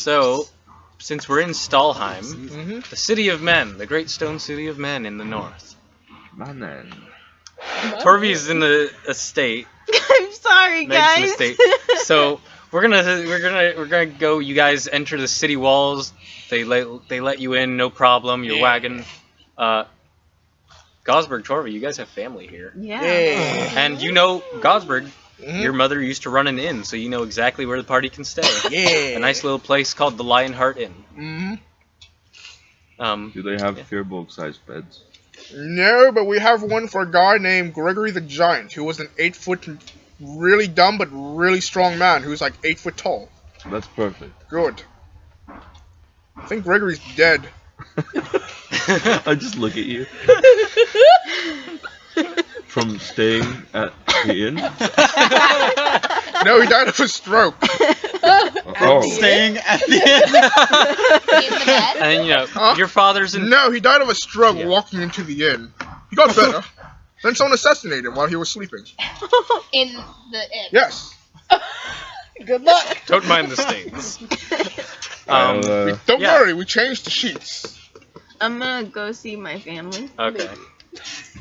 So, since we're in Stalheim, the city of men, the great stone city of men in the north. My man. Torvi's in a state. I'm sorry, Meg's in a guys. state. So we're gonna go. You guys enter the city walls. They let you in, no problem. Your wagon. Gosberg, Torvi, you guys have family here. Yeah. And you know Gosberg. Your mother used to run an inn, so you know exactly where the party can stay. Yeah. A nice little place called the Lionheart Inn. Do they have Firbolg-sized beds? No, but we have one for a guy named Gregory the Giant, who was an 8-foot, really dumb but really strong man who's like 8 foot tall. That's perfect. Good. I think Gregory's dead. I just look at you. From staying at the inn? No, he died of a stroke. Oh. Staying at the end. In the bed? And you know, your father's in. No, he died of a stroke walking into the inn. He got better. Then someone assassinated him while he was sleeping. In the inn. Yes. Good luck. Don't mind the stains. Don't yeah. worry, we changed the sheets. I'm gonna go see my family. Okay.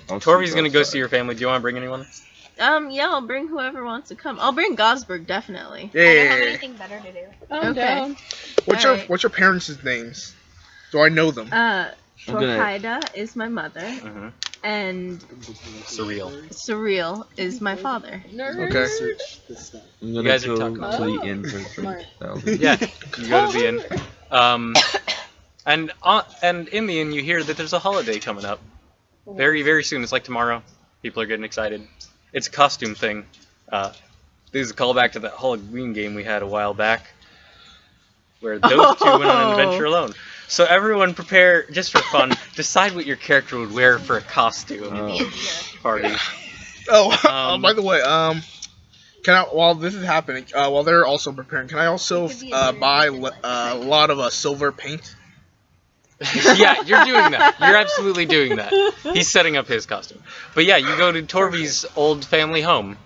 I'll Torvi's sleep gonna go outside. see your family. Do you want to bring anyone? Yeah, I'll bring whoever wants to come. I'll bring Gosberg, definitely. I don't have Yeah. anything better to do. I'm Okay. down. Alright. What's your parents' names? Do I know them? Shorhaida is my mother, and Surreal. Surreal is my father. Okay. I'm You gonna guys are go talking to about- the inn for Smart. 3,000. Yeah, you go to the inn. And in the inn you hear that there's a holiday coming up. Very, very soon. It's like tomorrow. People are getting excited. It's a costume thing. This is a callback to that Halloween game we had a while back, where those two went on an adventure alone. So everyone prepare, just for fun, decide what your character would wear for a costume party. Oh, by the way, can I, while this is happening, while they're also preparing, can I also buy a lot of silver paint? Yeah, you're doing that. You're absolutely doing that. He's setting up his costume. But yeah, you go to Torvi's old family home,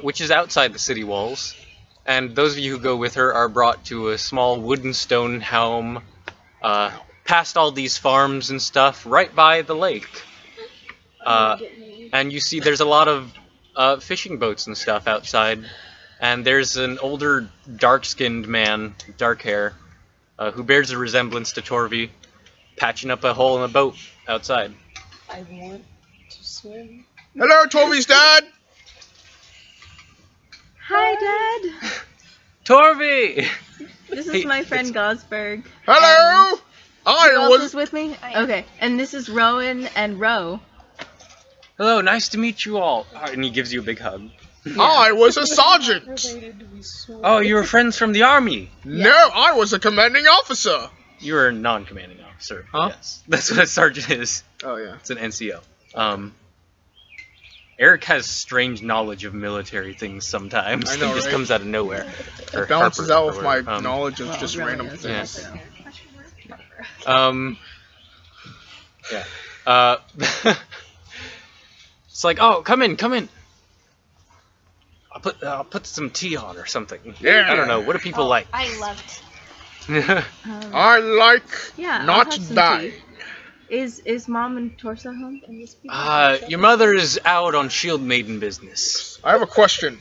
which is outside the city walls. And those of you who go with her are brought to a small wooden stone home, past all these farms and stuff, right by the lake. And you see there's a lot of fishing boats and stuff outside. And there's an older, dark-skinned man, dark hair, who bears a resemblance to Torvi, patching up a hole in a boat outside. I want to swim. Hello, Toby's dad! Hi, Dad. Torvi! This is my friend Gosberg. Hello! Who I else was... is with me? Okay, and this is Rowan and Ro. Hello, nice to meet you all. And he gives you a big hug. I was a sergeant! Oh, you were friends from the army. No, I was a commanding officer! You were a non-commanding officer. Huh? Yes, that's what a sergeant is. Oh, yeah. It's an NCO. Eric has strange knowledge of military things sometimes. I know, It just right? comes out of nowhere. Or It balances Harper, out with or my whatever. knowledge of just really random is, things. Yeah. It's like, oh, come in. I'll put some tea on or something. Yeah. I don't know. What do people like? I loved I like Yeah, I'll not have some die. tea. Is Mom and Torsa home? Your mother is out on Shield Maiden business. I have a question.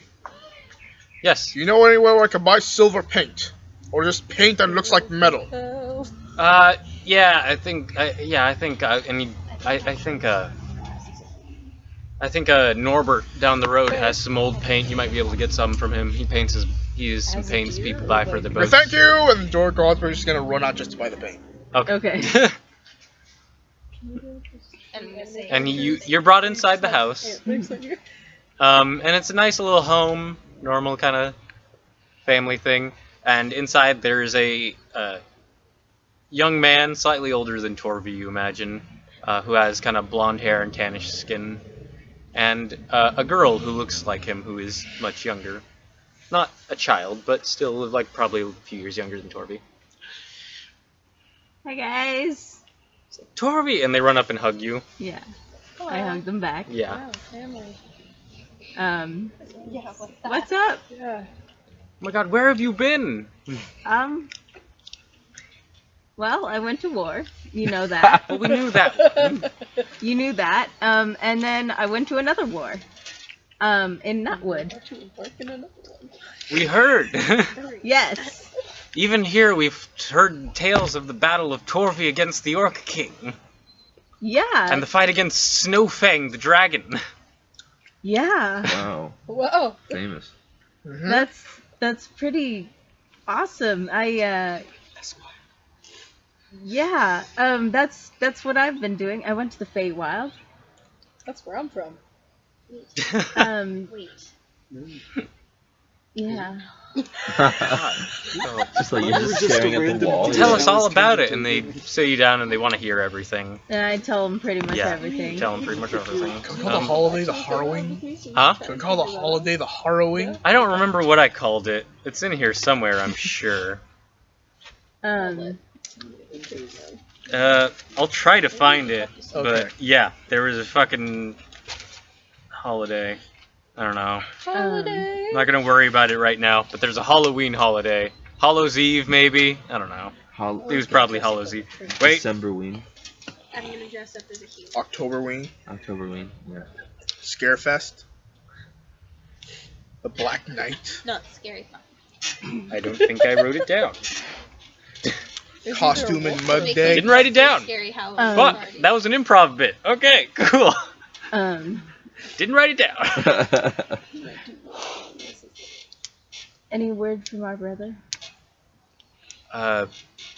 Yes. Do you know anywhere where I can buy silver paint? Or just paint that looks like metal? Yeah, I think Norbert down the road has some old paint. You might be able to get some from him. He uses some paints people buy for their boats. Thank you! And George Gosberg is gonna run out just to buy the paint. Okay. and And you're brought inside the house. And it's a nice little home, normal kind of family thing. And inside there's a young man, slightly older than Torvi, you imagine, who has kind of blonde hair and tannish skin, and a girl who looks like him, who is much younger. Not a child, but still like probably a few years younger than Torvi. Hi, guys. Torvi! And they run up and hug you. Yeah. I hugged them back. Yeah. What's up? Yeah. Oh my god, where have you been? Well, I went to war. You know that. Well, we knew that. You knew that. And then I went to another war. In Nutwood. We heard. Yes. Even here, we've heard tales of the Battle of Torvi against the Orc King, Yeah. and the fight against Snowfang the dragon. Yeah. Wow. Whoa. Famous. Mhm. That's pretty awesome. Yeah. That's what I've been doing. I went to the Feywild. That's where I'm from. Wait. Yeah. Just like you're We're just just staring a at the random wall. dude. Tell Yeah, us I all was about it, kind and of they sit you down and they want to hear everything. And I tell them pretty much Yeah, everything. tell them pretty much everything. Can we call the holiday the harrowing? Huh? Can we call the holiday the harrowing? I don't remember what I called it. It's in here somewhere, I'm sure. I'll try to find it. Okay. But yeah, there was a fucking holiday. I don't know. Holiday. I'm not gonna worry about it right now, but there's a Halloween holiday. Hallows Eve, maybe? I don't know. It was probably Hallows Eve. Wait, Decemberween, I'm gonna dress up as a human. Octoberween, Octoberween. Yeah. Scarefest, the Black Knight, Not scary fun. I don't think I wrote it down. Costume and Mud Day. Didn't write it down. Scary Halloween Fuck, party. that was an improv bit. Okay, cool. Didn't write it down. Any word from our brother?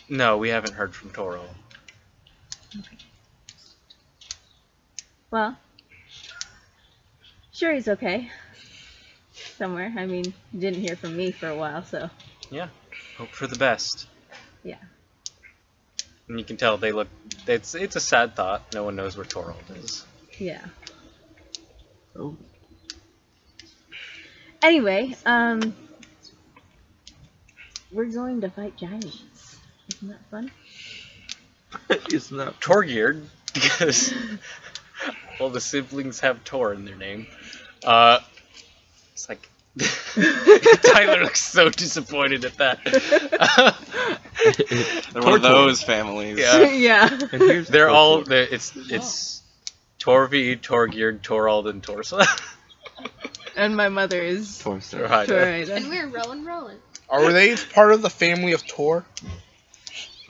No, we haven't heard from Toro. Well, sure he's okay. Somewhere. I mean, you didn't hear from me for a while, so Yeah, hope for the best. yeah. And you can tell they look. It's a sad thought. No one knows where Torald is. Yeah. Oh. Anyway, we're going to fight giants. Isn't that fun? Isn't that Torgeared, because all the siblings have Tor in their name. It's like Tyler looks so disappointed at that. They're one of those families. Yeah. Yeah. And here's They're the all. cool- It's Torvi, Torgeared, Torald, and Torsa. And my mother is Torso. Right. Torida. And we're rolling. Are they part of the family of Tor?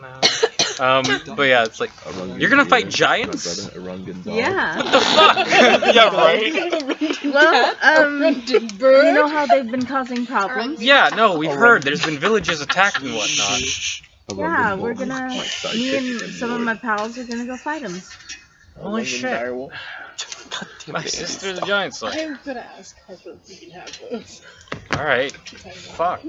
But yeah, it's like Arungan you're gonna fight Zara, giants. my brother, Arungan Zara. Yeah. Yeah, right. Well, you know how they've been causing problems? Yeah, no, we've heard. There's been villages attacked and whatnot. Arungan Yeah, Zara, we're gonna. my Me sidekick and some of my pals are gonna go fight them. Holy shit! Direwolf. My sister's a giant slayer. I'm gonna ask Harper if we can have those. All right. Fuck.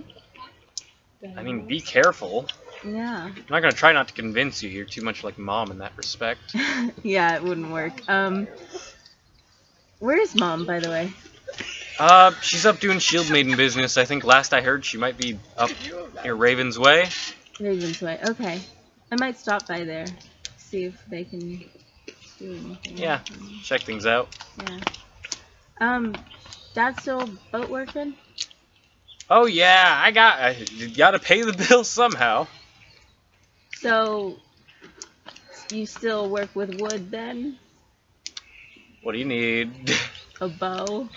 I mean, be careful. Yeah. I'm not gonna try not to convince you. You're too much like mom in that respect. Yeah, it wouldn't work. Where is mom, by the way? She's up doing Shield Maiden business. I think last I heard she might be up near Raven's Way. Ravens Way. Okay. I might stop by there. See if they can do anything. Yeah, check things out. Yeah. Dad's still boat working? Oh yeah, you gotta pay the bills somehow. So, you still work with wood then? What do you need? A bow?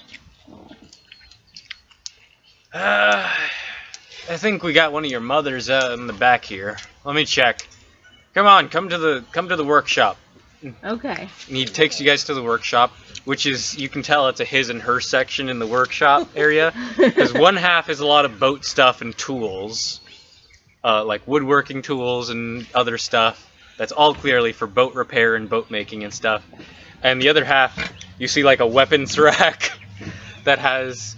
I think we got one of your mothers in the back here. Let me check. Come on, come to the workshop. Okay. And he takes you guys to the workshop, which is, you can tell it's a his and her section in the workshop area, because one half is a lot of boat stuff and tools, like woodworking tools and other stuff. That's all clearly for boat repair and boat making and stuff. And the other half, you see like a weapons rack that has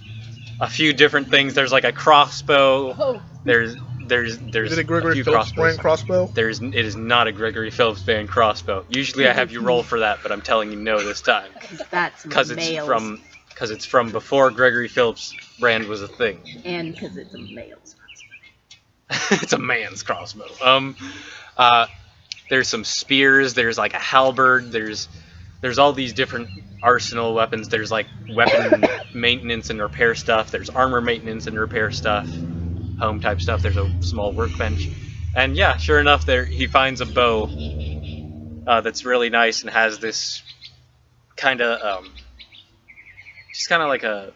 a few different things. There's like a crossbow. Oh. There's Is it a a Gregory few Phillips crossbows. brand crossbow? It is not a Gregory Phillips band crossbow. Usually I have you roll for that, but I'm telling you no this time. That's Because males. it's from before Gregory Phillips brand was a thing. And because it's a male's. It's a man's crossbow. There's some spears, there's like a halberd, there's all these different arsenal weapons. There's like weapon maintenance and repair stuff, there's armor maintenance and repair stuff, home type stuff, there's a small workbench. And yeah, sure enough, there he finds a bow that's really nice and has this kind of just kind of like a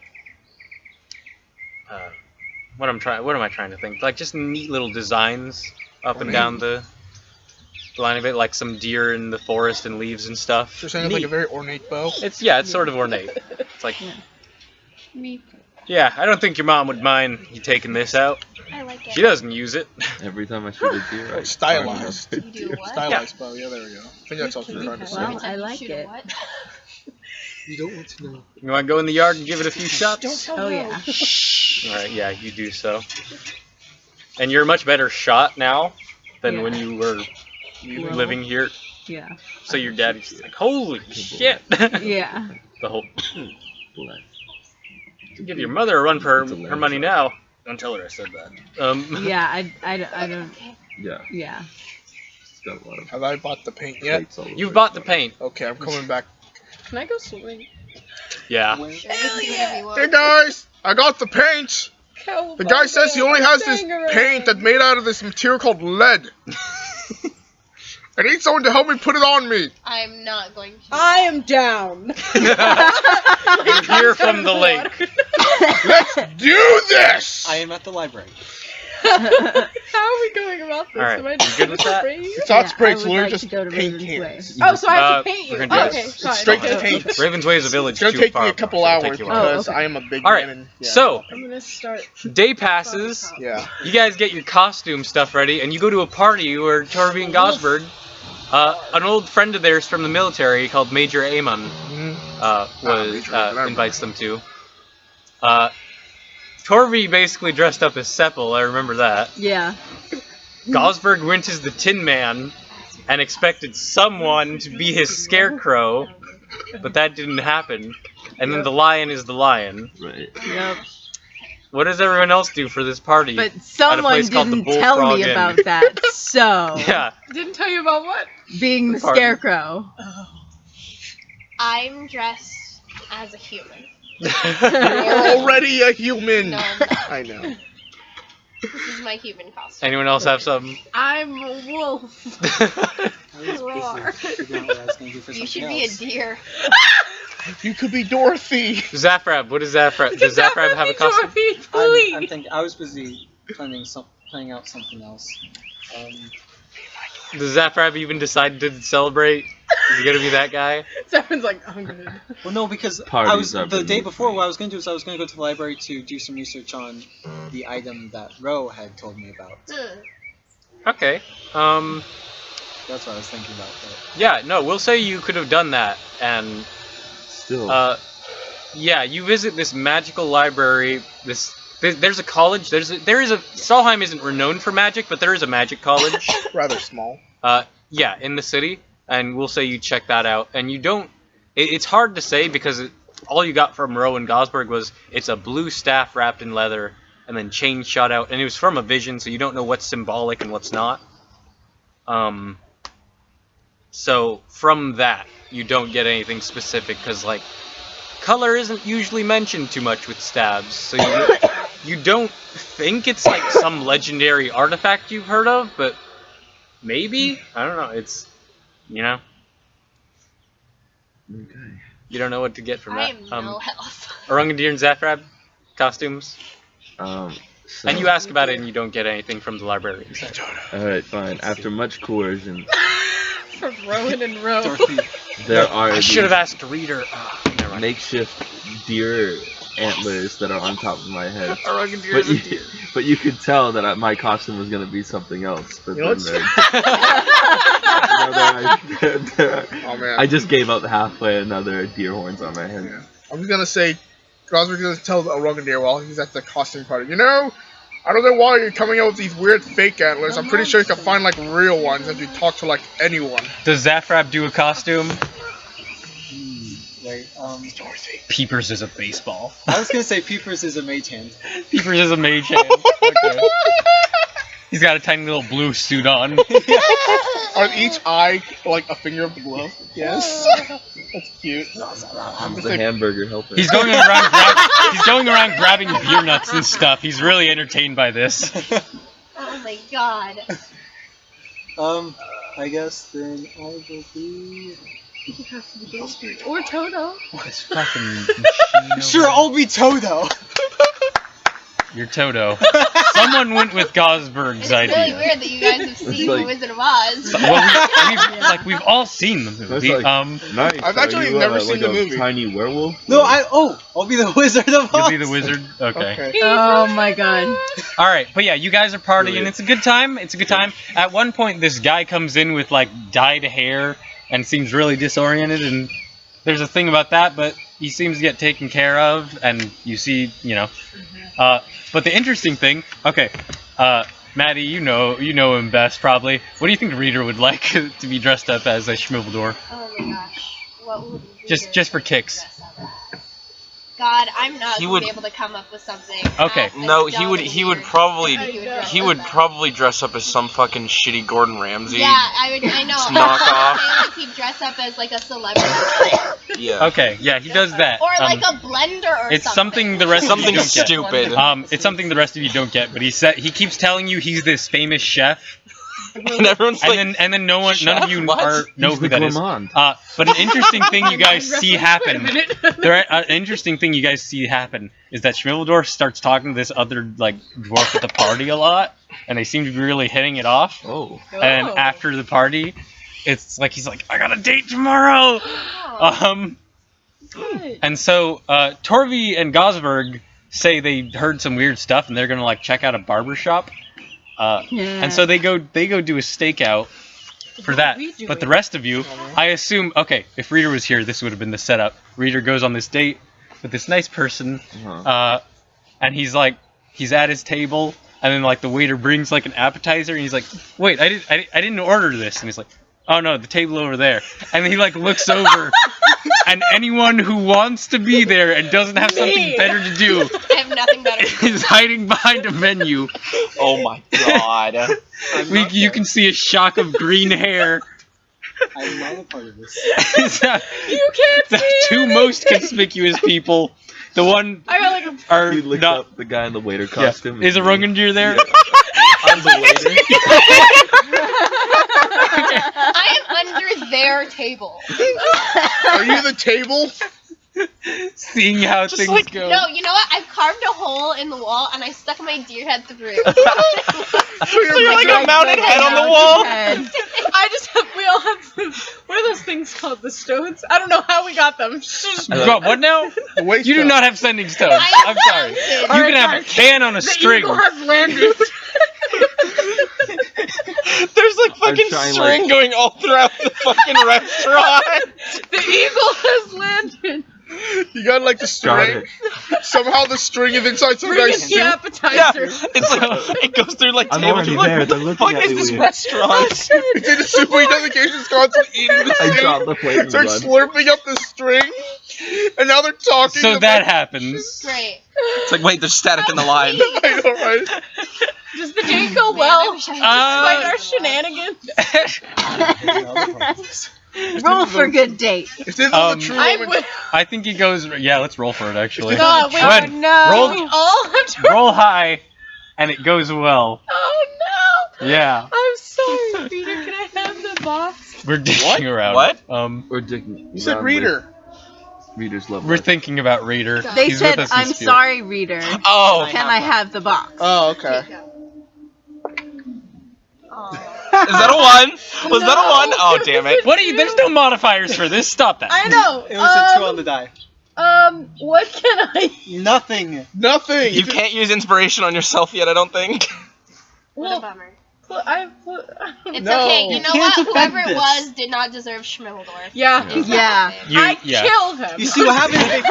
what am I trying to think? Like just neat little designs up and down the line of it, like some deer in the forest and leaves and stuff. You're saying it's like a very ornate bow? It's sort of ornate. It's like Me. yeah, I don't think your mom would mind you taking this out. I like it. She doesn't use it. Every time I shoot a deer, I Stylized. find You do what? Stylized bow, yeah, there we go. I think that's what you're trying to say. Well, I like Shoot a it. what? You don't want to know. You want to go in the yard and give it a few Don't shots? tell Oh no. yeah. All right, yeah, you do so. And you're a much better shot now than Yeah. when you were Well, living here. Yeah. So your daddy's like, holy shit! Yeah. The whole Bless. give your mother a run for It's a her money now. Don't tell her I said that. Yeah. I don't. Yeah, Yeah. it's got a lot of Have I bought the paint yet? plates all over You've it. bought the paint. Okay, I'm coming back. Can I go swimming? Yeah. Sure, you can do whatever you want. Hey guys, I got the paint! Hell, The guy says he only has this dang around. paint that's made out of this material called lead. I need someone to help me put it on me. I'm not going to. I am down. You're here from the lake. Let's do this! I am at the library. How are we going about this? All right, Am I you just good with that? afraid? It's not Yeah, sprayed, I so would we're like just to go to paint Raven's cans. Way. Oh, so I have to paint we're you. gonna do Okay, this. fine. Straight to okay. paint. Raven's Way is a village. It's gonna too take far me a from couple us. It'll hours take you a while. because okay. I am a big All right, man. And, yeah. So I'm gonna start. day passes. Yeah. You guys get your costume stuff ready, and you go to a party where Torby and Gosberg, an old friend of theirs from the military called Major Amon, invites them to. Torby basically dressed up as Seppel, I remember that. Yeah. Gosberg went as the Tin Man and expected someone to be his scarecrow, but that didn't happen. And then the Lion is the Lion. Right. Yep. What does everyone else do for this party? But someone place called the didn't tell Bullfrog me Inn. about that. So Yeah. Didn't tell you about what? being the Party. scarecrow. I'm dressed as a human. You're already a human. No, I'm not. I know. This is my human costume. Anyone else have some? I'm a wolf. I was Roar. busy figuring out what I was going to do for You something should be a else. deer. You could be Dorothy. Zaffrab, what does Zaffrab? Does Zaffrab have a costume? I'm thinking. I was busy planning out something else. Does Zaffrab even decide to celebrate? Is he gonna be that guy? Someone's like, I'm good. Well, no, because Parties are the busy. day before. What I was going to do is I was going to go to the library to do some research on the item that Ro had told me about. Okay. That's what I was thinking about. But Yeah. No, we'll say you could have done that, and Still. yeah, you visit this magical library. There's a college. There is a Stalheim isn't renowned for magic, but there is a magic college. Rather small. Yeah, in the city, and we'll say you check that out. And you don't. It's hard to say because all you got from Roe and Gosberg was it's a blue staff wrapped in leather, and then chains shot out, and it was from a vision, so you don't know what's symbolic and what's not. So from that, you don't get anything specific because like color isn't usually mentioned too much with stabs, so you don't think it's like some legendary artifact you've heard of, but maybe I don't know. It's Okay. you don't know what to get from I that. am no health. Orangadir and Zaffrab costumes, So, and you ask about it and you don't get anything from the librarian. Alright, fine. After much coercion, From Rowan and Rowan. Dorothy, there are I should have these asked Reader. Never mind. makeshift deer antlers that are on top of my head. Orangadir But is a you, deer. but you could tell that my costume was going to be something else. But You know then what's- Oh man. I just gave up halfway another deer horns on my head. Yeah. I'm just gonna say, Gosberg's gonna tell the Orangadir while he's at the costume party. You know, I don't know why you're coming out with these weird fake antlers. I'm pretty sure you can find like real ones if you talk to like anyone. Does Zaffrab do a costume? right? Peepers is a baseball. I was going to say Peepers is a mage hand. Peepers is a mage hand. Okay. He's got a tiny little blue suit on. On each eye, like a finger of the glove. Yes. That's cute. I'm the hamburger helper. He's going around grabbing beer nuts and stuff. He's really entertained by this. Oh my god. I guess then I will be. You have to be Ghost or Toto. This fucking machine Sure, over I'll be Toto. You're Toto. Someone went with Gosberg's It's idea. really weird that you guys have seen like- The Wizard of Oz. Well, we've all seen the That's movie. like nice. I've Are actually you, never like seen the a movie. Tiny werewolf. No, I'll be the Wizard of Oz. You'll be the wizard. Okay. Oh my god. All right, but yeah, you guys are partying. Brilliant. It's a good time. It's a good time. At one point, this guy comes in with like dyed hair and seems really disoriented, and there's a thing about that, but he seems to get taken care of, and you see, but the interesting thing, okay, Maddie, you know him best probably. What do you think Reader would like to be dressed up as a Schmibbledore? Oh my gosh. What would we Just do for kicks. dress up as? God, I'm not He going would- to be able to come up with something. Okay. that No, is he would. dumb He and would weird. probably. dress He up would as. probably dress up as some fucking shitty Gordon Ramsay. Yeah, I know. Just I knock was off. gonna say, like, he'd dress up as like a celebrity. Yeah. Okay, yeah, he does that. Or like a blender or It's something. something the rest of you Something don't get. stupid. It's something the rest of you don't get, but he keeps telling you he's this famous chef, And everyone's like, and then none "Chef? of you What?" know He's who the that is. gourmand. But an interesting thing you guys see Wait a happen. minute. An interesting thing you guys see happen is that Schmibbledorf starts talking to this other like dwarf at the party a lot, and they seem to be really hitting it off. Oh. And Oh. after the party, it's like he's like, I got a date tomorrow. And so Torvi and Gosberg say they heard some weird stuff, and they're gonna like check out a barber shop. And so they go do a stakeout for that. But the rest of you, I assume, okay, if Reader was here, this would have been the setup. Reader goes on this date with this nice person, and he's at his table, and then like the waiter brings like an appetizer, and he's like, wait, I didn't order this, and he's like, oh no, the table over there, and he like looks over, and anyone who wants to be there and doesn't have something better to do I have nothing better to do. is hiding behind a menu. oh my god. You can see a shock of green hair. I'm not a part of this. You can't The see two anything. most conspicuous people. The one I got like a. are He looks not. up the guy in the waiter Yeah. costume. Is a Rungendeer there? I'm the waiter. I am under their table. Are you the table? Seeing how Just things like- go. No, you know what? I carved a hole in the wall and I stuck my deer head through. So you're like a mounted head on the wall. I just have. We all have. What are those things called? The stones? I don't know how we got them. You got what now? The waist You do up. not have sending stones. I I'm sorry. mounted. You can have a can on a The string. eagle has landed. There's like fucking trying, string going all throughout the fucking restaurant. The eagle has landed. You got like the Got string. it. Somehow the string is inside some Bring guy's us the suit. Yeah, appetizer. it's like it goes through like I'm tables. already You're like, there, what they're the looking fuck at is me this weird. restaurant? It's in the soup, he doesn't get his constantly eating the I steak. dropped the plate in Starts blood. slurping up the string, and now they're talking. So about that happens. Great. It's like, wait, there's static in the line. I know, right? Does the date go Man, I well? wish I had Despite our shenanigans. Roll for good date. If this is Um, a true I woman, would. I think he goes. Yeah, let's roll for it. Actually, God, wait. Go ahead. no. Roll, We all have to. roll high, and it goes well. Oh no. Yeah, I'm sorry, Peter. Can I have the box? we're dicking around. What? We're digging. you said reader. Reader's love. We're life. thinking about Reader. They He's said, with us in I'm spirit. sorry, reader. Oh, Can I have the box? Oh, okay. is that a 1? Was that a 1? Oh, damn it. What are you? There's no modifiers for this. Stop that. I know. It was a 2 on the die. What can I? Nothing. Nothing. You can't use inspiration on yourself yet, I don't think. What a Well, bummer. It's No. okay. You You know can't what? Whoever affect it this. was did not deserve Schmibbledorf. Yeah. Yeah. I killed him. You see what happened?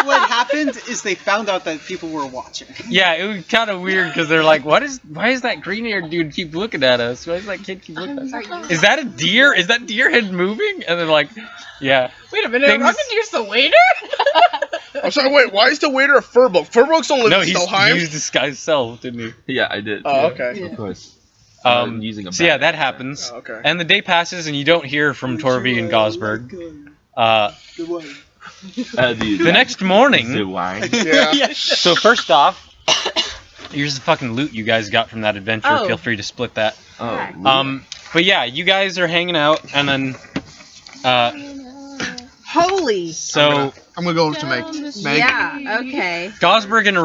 What happened is they found out that people were watching. Yeah, it was kind of weird because they're like, why is that green-haired dude keep looking at us? Why does that kid keep looking at us? Is that a deer? Is that deer head moving? And they're like, yeah. Wait a minute. Things- Rocketeer's the waiter? I'm sorry, wait, why is the waiter a Furbolg? Furbolgs don't live No, in he Stelheim. used disguise self, didn't he? Yeah, I did. Oh, okay. Of course. So using a yeah, bat. that happens. Oh, okay. And the day passes, and you don't hear from Torvi and Gosberg. The one. The next morning. The wine. Yeah. So first off, here's the fucking loot you guys got from that adventure. Oh. Feel free to split that. Oh. Alright. But yeah, you guys are hanging out, and then Holy. so I'm gonna go over to Meg. Meg. Yeah. Okay. Gosberg and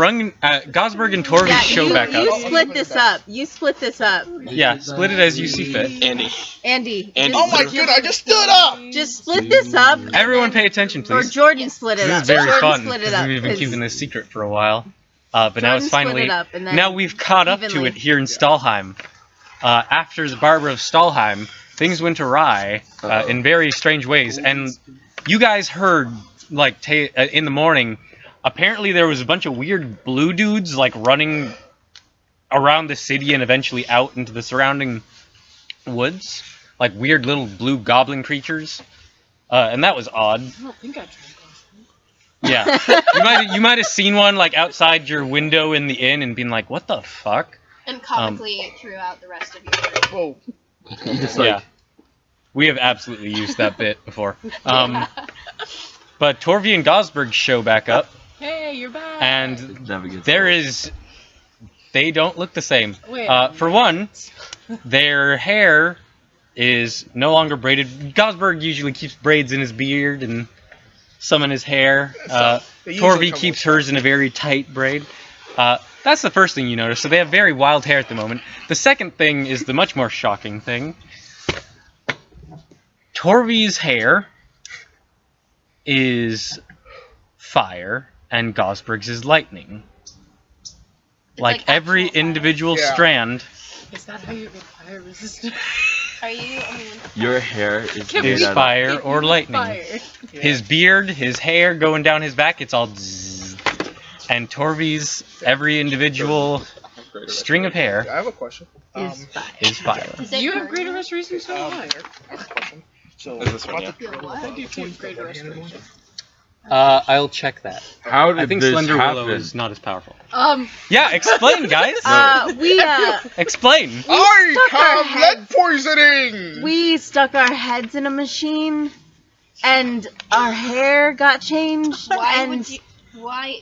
Torvi Yeah, show back you up. split this up. You split this up. Yeah, split it as you see fit. Andy. Andy. Andy. Oh my god! I just stood up. Just split this up. Everyone, pay attention, Or please. Jordan split it This up. is very Jordan fun split it because up. we've been 'cause keeping this secret for a while. But now Jordan it's split finally it up, and then now we've caught up to evenly. it here in Stahlheim. After the Barber of Stahlheim, things went awry in very strange ways, and you guys heard like in the morning. Apparently, there was a bunch of weird blue dudes like running around the city and eventually out into the surrounding woods, like weird little blue goblin creatures, and that was odd. I don't think I tried. Yeah, you might have seen one like outside your window in the inn and been like, "What the fuck?" And comically throughout the rest of your. Whoa. Just like, Yeah, we have absolutely used that bit before. But Torvi and Gosberg show back up, Hey, you're back. and never gets there old. is. They don't look the same. Wait. For one, their hair is no longer braided. Gosberg usually keeps braids in his beard and some in his hair. They usually Torvi come keeps with hers in a very tight braid. That's the first thing you notice. So they have very wild hair at the moment. The second thing is the much more shocking thing. Torvi's hair is fire and Gosberg's is lightning. Like like every actual fire. individual Yeah. strand Is that how you get fire resistant? Are you? I mean, Your hair is Can made is out of- fire or lightning. Fire. His beard, his hair going down his back, it's all zzz. And Torvi's every individual string of hair I have a question. Is fire. is fire. is it You have burning? greater restoration, so do I. I have a question. So, Is this one, yeah? Your what? I do too, greater restoration. I'll check that. How did I think this Slender Willow happen? is not as powerful. Yeah, Explain, guys. We Explain. I stuck our have lead heads- poisoning. we stuck our heads in a machine, and our hair got changed. Why and would you? Why?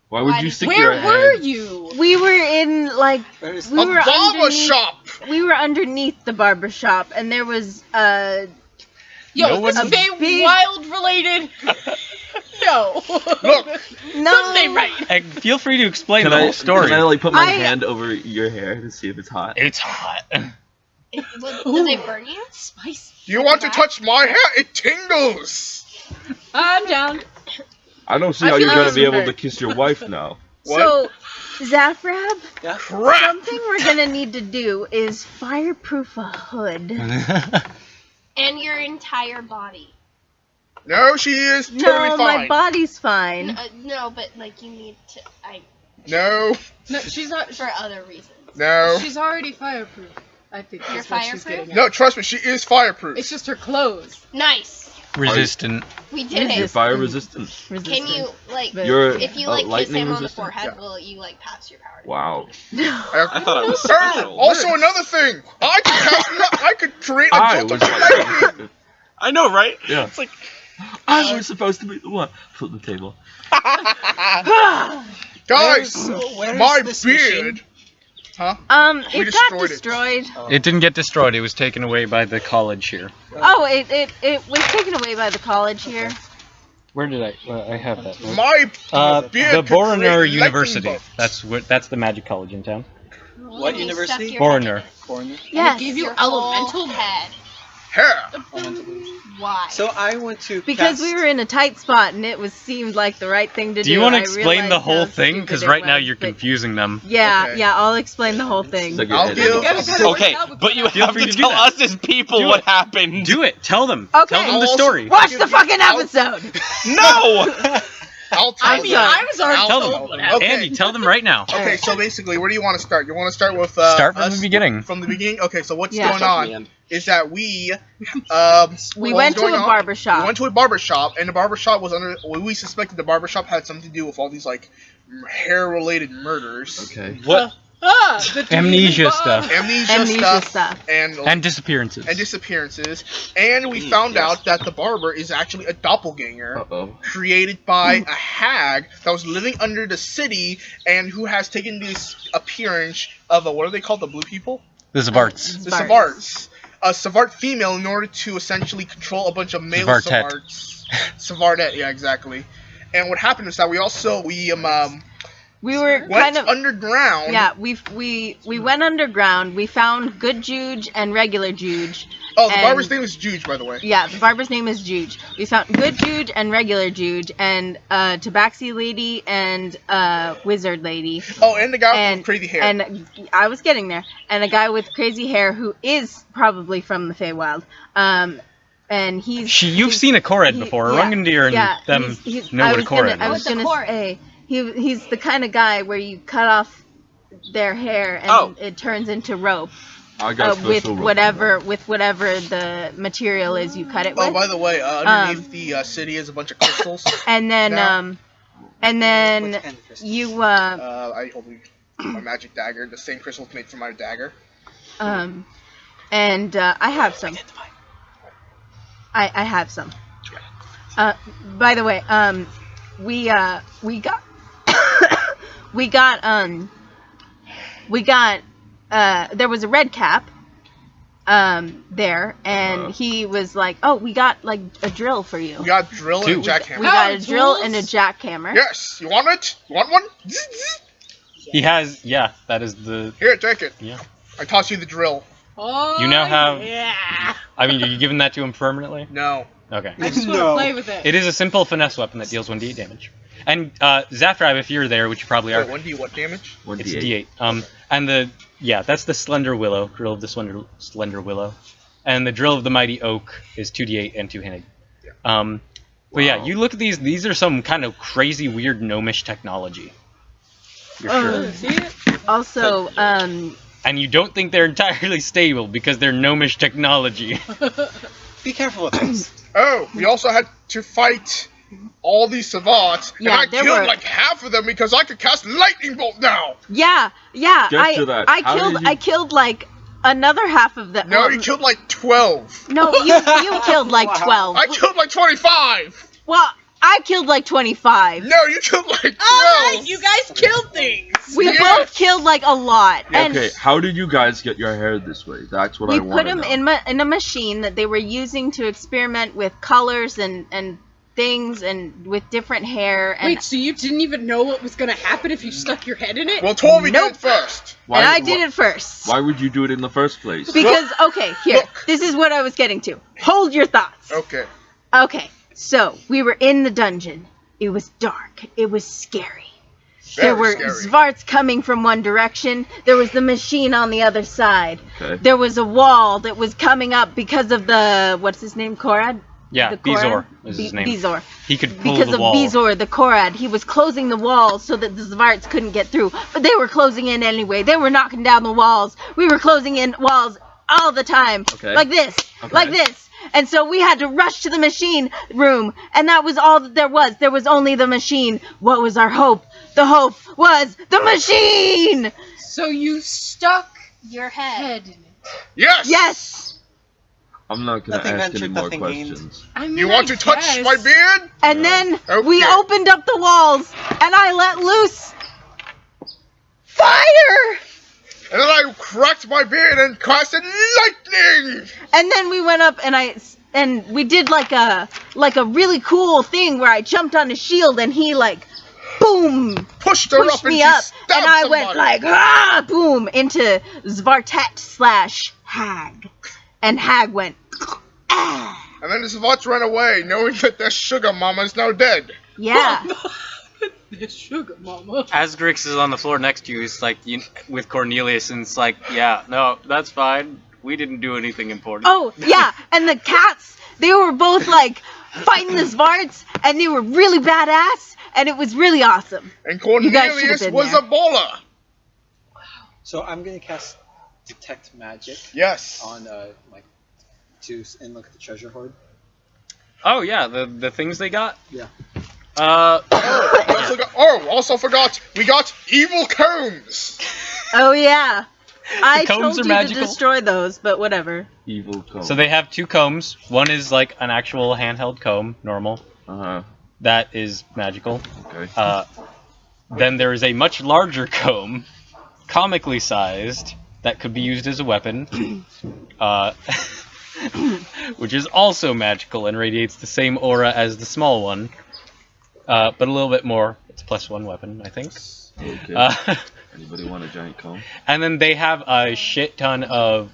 Why would Why you did- stick your Where head? were you? we were in like Where's we A were barber underneath. shop. We were underneath the barber shop, and there was Yo, No this one- is Bay big- Wild related. No. Look. no. Something right. And feel free to explain Can the I, whole story. Can I like put my I- hand over your hair to see if it's hot? It's hot. Does it burn you? Spice. Do you want to touch my hair? It tingles. I'm down. I don't see I how feel you're gonna this be able hurt. to kiss your wife now. What? So, Zafrab, Crap. something we're gonna need to do is fireproof a hood. And your entire body. No, she is totally No, fine. my body's fine. No, but like you need to. No, No, she's not. For other reasons. no, She's already fireproof. I think You're that's what she's fireproof? getting at. no. Trust me, she is fireproof. It's just her clothes. Nice. Resistant. We did You're it. fire resistant. Can you like? But- You're If you uh, like kiss lightning him on the resistant. forehead, Yeah. will you like pass your power? Wow. I thought I was Oh, special. also another thing. I could create a I jolt was of lightning. resistant. I know, right? Yeah. It's like I was supposed to be the one. Flip the table. Guys, where's my this beard. machine? Huh? It We got destroyed it. destroyed. It didn't get destroyed. It was taken away by the college here. Oh, it was taken away by the college here. Where did I have that? My beard The could Boroner create University. lightning That's the magic college in town. What And you university? stuck your Boroner. head Foreigner. Yes. gave you Your whole elemental head. Hair. Why? So I went to Because cast- we were in a tight spot and it seemed like the right thing to do. Do you want to I explain realized the whole how thing? stupid Because it right now was, you're but- confusing them. Yeah, Okay. yeah, I'll explain the whole thing. Stick your I'll head give- in. Gotta okay, but you Feel have free to to do tell that. us as people Do what it. happened. Do it. Tell them. Okay. Tell them the Also- story. Watch the fucking episode! No. I'll tell I mean, them. I was already I'll Tell told them. what happened. Okay. Andy, tell them right now. Okay, so basically, where do you want to start? You want to start with Start from us? the beginning. From the beginning. Okay, so what's Yeah. going Start from the on end. is that we We what went was to a going on? barber shop. We went to a barber shop, and the barber shop was under. Well, we suspected the barber shop had something to do with all these like hair-related murders, Okay. What? The Amnesia demon stuff. Amnesia stuff. and disappearances. disappearances. And we found out that the barber is actually a doppelganger Uh-oh. created by a hag that was living under the city and who has taken this appearance of a, what are they called, the blue people? This is Bart's. The Savarts. a Savart female in order to essentially control a bunch of male Savartet. Savarts. Savartet, yeah, exactly. And what happened is that we were went kind of underground. Yeah, we went underground. We found good Juge and regular Juge. Oh, the and- barber's name is Juge, by the way. Yeah, the barber's name is Juge. We found good Juge and regular Juge, and Tabaxi lady and wizard lady. Oh, and the guy And with crazy hair. And I was getting there. And a guy with crazy hair who is probably from the Feywild. And You've seen a Korred before. Rungandir and them know what a Korred I is. was gonna say he's the kind of guy where you cut off their hair and Oh. it turns into rope. I got With special rope. whatever the material is you cut it Oh, with. by the way, underneath the city is a bunch of crystals. And then Now- you I hold my magic dagger. The same crystals made from my dagger. I have some. I have some. By the way, we got there was a red cap there, and he was like, "Oh, we got like a drill for you. We got a drill and a We jackhammer. got a drill and a jackhammer." Yes, you want it? You want one? He has, that is the. Here, take it. Yeah. I toss you the drill. Oh, You now have. Yeah. I mean, are you giving that to him permanently? No. Okay. I just want to play with it. It is a simple finesse weapon that deals 1d8 damage. And Zafrab, if you're there, which you probably are, Wait, 1d what damage? it's d8. And that's the Slender Willow, drill of the Slender Willow, and the drill of the Mighty Oak is 2d8 and two-handed. Yeah. But yeah, you look at these. These are some kind of crazy, weird gnomish technology. You're sure. See it? Also, And you don't think they're entirely stable because they're gnomish technology. Be careful with this. Oh, we also had to fight all these savants, and Yeah, I there killed were- like half of them because I could cast lightning bolt now. yeah. Get to that. How did you- I killed like another half of them. No, you killed like 12. No, you killed like 12. I killed like 25. Well, I killed like 25. No, you killed like 12. Oh, you guys killed things. We Yes. both killed like a lot. And Okay, how did you guys get your hair this way? That's what we I want put to them know. in a machine that they were using to experiment with colors and things and with different hair. And, Wait, so you didn't even know what was gonna happen if you stuck your head in it? Well, Toby Nope. did it first. and I did it first. Why would you do it in the first place? Because, okay, here. Look. This is what I was getting to. Hold your thoughts. Okay. Okay, so we were in the dungeon. It was dark. It was scary. There were scary. Zvarts coming from one direction. There was the machine on the other side. Okay. There was a wall that was coming up because of the, what's his name, Korad? Yeah, The Bezor Korad? is his name. Bezor. He could pull Because the of wall. Bezor, the Korad. He was closing the walls so that the Zvarts couldn't get through. But they were closing in anyway. They were knocking down the walls. We were closing in walls all the time. Okay. Like this. Okay. Like this. And so we had to rush to the machine room. And that was all that there was. There was only the machine. What was our hope? The hope was the machine! So you stuck your head in it. Yes. Yes! I'm not gonna Nothing ask any ventured, more nothing gained. questions. I mean, You want to touch guess. my beard? And then we Okay. opened up the walls. And I let loose fire! And then I cracked my beard and casted lightning. And then we went up and we did like a really cool thing where I jumped on his shield and he like boom Pushed her pushed up me and up she and stabbed I somebody. went like ah boom into Zvartet / Hag. And Hag went ah. And then the savants ran away, knowing that their sugar mama is now dead. Yeah. The sugar mama. Asgrix is on the floor next to you. He's like, with Cornelius, and it's like, yeah, no, that's fine. We didn't do anything important. Oh, yeah, and the cats, they were both like fighting the Zvarts and they were really badass and it was really awesome. And You guys should've Cornelius been was there. a baller. So I'm gonna cast Detect Magic Yes. on and look at the treasure hoard. Oh yeah, the things they got. Yeah. Also forgot, we got evil combs. Oh yeah. I combs told are you magical? to destroy those, but whatever. Evil comb. So they have two combs. One is like an actual handheld comb, normal. Uh-huh. That is magical. Okay. Then there is a much larger comb, comically sized, that could be used as a weapon. which is also magical and radiates the same aura as the small one, but a little bit more. It's a +1 weapon, I think. Okay. Anybody want a giant comb? And then they have a shit ton of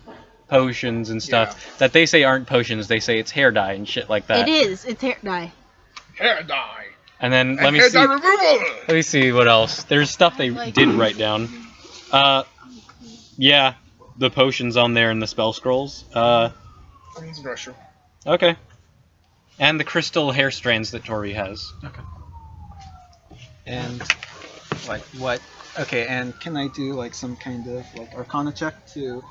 potions and stuff that they say aren't potions. They say it's hair dye and shit like that. It is. It's hair dye. Hair dye. And then let me hair see. dye removal. Let me see what else. There's stuff they did write down. Yeah, the potions on there and the spell scrolls. He's a brusher. Okay. And the crystal hair strands that Tori has. Okay. And like what? Okay, and can I do like some kind of like Arcana check to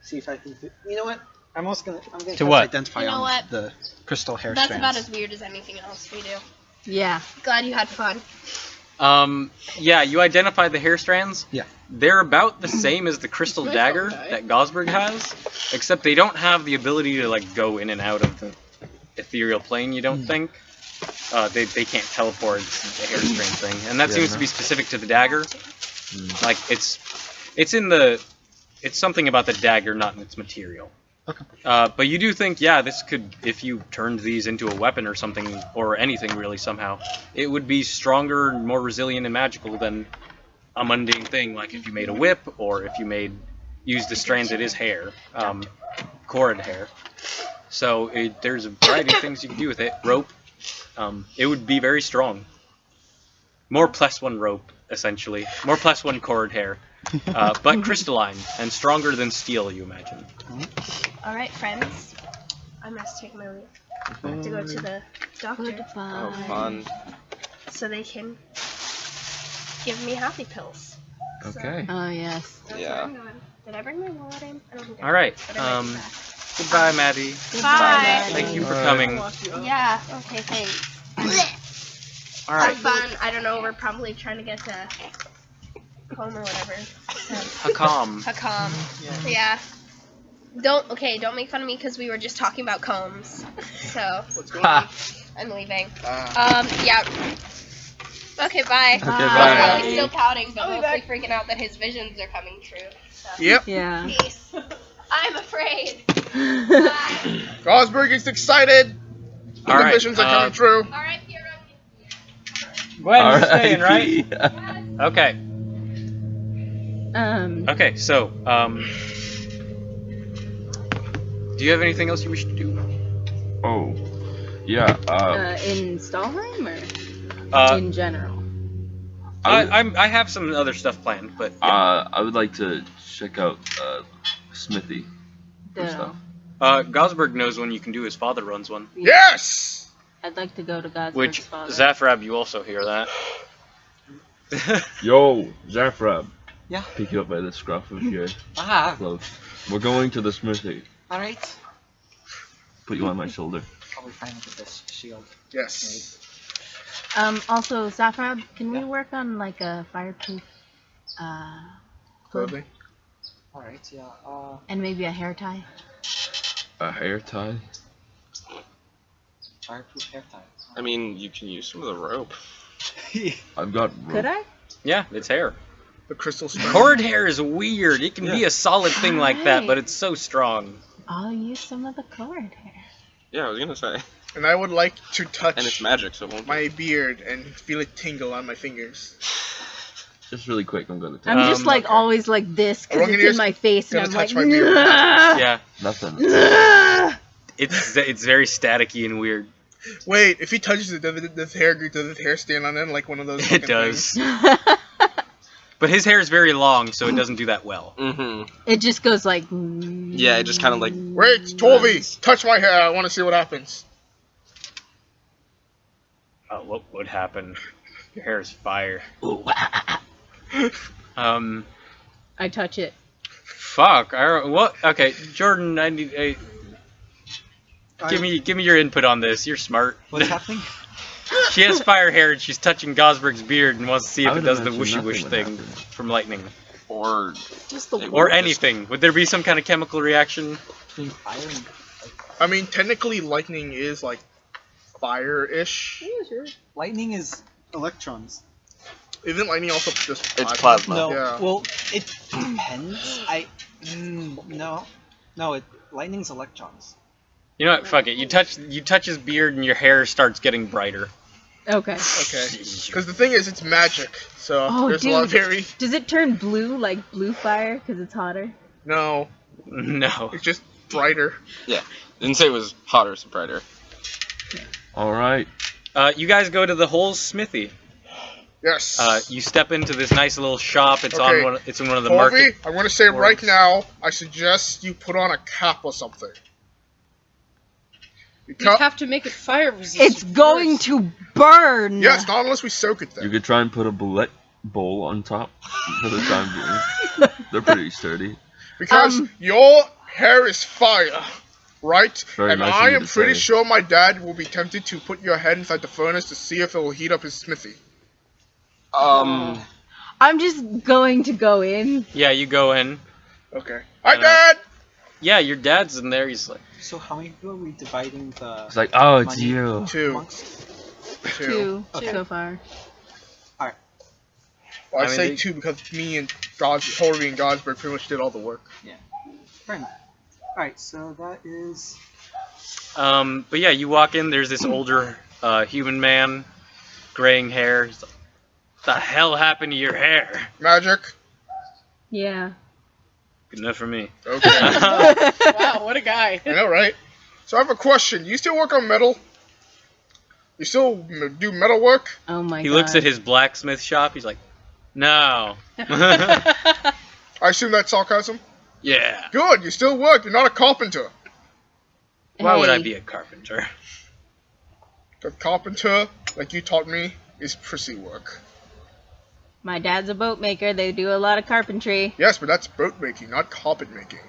see if I can? You know what? I'm gonna To try what? to identify You know on what? the crystal hair That's strands. about as weird as anything else we do. Yeah. Glad you had fun. Yeah, you identify the hair strands. Yeah. They're about the same as the crystal dagger that Gosberg has, except they don't have the ability to like go in and out of the ethereal plane. You don't think? They can't teleport. It's the hair strand thing, and that seems to be specific to the dagger. Like it's something about the dagger, not in its material. Okay. But you do think, yeah, this could, if you turned these into a weapon or something, or anything really somehow, it would be stronger, more resilient and magical than a mundane thing, like if you made a whip, or if you used the strands it is hair, cord hair. So there's a variety of things you can do with it. Rope, it would be very strong. More +1 rope, essentially. More +1 cord hair. But crystalline, and stronger than steel, you imagine. Alright, friends. I must take my leave. I have to go to the doctor Oh, fun. so they can give me happy pills. Okay. Oh, yes. That's Yeah. where I'm going. Did I bring my wallet in? I don't think I Alright, did, but I might be back. goodbye, Maddie. Bye. Thank you for coming. Yeah, okay, thanks. Alright. Have fun. I don't know, we're probably trying to get to home or whatever. Hakam. Hakam. Yeah. Don't make fun of me because we were just talking about combs. So, I'm leaving. Yeah. Okay, bye. Okay, bye. He's still pouting, but mostly freaking out that his visions are coming true. So. Yep. Yeah. Peace. I'm afraid. Bye. Gosberg is excited. The Alright. visions are coming true. Alright, Piero. Gwen, you're staying, right? Yeah. Okay. Okay, so, do you have anything else you wish to do? Oh. Yeah. In Stalheim or in general? I have some other stuff planned, but yeah. I would like to check out Smithy for Ditto. stuff. Gosberg knows one you can do. His father runs one. Yes. I'd like to go to God's Which, father. Zafrab, you also hear that. Yo, Zafrab. Yeah. Pick you up by the scruff of your Ah. clothes. We're going to the smithy. All right. Put you on my shoulder. Probably fine with this shield. Yes. Also, Zafrab, can we work on like a fireproof hood Clothing. All right. Yeah. and maybe a hair tie? A hair tie. Fireproof hair tie. I mean, you can use some of the rope. I've got rope. Could I? Yeah, it's hair. The crystal stone. Cord hair is weird. It can be a solid thing like that, but it's so strong. I'll use some of the cord hair. Yeah, I was gonna say. And I would like to touch And it's magic, so it won't. my beard and feel it tingle on my fingers. Just really quick, I'm gonna I'm touch. just like always like this because Rogan it's ears in my face and gonna I'm like, touch my beard. "Nah." Yeah, Nothing. it's very staticky and weird. Wait, if he touches it, does his hair stand on it like one of those? It fucking does. things? But his hair is very long, so it doesn't do that well. Mm-hmm. It just goes like. Yeah, it just kind of like. Wait, Tolvi, touch my hair. I want to see what happens. What would happen? Your hair is fire. I touch it. Fuck. What? Okay, Jordan. I need. Give me your input on this. You're smart. What's happening? She has fire hair and she's touching Gosberg's beard and wants to see I if it would does the imagine whooshy nothing whoosh would thing happen. from lightning. Or. Just the Or anything. Would there be some kind of chemical reaction? between fire and. I mean, technically, lightning is like fire-ish. Lightning is electrons. Isn't lightning also just It's plasma. No. Yeah. Well, it depends. No. No. lightning's electrons. You know what? Fuck it. You touch his beard and your hair starts getting brighter. Okay. Okay. Because the thing is, it's magic. So Oh, there's a lot of dude. theory. Does it turn blue like blue fire because it's hotter? No, No. it's just brighter. Yeah. Didn't say it was hotter, it's brighter. All right. You guys go to the whole smithy. Yes. You step into this nice little shop. It's Okay. It's in one of the Harvey, market. I'm going to say right wards. now, I suggest you put on a cap or something. You Because, have to make it fire resistant. It's going to burn. yes, not unless we soak it You then. could try and put a bullet bowl on top for the time being. They're pretty sturdy. Because your hair is fire, right? Very And nice of I you am to pretty say. sure my dad will be tempted to put your head inside the furnace to see if it will heat up his smithy. I'm just going to go in. Yeah, you go in. Okay. Hi, Dad! Yeah, your dad's in there. He's like, So how many people are we dividing the It's like, oh, it's money you. Two. amongst? Two Okay. so far. Well, I I mean, say they- two because me and Harvey and Godsberg pretty much did all the work. Fair enough. Alright, so that is... but yeah, you walk in. There's this older human man, graying hair. He's like, "What the hell happened to your hair?" Magic. Yeah. Good enough for me. Okay. Wow, what a guy. I know, right? So I have a question. You still work on metal? You still do metal work? Oh my god. He looks at his blacksmith shop. He's like, "No." I assume that's sarcasm? Yeah. Good, you still work. You're not a carpenter. Why would I Hey. be a carpenter? The carpenter, like you taught me, is prissy work. My dad's a boat maker. They do a lot of carpentry. Yes, but that's boat making, not carpet making.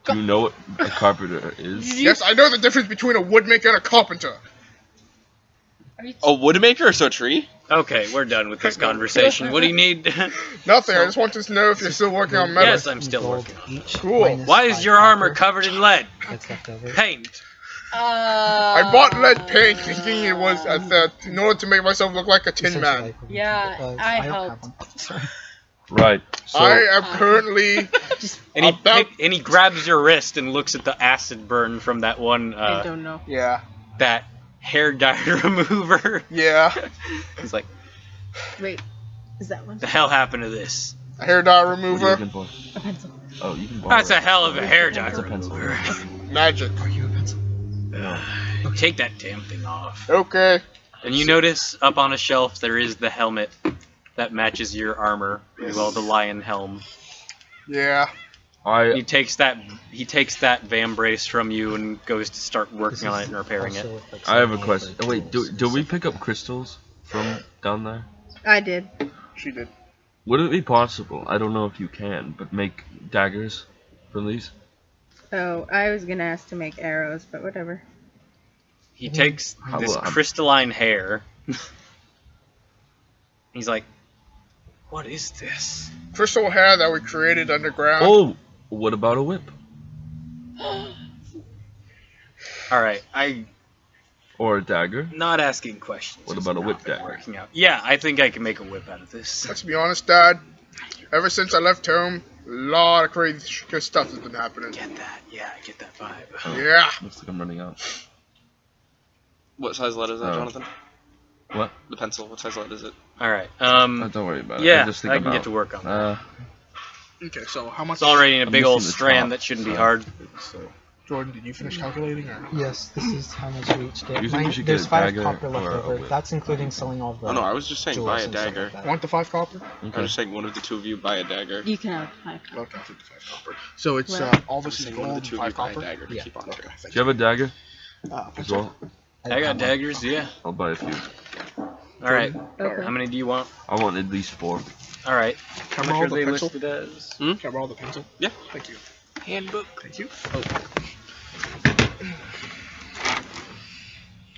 Do you know what a carpenter is? Yes, I know the difference between a woodmaker and a carpenter. A woodmaker or so a tree? Okay, we're done with this conversation. What do you need? Nothing, I just wanted to know if you're still working on metal. Yes, I'm still working. Cool. Why is your armor covered in lead? Paint. I bought lead paint thinking it was in order to make myself look like a tin man. Yeah, I helped. Right. So, I am currently And he, about... and he grabs your wrist and looks at the acid burn from that one, I don't know. Yeah. that hair dye remover. Yeah. He's like, Wait, is that one? "The hell happened to this?" A hair dye what are you remover. looking for? A pencil. Oh, you can borrow That's a it. hell of a hair dye It's a pencil. remover. Magic. Take that damn thing off. Okay. And you notice up on a shelf there is the helmet that matches your armor, well, the lion helm. Yeah. He takes that vam brace from you and goes to start working on it and repairing it. I have a question. Oh, wait, do we pick up crystals from down there? I did. She did. Would it be possible, I don't know if you can, but make daggers from these? Oh, I was gonna ask to make arrows, but whatever. He takes How this will I- crystalline hair. He's like, "What is this?" Crystal hair that we created underground. Oh, what about a whip? Alright, I'm Or a dagger? not asking questions. What It's about a not whip been dagger? working out. Yeah, I think I can make a whip out of this. Let's be honest, Dad. Ever since I left home, a lot of crazy good stuff has been happening. Get that? Yeah, I get that vibe. Yeah. Looks like I'm running out. What size lead is that, Oh. Jonathan? What? The pencil, what size lead is it? Alright, Don't worry about it. yeah, I just think I I'm can get out. to work on that. Okay, so how much? It's already in a I'm big old missing the strand top, that shouldn't be so- hard. Jordan, did you finish calculating or? Yes, this is how much we each get. You think we should get There's a 5 dagger copper left or a over. whip? That's including selling all the. Oh no, I was just saying jewels buy a and stuff dagger. like that. Want the 5 copper? I Okay. was just saying one of the two of you buy a dagger. You can have 5. Okay, I'll take the 5 copper. So it's Well- all I was this is saying one of gold, the two of you 5 buy a copper. dagger to Yeah. keep on Okay, to. Do you have a dagger as well? I got daggers, yeah. I'll buy a few. Alright, Okay. how many do you want? I want at least 4. Alright, Can I how much borrow are the they pencil? listed as? Can I borrow the pencil? Yeah. Thank you. Handbook. Thank you.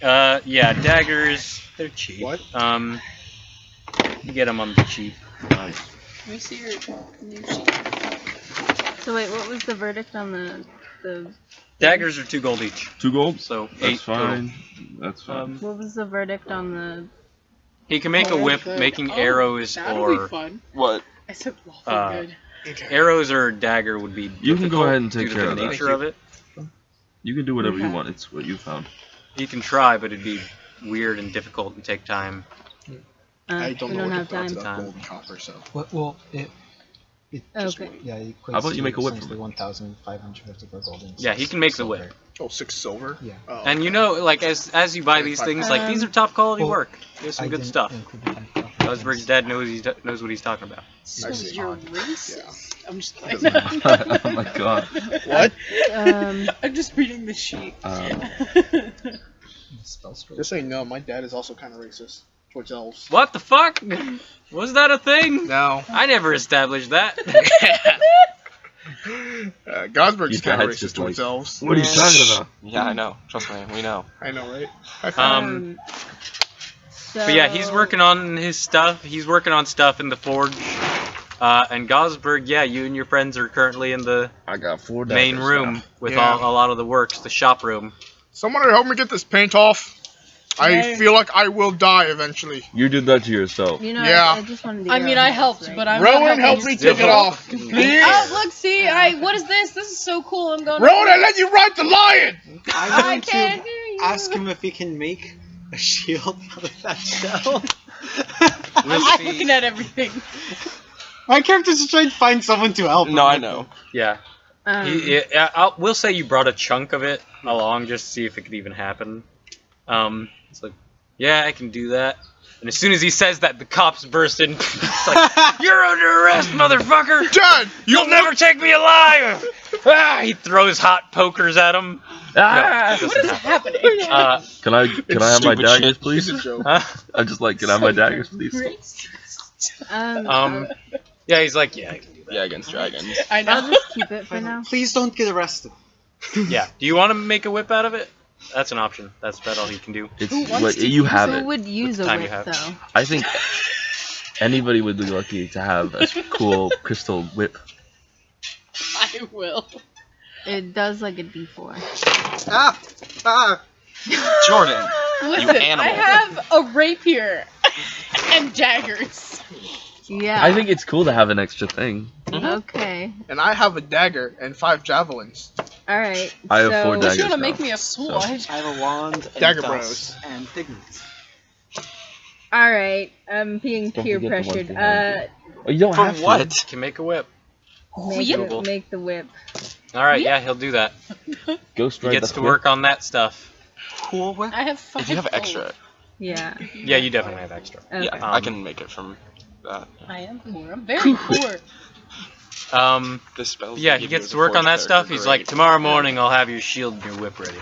Yeah, daggers, they're cheap. What? You get them on the cheap. Nice. Let me see your new sheet. So wait, what was the verdict on the Daggers are 2 gold each, 2 gold? so That's 8 fine. That's fine. what was the verdict on the He can make a whip, Good. making Oh, arrows that'll be or fun. What? I said lawful Uh, good. Arrows or dagger would be. You can go difficult ahead and take due to care the of that. nature of it. You can do whatever you Okay. want. It's what you found. You can try, but it'd be weird and difficult and take time. I We don't know don't what have the thoughts time. about gold and copper, so. Well, it just, Okay. yeah, it equates How about you to make a whip essentially for me? 1,554 gold. And Yeah, he can make the whip. Oh, 6 silver? Yeah. Oh, And you okay. know, like as you buy these things, like these are top quality well, work. There's some I good didn't stuff. include the background. Osberg's dad knows what he's talking about. So I see. you're racist. I'm just like, Oh my god. What? I'm just reading the sheet. Spell scroll. Just saying no, my dad is also kind of racist towards elves. What the fuck? Was that a thing? No. I never established that. Gosberg's Your kind of dad's racist just towards like- elves. What are you talking about? Yeah, I know. Trust me, we know. I know, right? High five. But yeah, he's working on his stuff. He's working on stuff in the forge. And Gosberg, yeah, you and your friends are currently in the I got 4 main daggers room now. with Yeah. a lot of the works, the shop room. Someone help me get this paint off. I feel like I will die eventually. You did that to yourself. You know, Yeah. I just wanted to. I mean, I helped, but I'm Rowan, not help helping me you. take it off. Please. Oh, look, see, what is this? This is so cool. I'm going. Rowan, I let you ride the lion! I'm I going can't to hear you. ask him if he can make a shield out of that shell. I'm looking at everything. My character's just trying to find someone to help him. No, I know. Yeah. We'll say you brought a chunk of it along just to see if it could even happen. It's like, yeah, I can do that. And as soon as he says that, the cops burst in. It's like, you're under arrest, motherfucker! Dad, You'll never take me alive! Ah, he throws hot pokers at him. Ah! No, What is happening? Can I have my stupid daggers, shit. please? It's a joke. I'm just like, can I have my daggers, please? Yeah, he's like, yeah, I can do that. Yeah, against dragons. I I'll know. just keep it for now. Please don't get arrested. Yeah. Do you want to make a whip out of it? That's an option. That's about all he can do. It's wants like to you have Who it. would use the a time you whip have. though? I think anybody would be lucky to have a cool crystal whip. I will. It does like a D4. Jordan, Listen, animal. I have a rapier and daggers. Yeah. I think it's cool to have an extra thing. Okay. And I have a dagger and 5 javelins. All right. I have so, 4 Unless daggers you want to now. make me a sword. I have a wand, and Dagger dust, and pigments. All right. I'm being Don't peer forget the one pressured. thing. Oh, you don't For have to. what? Can make a whip. Make the whip. All right, yeah, he'll do that. Ghost He ride gets the to whip. work on that stuff. Cool whip. I have 5 If you have gold. extra, Yeah. Yeah, you definitely have extra. Okay. yeah, I can make it from that. I am poor. I'm very poor. The spells. Yeah, they he give you gets as to a work on forge that stuff. are He's great. like, tomorrow morning I'll have your shield and your whip ready.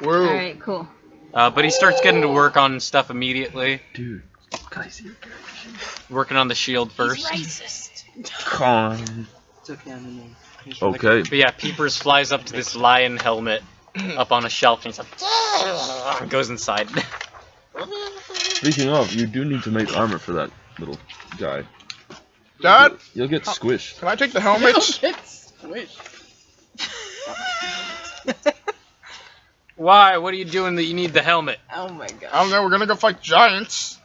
Whoa. All right. Cool. But he starts getting to work on stuff immediately. Dude, guys, Working on the shield first. Racist. con. It's okay, I'm Okay. But yeah, Peepers flies up to this lion helmet up on a shelf and he's like, goes inside. Speaking of, you do need to make armor for that little guy. Dad, You'll get squished. can I take the helmet? It's squished. Why? What are you doing that you need the helmet? Oh my god. I don't know, we're gonna go fight giants.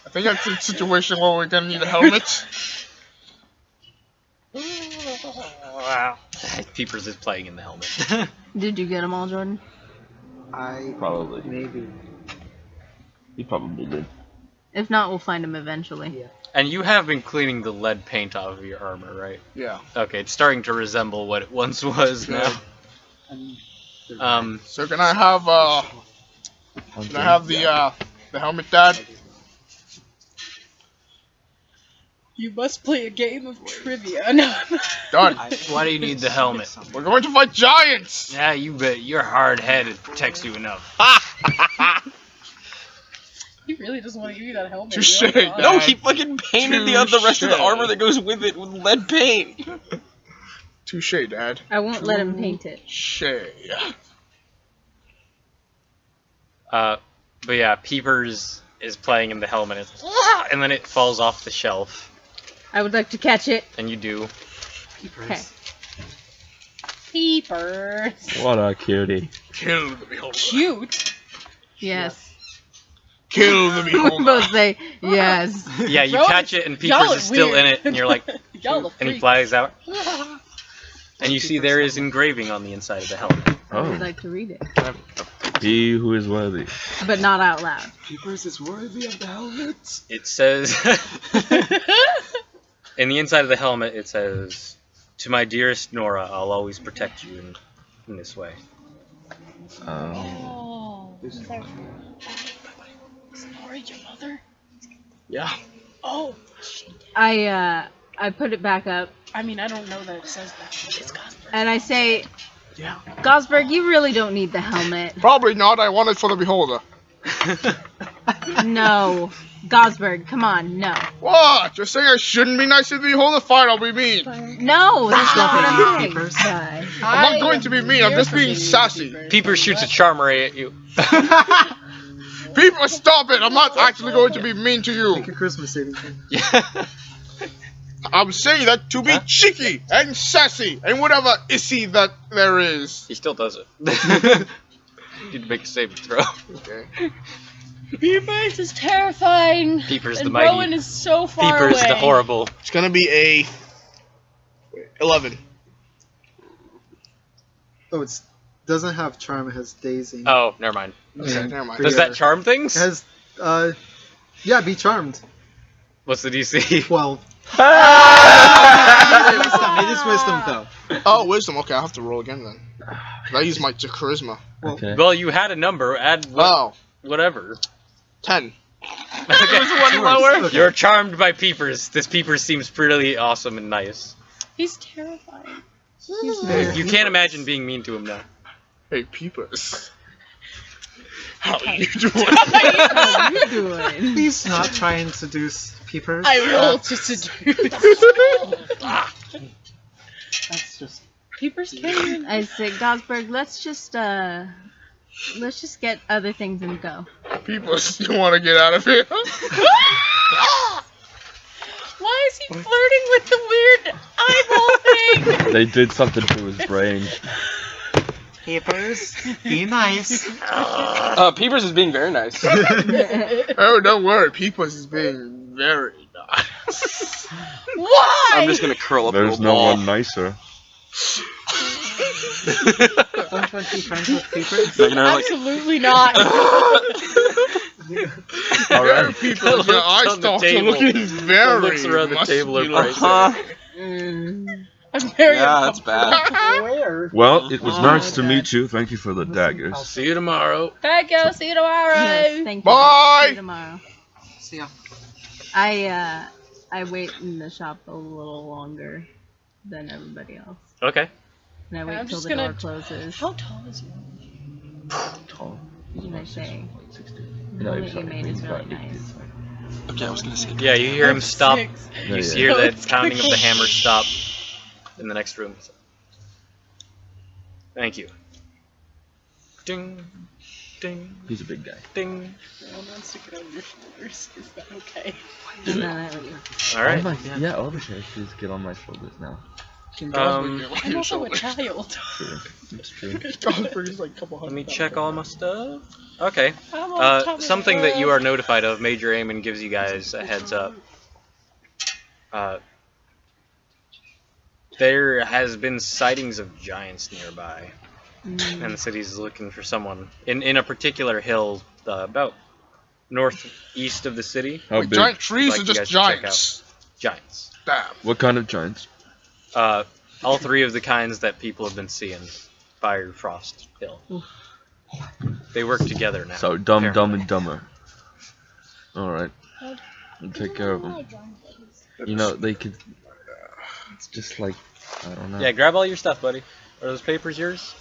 I think that's a situation where we're gonna need a helmet. Wow. Peepers is playing in the helmet. Did you get them all, Jordan? I Probably. maybe. He probably did. If not, we'll find them eventually. Yeah. And you have been cleaning the lead paint off of your armor, right? Yeah. Okay, it's starting to resemble what it once was now. And So can I have the helmet, Dad? You must play a game of trivia. No. Done. Why do you need the helmet? We're going to fight giants. Yeah, you bet. You're hard-headed. Protects you enough. He really doesn't want to give you that helmet. Touche, really. Dad. No, he fucking painted the rest of the Touche. armor that goes with it with lead paint. Touche, Dad. I won't let him paint it. Touche. But yeah, Peepers is playing in the helmet, and then it falls off the shelf, I would like to catch it. and you do. Okay. Peepers. What a cutie. Kill the beholder. Cute. Yes. Kill the We beholder. both say yes. Yeah, you Bro, catch it and y'all Peepers are is still weird. in it, and you're like, Y'all are and he freaks. flies out. And you see there is engraving on the inside of the helmet. I would Oh, like to read it, he who is worthy. but not out loud. Peepers is worthy of the helmet. It says, in the inside of the helmet, it says, "To my dearest Nora, I'll always protect you in this way." Oh. This is Sorry, your mother? Yeah. Oh. I put it back up I mean, I don't know that it says that. It's Gosper. and I say, Yeah. Gosberg, you really don't need the helmet. Probably not. I want it for the beholder. No, Gosberg, come on, no. What? You're saying I shouldn't be nice to the beholder? Fine, I'll be mean. No, that's not what I'm saying. Peepers. Guy. I'm not going to be mean. I'm just being sassy. Peepers shoots a charm ray at you. People, stop it! I'm not actually going to be mean to you. Make a Christmas saving throw. Yeah. I'm saying that to be cheeky and sassy and whatever issy that there is. He still does it. You'd make a saving throw. Okay. Peepers is terrifying. Peepers the and mighty. Rowan is so far Peepers away. the horrible. It's gonna be a 11. Oh, it doesn't have charm. It has dazing. Oh, never mind. Okay, never mind. Does that charm things? It has, yeah, be charmed. What's the DC? 12. It is wisdom though. Oh, wisdom. Okay, I have to roll again then. 'Cause I use my charisma. Okay. Well, you had a number. Add Oh, whatever. 10. Okay. One lower. Okay. You're charmed by Peepers. This Peepers seems pretty awesome and nice. He's terrifying. You can't imagine being mean to him now. Hey, Peepers. How you doing? How you doing? Please not try and seduce peepers. I roll to seduce. That's just. Peepers can't even. I say, Gosberg, let's just get other things and go. Peepers, you want to get out of here? Why is he flirting with the weird eyeball thing? They did something to his brain. Peepers, be nice. Peepers is being very nice. Oh, don't worry. Peepers is being very nice. Why? I'm just gonna curl up in There's a no ball. one nicer. Don't want to be friends with peepers. Like, you know, like, Absolutely not. Alright. Peepers, your eye on the stalks are table. looking very looks around the table are muscular. Mm. I'm very yeah, that's bad. Where? Well, it was Oh, nice to okay. meet you. Thank you for the daggers. See you tomorrow. Thank you. See you tomorrow. Yes, thank you. Bye. See you tomorrow. See ya. I wait in the shop a little longer than everybody else. Okay. And I wait I'm till just the gonna- door closes. How tall is he? Tall. And I say, the No, one he's that you not. made is He's really not. nice. Okay, I was gonna say. Yeah, you hear him stop. 6'. Yeah, You yeah. hear the It's pounding of the creepy. hammer stop in the next room. Thank you. Ding, ding, He's a big guy. ding. Rowan wants to get on your shoulders. Is that okay? And then I leave. All right. Yeah, all the characters get on my shoulders now. I'm also a child. True. It's true. Gosberg is like a couple Let hundred me pounds. check all my stuff. Okay. I'm on top of the Something that you world. are notified of, Major Amon gives you guys a heads up. There has been sightings of giants nearby, and the city's looking for someone in a particular hill about northeast of the city. How Like big? giant trees Like are you just guys to check giants. Giants. Damn. What kind of giants? All three of the kinds that people have been seeing. Fire, Frost, Hill. They work together now. So dumb, apparently. dumb, and dumber. Alright. We'll take care of them. You know, they could... It's just like... I don't know. Yeah, grab all your stuff, buddy. Are those papers yours?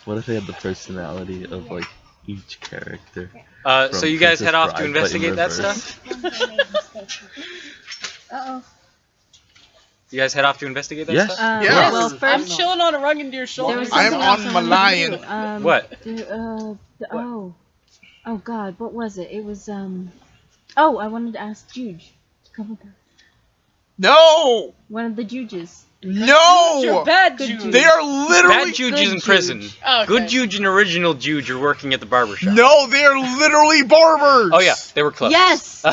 What if they had the personality of, like, each character? So From you guys Princess head off to Bride, but in investigate that reverse. stuff? Uh-oh. You guys head off to investigate that Yes. stuff? Yes. Well, I'm first, chilling on a rug and deer there shoulder. was I am something on else my I lion. wanted to do. What? Oh God, what was it? It was Oh, I wanted to ask Juge to come with us. No! One of the Juges. No! You're bad Jude. They are literally. Bad Juge is in prison. Oh, okay. Good Juge and original Juge are working at the barbershop. No, they are literally barbers. Oh yeah, they were close. Yes,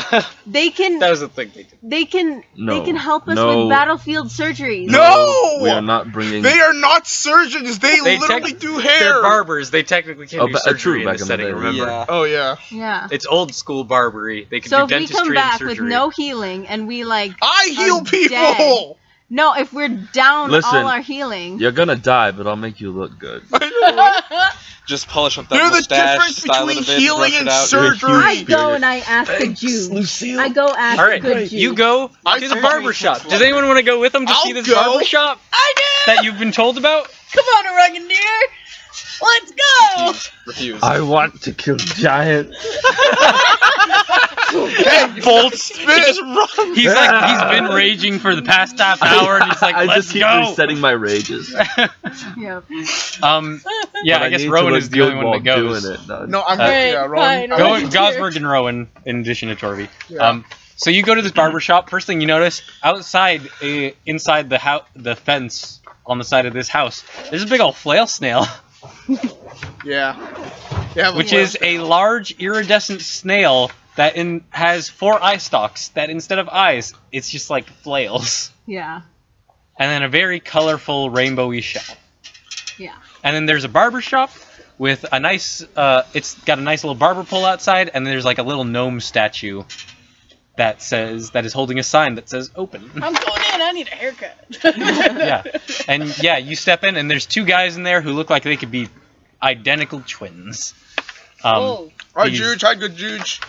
they can. That was the thing they did. They can. No. They can help us No. with battlefield surgeries. No! We are not bringing. They are not surgeons. They literally do hair. They're barbers. They technically can't do surgery in back this in the setting. day. Remember? Yeah. Oh yeah. Yeah. It's old school barbery. They can So do if we dentistry come back and with surgery. no healing and we like I heal are people. dead. No, if we're down Listen, all our healing. You're gonna die, but I'll make you look good. Just polish up that They're the mustache, difference style it between a bit, healing brush it and out. surgery. I go and I ask a Jew. Lucille. I go ask All a right, good Jew. you go I to the surgery barber shop. takes Does anyone want to go with them to I'll see this go. barber shop I do. that you've been told about? Come on, Oregon deer. Let's go. Refuse. I want to kill giants. Hey, Bolts. he just run. He's like he's been raging for the past half hour, and he's like, I "Let's just keep go." resetting my rages. Yep. Yeah, But I guess need to Rowan look is the only good one that while goes. doing it, dog. No, I'm Alright, yeah, fine, Rowan. alright. Gosberg and Rowan, in addition to Torby. Yeah. So you go to this barber shop. First thing you notice, outside, inside the fence on the side of this house, there's a big old flail snail, Yeah. Yeah. which is a large iridescent snail that has 4 eye stalks. That instead of eyes, it's just like flails, Yeah. and then a very colorful rainbowy shell. Yeah. And then there's a barber shop with a nice. It's got a nice little barber pole outside, and there's like a little gnome statue that is holding a sign that says "Open." I'm going in. I need a haircut. Yeah, and yeah, you step in, and there's 2 guys in there who look like they could be identical twins. Oh. Hi, these- Juge. Hi, good Juge.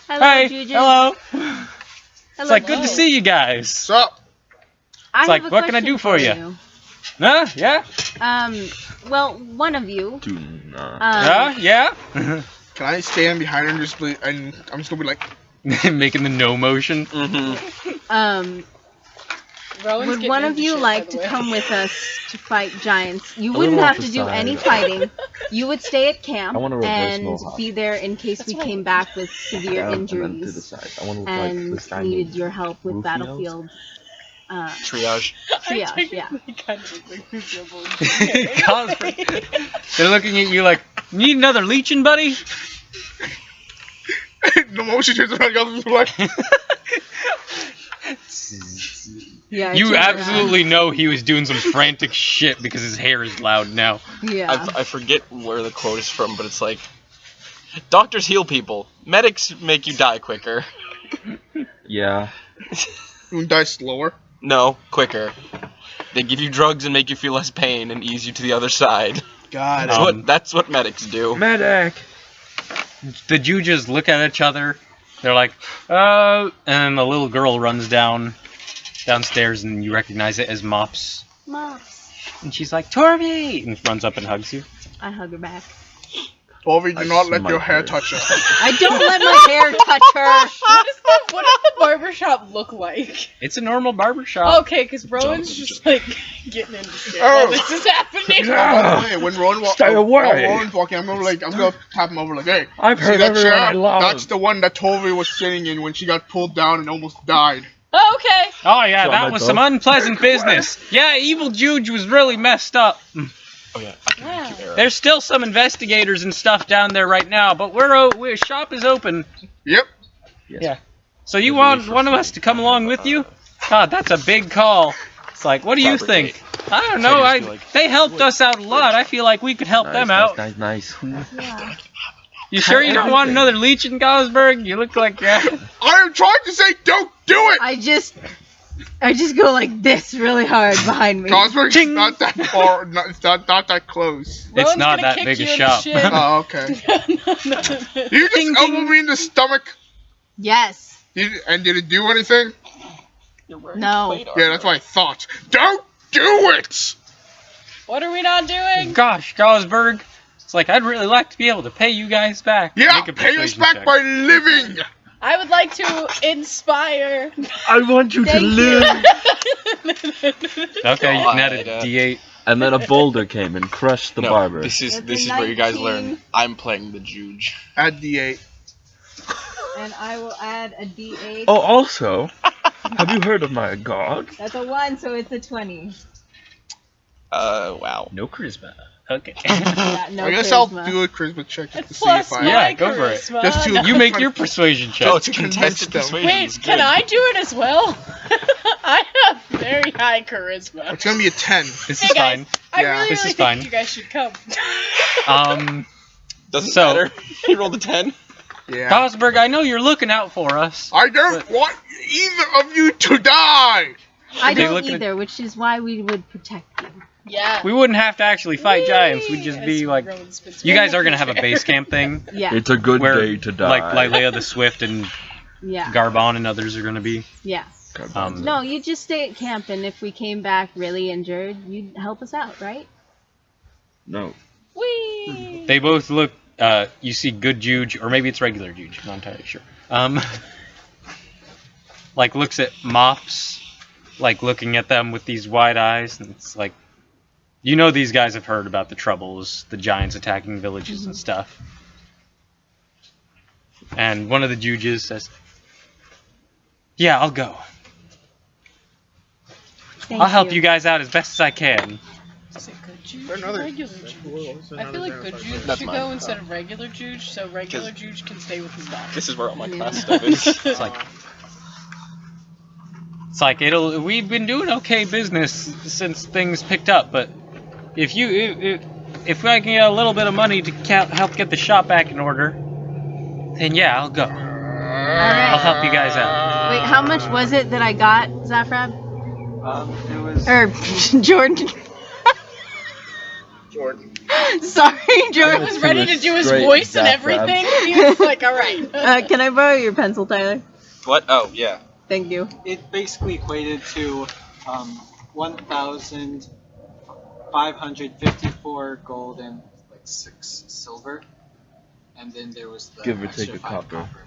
Hello, Hi, Juju. hello. Hello. It's like good to see you guys. What's up? I like, have a what can I question do for you? Huh? Yeah. Well, one of you. Do not. Yeah. Can I stand behind her and just be, and I'm just gonna be like, Making the no motion. Rowan's Would getting one of into you shit, like by to the way. come with us to fight giants? You A wouldn't little have off to the do side. any fighting. You would stay at camp I want a reverse and mohawk. be there in case we came back with severe Down and then to the injuries side. I want to look like and this guy needed named your help with Rufio's. battlefield Triage. triage. Yeah. kind of look like Rufio Boy. Cosby. They're looking at you like, need another leeching, buddy? the motion turns around, goes like, Yeah. I You checked it out. absolutely know he was doing some frantic shit because his hair is loud now. Yeah. I forget where the quote is from, but it's like, doctors heal people, medics make you die quicker. Yeah. you die slower. No, quicker. They give you drugs and make you feel less pain and ease you to the other side. God. That's what medics do. Medic. The Jujas look at each other. They're like, and a little girl runs downstairs, and you recognize it as Mops. Mops. And she's like, Torby! And runs up and hugs you. I hug her back. Bobby, do I not let smite your hair her. touch her. I don't let my hair touch her. What does the barbershop look like? It's a normal barbershop. Okay, because Rowan's just like getting into shit Oh. while this is happening. Hey, when Rowan Stay away. While Rowan's walking, I'm gonna tap him over like, hey, I've see heard that everyone I chair? love. That's the one that Tovi was sitting in when she got pulled down and almost died. Oh, okay. Oh, yeah, John, that my was dog. some unpleasant business. Yeah, Evil Juge was really messed up. Oh yeah, I can make you arrow. There's still some investigators and stuff down there right now, but we're shop is open. Yep. Yeah. So you want one of us to come along with you? God, that's a big call. It's like, what do you think? I don't know. They helped us out a lot. I feel like we could help them out. Nice. Yeah. You sure you don't want another leech in Gosberg? You look like I am trying to say, don't do it. I just go like this really hard behind me. Gosberg's not that far. It's not that close. It's Rowan's not gonna that kick big a you in the shop. shin. Oh, okay. No. You just Ding, elbowed ding. me in the stomach. Yes. And did it do anything? No. Yeah, that's what I thought. Don't do it. What are we not doing? Gosh, Gosberg. It's like, I'd really like to be able to pay you guys back. Yeah, Make a pay us persuasion back check. by living. I would like to inspire. I want you to Thank you. live. Okay, you can add a God. D8. And then a boulder came and crushed the No, barber. this is It's a where you guys 19. learn. I'm playing the Juge. Add D8. And I will add a D8. Oh, also, Have you heard of my god? That's a 1, so it's a 20. Wow. No charisma. Okay. Yeah, no I guess I'll charisma. do a charisma check just to It's see plus if I. my Yeah, go for it. charisma. Just to- You make your persuasion check. Oh, it's to convince contested them. persuasion. Wait, is can good. I do it as well? I have very high charisma. It's gonna be a 10. This Hey is guys, fine. I Yeah. really, This really is think fine. you guys should come. Doesn't So- matter. He rolled a 10. Yeah. Cosberg, I know you're looking out for us. I don't want either of you to die. I Okay, don't look at- either, which is why we would protect you. Yeah. We wouldn't have to actually fight giants. We'd just As be like, Rowan spits you right guys in are gonna the have a chair. base camp thing Yeah, It's a good where day to die. like Leia the Swift and yeah, Garbon and others are gonna be. yeah. No, No, you just stay at camp, and if we came back really injured, you'd help us out, right? No. Whee! they both look. You see good Juge, or maybe it's regular Juge. I'm not entirely sure. Like looks at Mops, like looking at them with these wide eyes, and it's like, you know, these guys have heard about the troubles, the giants attacking villages and stuff. And one of the Juges says, "Yeah, I'll go. Thank I'll help you guys out as best as I can." Is it good juge There's or another- regular juge? I feel like good juge That's should mine. go instead of regular juge, so regular juge can stay with his dog. This is where all my Yeah. class stuff is. It's like we've been doing okay business since things picked up, but if I can get a little bit of money to help get the shop back in order, then yeah, I'll go. All right. I'll help you guys out. Wait, how much was it that I got, Zafrab? It was. Or Jordan? Jordan. Sorry, I Jordan. was ready to do his Straight voice and Zafrab. everything. He was like, alright. Can I borrow your pencil, Tyler? What? Oh, yeah. Thank you. It basically equated to 1,554 gold and like 6 silver, and then there was the Give or extra take a 5 copper.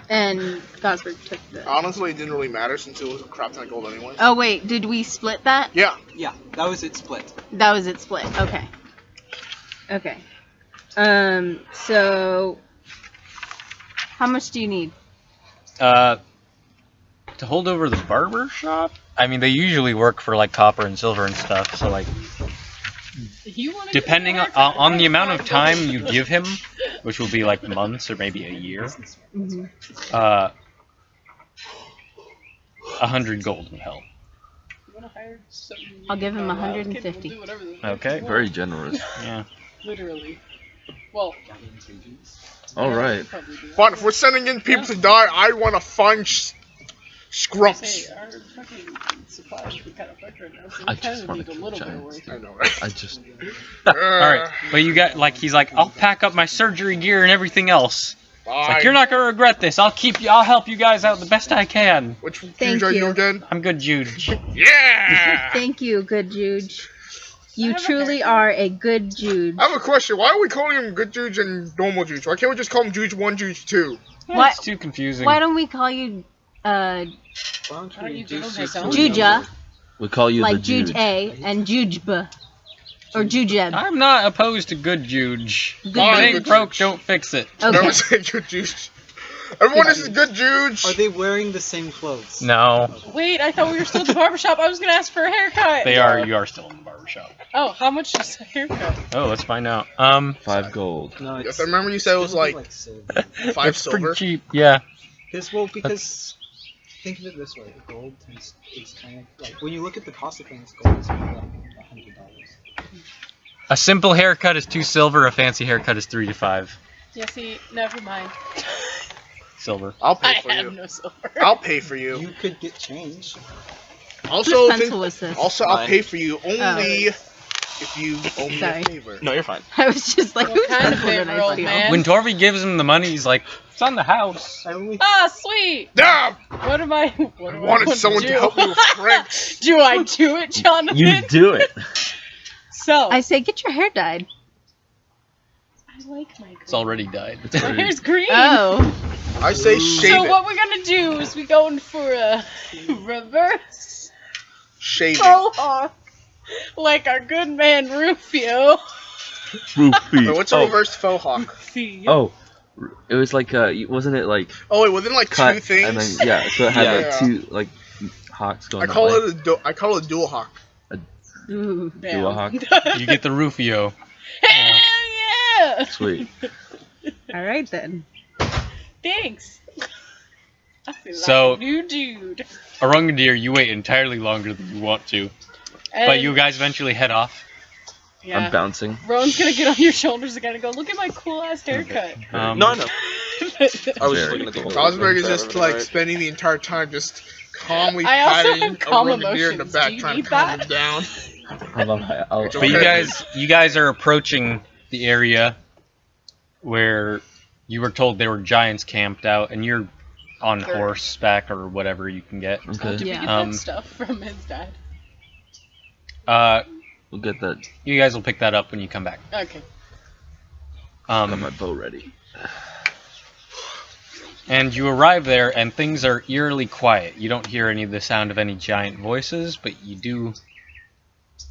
And Gosberg took the. Honestly, it didn't really matter since it was a crap ton of gold anyway. Oh wait, did we split that? Yeah. Yeah, that was it split. That was it split. Okay. Okay. So how much do you need? To hold over the barber shop? I mean, they usually work for like copper and silver and stuff, so like You wanna depending get a haircut? on the amount of time you give him, which will be like months or maybe a year, Mhm. 100 gold would help. You wanna hire some- I'll give him Oh, wow, 150. we'll do whatever the fuck Okay. you want. Very generous. Yeah. Literally. Well, All right. probably do. But if we're sending in people to die, I want to find scrumps. Hey, our fucking supplies are kind of fucked right now, so I we kind just of wanna need a kill little bit of giants. work. I know, right? I just. All right, but you got like he's like, I'll pack up my surgery gear and everything else. It's like, you're not gonna regret this. I'll help you guys out the best I can. Which Thank Juge are you you. again? I'm good, Juge. Yeah! Thank you, good Juge. I You have a truly haircut. are a good Juge. I have a question. Why are we calling him Good Juge and Normal Juge? Why can't we just call him Juge 1, Juge 2? Why- It's too confusing. Why don't we call you Why don't Why don't we you give reduce him his it to own a Juja, number? We call you like the Juge Juge. A and Juge B, or Jujeb? I'm not opposed to good Juge. Good If it ain't Juge. broke, don't fix it. Never Okay. say Good Juge. Everyone, this is Good Juge. Are they wearing the same clothes? No, Wait, I thought we were still at the barbershop. I was gonna ask for a haircut. they are. You are still in the barber shop. Oh, how much is a haircut? Oh, let's find out. 5 gold. No, Yes, I remember you said it was like silver. 5 That's silver. pretty cheap. Yeah. Because think of it this way: gold is kind of like when you look at the cost of things, gold is maybe like $100. A simple haircut is 2 silver. A fancy haircut is 3 to 5 Yeah, see, never mind. silver. I'll I pay for have you. no silver. I'll pay for you. You could get change. Also, Whose pencil was this? also, I'll Mine. pay for you only if you owe me Sorry. a favor. No, you're fine. I was just like, What whose kind of pencil did favor, I old steal? man? When Torvi gives him the money, he's like, "It's on the house." I only Ah, sweet. Yeah! What am I? What I do wanted want someone do? to help me with pranks. Do I do it, Jonathan? You do it. So I say, get your hair dyed. I like my green. It's already died. My hair's green. Oh. I say shave So it. what we're gonna do is we going for a reverse Shave it. faux hawk, like our good man Rufio. Rupee. Wait, what's a reverse faux hawk? Oh, It was like wasn't it like Oh, wait, wasn't it like cut two things? and then yeah, so it had Yeah. like two like hawks going. I call it a dual hawk. Ooh. Dual hawk. You get the Rufio. Hell yeah! Sweet. All right then. Thanks. I feel So- like a new dude. Orangadeer, you wait entirely longer than you want to, And, but you guys eventually head off. yeah. I'm bouncing. Rowan's gonna get on your shoulders again and go, look at my cool ass haircut. No, I know. I was just Very looking at the cool. Rosberg is Right, just right, like right. spending the entire time just calmly I also patting have calm a deer in the emotions. back, Do you trying need to calm that? him down. I love how But you guys are approaching the area where you were told there were giants camped out, and you're on Sure. horseback or whatever you can get. Okay. Did we Yeah. get that stuff from his dad? We'll get that. You guys will pick that up when you come back. Okay. Got my bow ready. And you arrive there, and things are eerily quiet. You don't hear any of the sound of any giant voices, but you do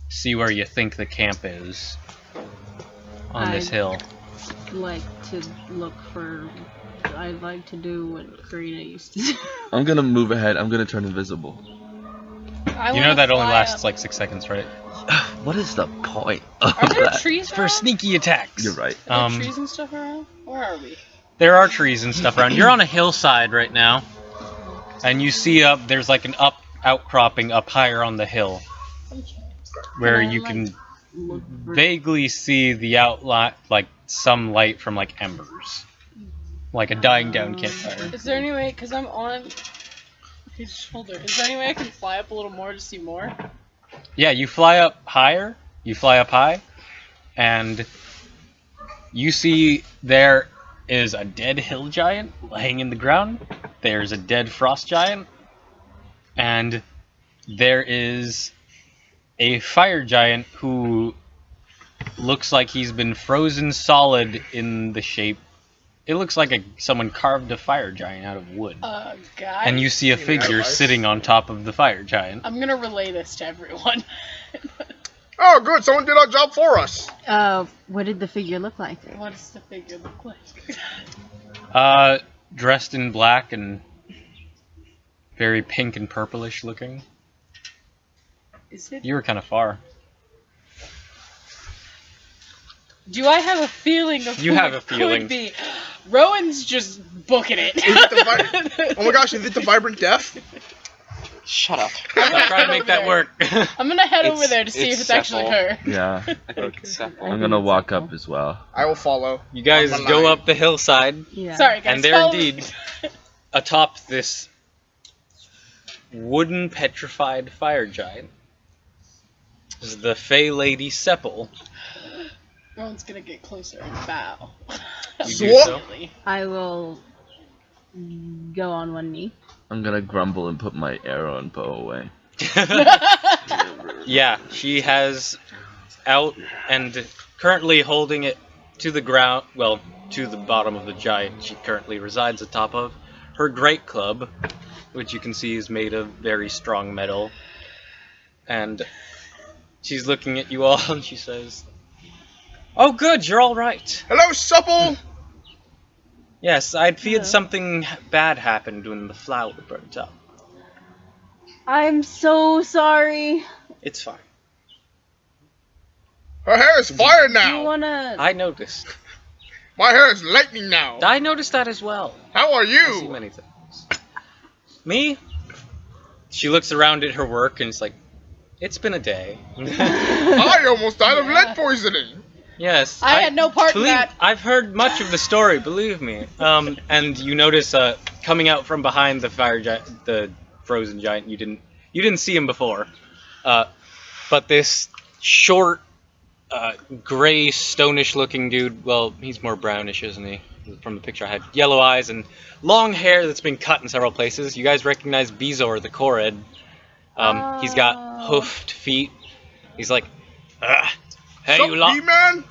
see where you think the camp is on this hill. Like to look for. I'd like to do what Karina used to do. I'm gonna move ahead. I'm gonna turn invisible. You know that only lasts like 6 seconds, right? What is the point of Are there that? trees For around? sneaky attacks. You're right. Are there trees and stuff around? Where are we? There are trees and stuff around. You're on a hillside right now, and you see there's like an outcropping up higher on the hill, where Can I, you like, can Look for vaguely see the outline, like some light from like embers, like a dying down campfire. Is there any way, because I'm on his shoulder, is there any way I can fly up a little more to see more? Yeah, you fly up higher. You fly up high, and you see there is a dead hill giant laying in the ground. There's a dead frost giant, and there is a fire giant who looks like he's been frozen solid in the shape. It looks like someone carved a fire giant out of wood. Guys. And you see a figure sitting on top of the fire giant. I'm gonna relay this to everyone. Oh, good. Someone did our job for us. what did the figure look like? What does the figure look like? Dressed in black and very pink and purplish looking. Is it? You were kind of far. Do I have a feeling of You who have it a feeling. could be? Rowan's just booking it. Is it the oh my gosh, is it the Vibrant Death? Shut up. I'll try to make that work. I'm gonna head over It's- there to see if it's it's actually Cephal. her. Yeah. I think it's Cephal. I'm gonna walk up as well. I will follow. You guys I'm go alive. up the hillside, Yeah. Sorry, guys. and there follow me. indeed, atop this wooden petrified fire giant, is the Fey Lady Sepal. Rowan's gonna get closer and bow. You do so? I will go on one knee. I'm gonna grumble and put my arrow and bow away. Yeah, she has out and currently holding it to the ground, well, to the bottom of the giant she currently resides atop of, her great club, which you can see is made of very strong metal. And she's looking at you all and she says, "Oh good, you're all right. Hello, Supple! Yes, I'd feared Hello. something bad happened when the flower burnt up. I'm so sorry. It's fine. Her hair is fire You now! wanna? I noticed. My hair is lightning now! I noticed that as well. How are I see you? many things. Me? She looks around at her work and it's like, it's been a day. I almost died of lead poisoning! Yes. I had no part in that. I've heard much of the story, believe me. And you notice coming out from behind the fire giant, the frozen giant, you didn't see him before. But this short, gray, stonish looking dude, well, he's more brownish, isn't he? From the picture I had. Yellow eyes and long hair that's been cut in several places. You guys recognize Bezor, the Korid. He's got hoofed feet. He's like, hey, you lot. man?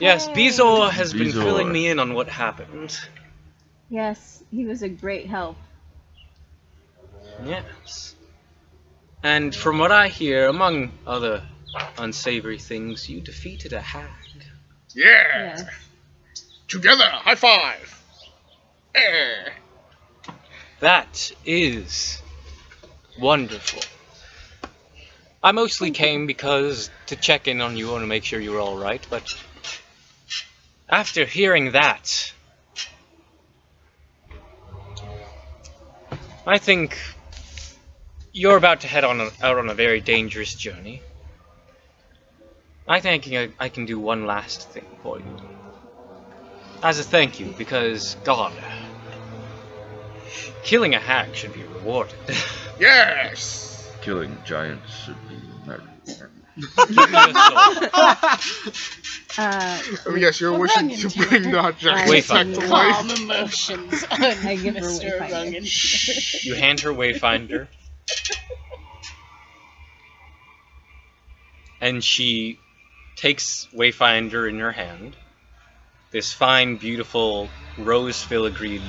Yes, Bezor has been Bezor. filling me in on what happened. Yes, he was a great help. Yes. And from what I hear, among other unsavory things, you defeated a hag. Yeah! Yes. Together, high five! That is wonderful. I mostly came because to check in on you and to make sure you were all right, but after hearing that, I think you're about to head out on a very dangerous journey. I think I can do one last thing for you. As a thank you, because, God, killing a hag should be rewarded. Yes! Killing giants should be murdered. Give me a sword. Yes, you're wishing to bring the giants back to life. Calm emotions. I give her Mr. Wayfinder. Rungan. You hand her Wayfinder, and she takes Wayfinder in her hand. This fine, beautiful, rose filigreed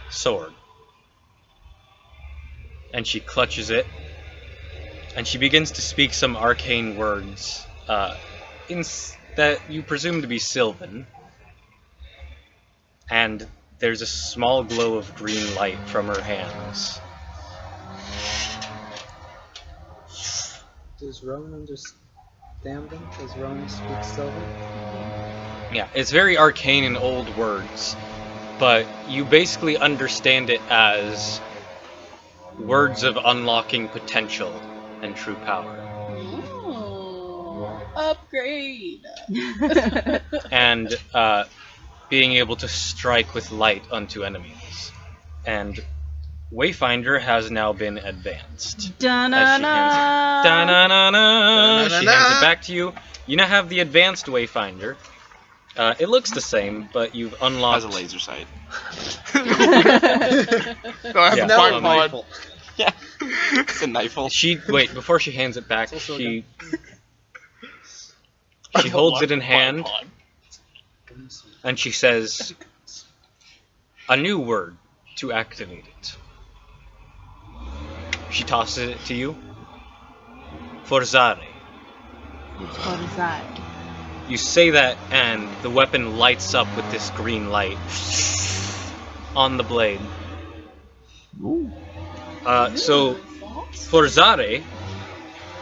sword. And she clutches it, and she begins to speak some arcane words that you presume to be Sylvan. And there's a small glow of green light from her hands. Does Rowan understand them? Does Rowan speak Sylvan? Yeah, it's very arcane in old words, but you basically understand it as words of unlocking potential and true power. Ooh, upgrade. And being able to strike with light unto enemies. And Wayfinder has now been advanced. As she hands it back to you. You now have the advanced Wayfinder. It looks the same, but you've unlocked... Has a laser sight. No, I have Yeah. a fight mod. Yeah. It's a knifeful. Wait, before she hands it back, she holds it in hand, and she says, a new word to activate it. She tosses it to you. Forzare. You say that, and the weapon lights up with this green light on the blade. Ooh. So, Forzare,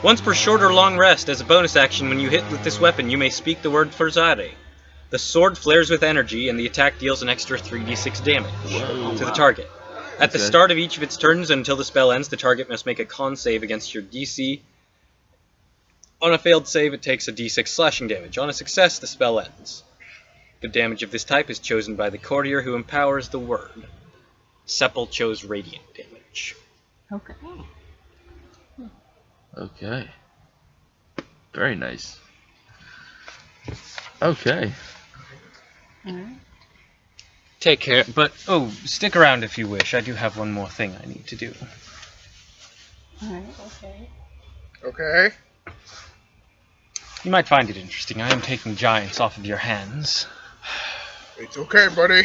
once per short or long rest, as a bonus action, when you hit with this weapon, you may speak the word Forzare. The sword flares with energy, and the attack deals an extra 3d6 damage to the target. At the start of each of its turns until the spell ends, the target must make a con save against your DC. On a failed save, it takes a d6 slashing damage. On a success, the spell ends. The damage of this type is chosen by the courtier who empowers the word. Sepul chose radiant damage. Okay. Okay. Very nice. Okay. Alright. Take care, but stick around if you wish. I do have one more thing I need to do. Alright. Okay. Okay. You might find it interesting. I am taking giants off of your hands. It's okay, buddy.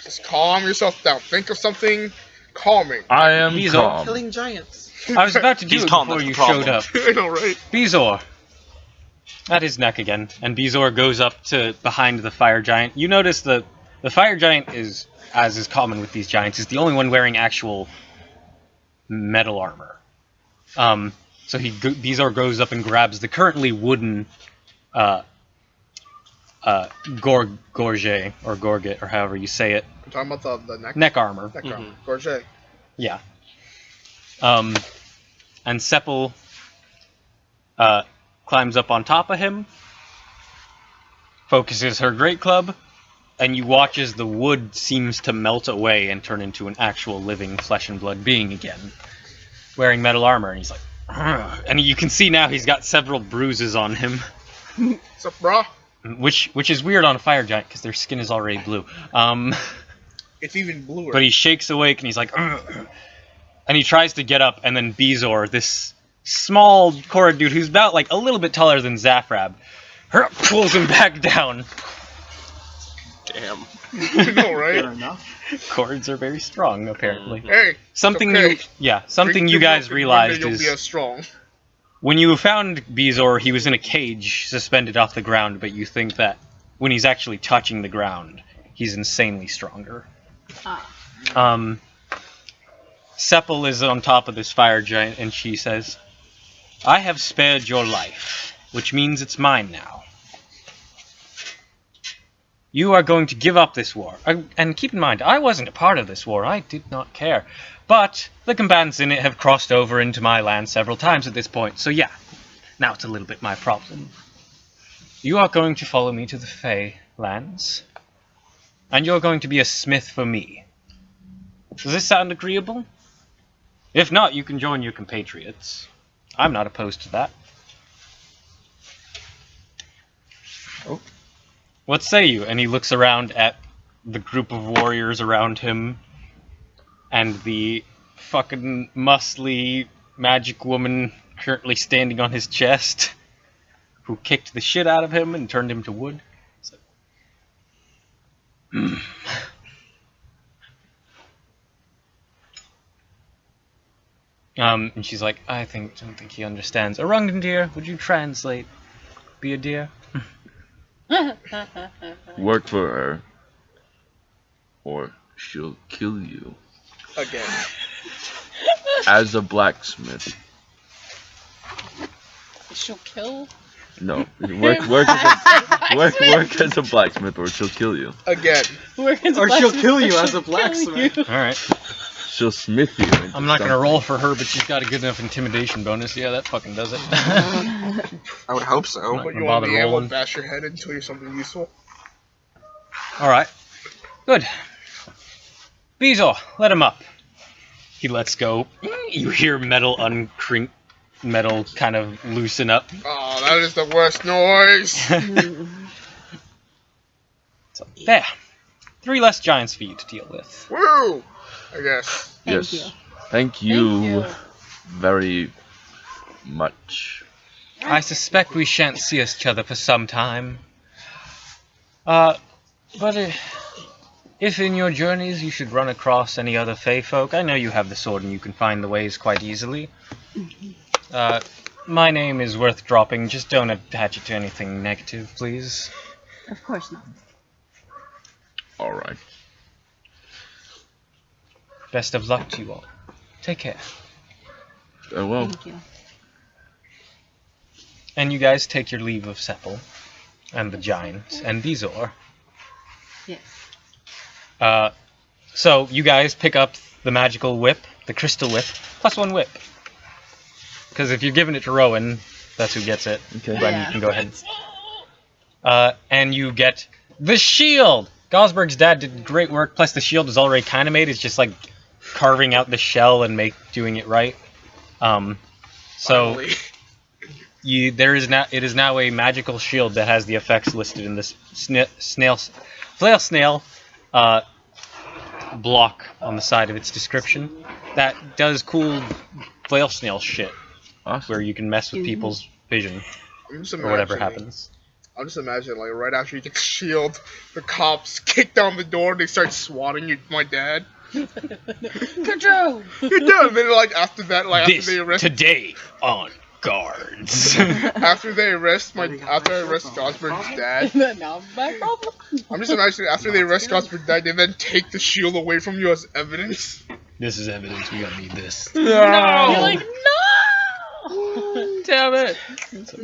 Just calm yourself down. Think of something calming. I am He's calm. Killing giants. I was about to do He's it calm, before that's you the problem. showed up. I know, right? Bezor. At his neck again, and Bezor goes up to behind the fire giant. You notice the fire giant is, as is common with these giants, is the only one wearing actual metal armor. So Bezor goes up and grabs the currently wooden gorget or gorget or however you say it. I'm talking about the Neck armor. Neck armor. Gorget. Yeah. And Sepul climbs up on top of him, focuses her great club, and you watch as the wood seems to melt away and turn into an actual living flesh and blood being again, wearing metal armor. And he's like, "Ugh." And you can see now he's got several bruises on him, What's up, brah? which is weird on a fire giant because their skin is already blue. It's even bluer. But he shakes awake and he's like, "Ugh." And he tries to get up, and then Bezor, this small Korra dude who's about like a little bit taller than Zafrab, pulls him back down. Damn. I know, right? Fair enough. Cords are very strong, apparently. Hey, Something okay. something you guys realized you'll is be as strong. when you found Bezor, he was in a cage suspended off the ground, but you think that when he's actually touching the ground, He's insanely stronger. Ah. Sepple is on top of this fire giant, and she says, I have spared your life, which means it's mine now. You are going to give up this war. And keep in mind, I wasn't a part of this war. I did not care. But the combatants in it have crossed over into my land several times at this point. So yeah, now it's a little bit my problem. You are going to follow me to the Fey lands. And you're going to be a smith for me. Does this sound agreeable? If not, you can join your compatriots. I'm not opposed to that. Oh. What say you? And he looks around at the group of warriors around him and the fucking muscly magic woman currently standing on his chest who kicked the shit out of him and turned him to wood. So, and she's like, I don't think he understands. Orungan dear, would you translate? Be a deer? Work for her, or she'll kill you. Again. As a blacksmith. She'll kill? No, work as a blacksmith, or she'll kill you. Again. Or she'll kill you as a blacksmith. Alright. She'll smith you. I'm not gonna roll for her, but she's got a good enough intimidation bonus. Yeah, that fucking does it. I would hope so. But you want to be able to bash your head until you're something useful? Alright. Good. Beezor, let him up. He lets go. You hear metal metal kind of loosen up. Oh, that is the worst noise! So, there. 3 less giants for you to deal with. Woo! I guess. Yes. Thank you very much. I suspect we shan't see each other for some time. But if in your journeys you should run across any other Fey folk, I know you have the sword and you can find the ways quite easily. My name is worth dropping. Just don't attach it to anything negative, please. Of course not. Alright. Best of luck to you all. Take care. Well. Thank you. And you guys take your leave of Sepple and the giant and Beezor. Yes. So you guys pick up the magical whip, the crystal whip, +1 whip. Because if you're giving it to Rowan, that's who gets it. Okay. Then you can go ahead. And you get the shield! Gosberg's dad did great work, plus the shield is already kind of made. It's just like carving out the shell and doing it right. So it is now a magical shield that has the effects listed in this flail snail block on the side of its description. That does cool flail snail shit, Awesome. where you can mess with people's vision or whatever happens. I'm just imagining, like, right after you get the shield, the cops kick down the door and they start swatting my dad. Good job! Good job! And then, like, after that, like, This after they arrest... today on Guards. after I arrest Gosberg's dad... Now I'm back problem. I'm just imagining, after they arrest Gosberg's dad, they then take the shield away from you as evidence. This is evidence. We gotta need this. No! You're like, no! Damn it!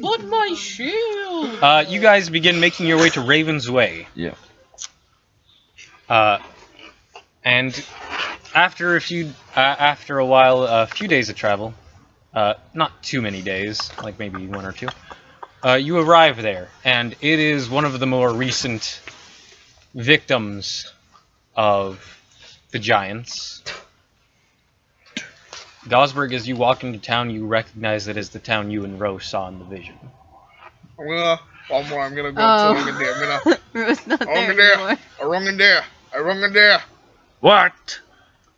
But my shield! You guys begin making your way to Raven's Way. Yeah. And after a while, a few days of travel, not too many days, like maybe 1 or 2, you arrive there, and it is one of the more recent victims of the giants. Gosberg, as you walk into town, you recognize it as the town you and Rose saw in the vision. I'm gonna go to Orungan. Rue's not there Orungan anymore. Orungan. What?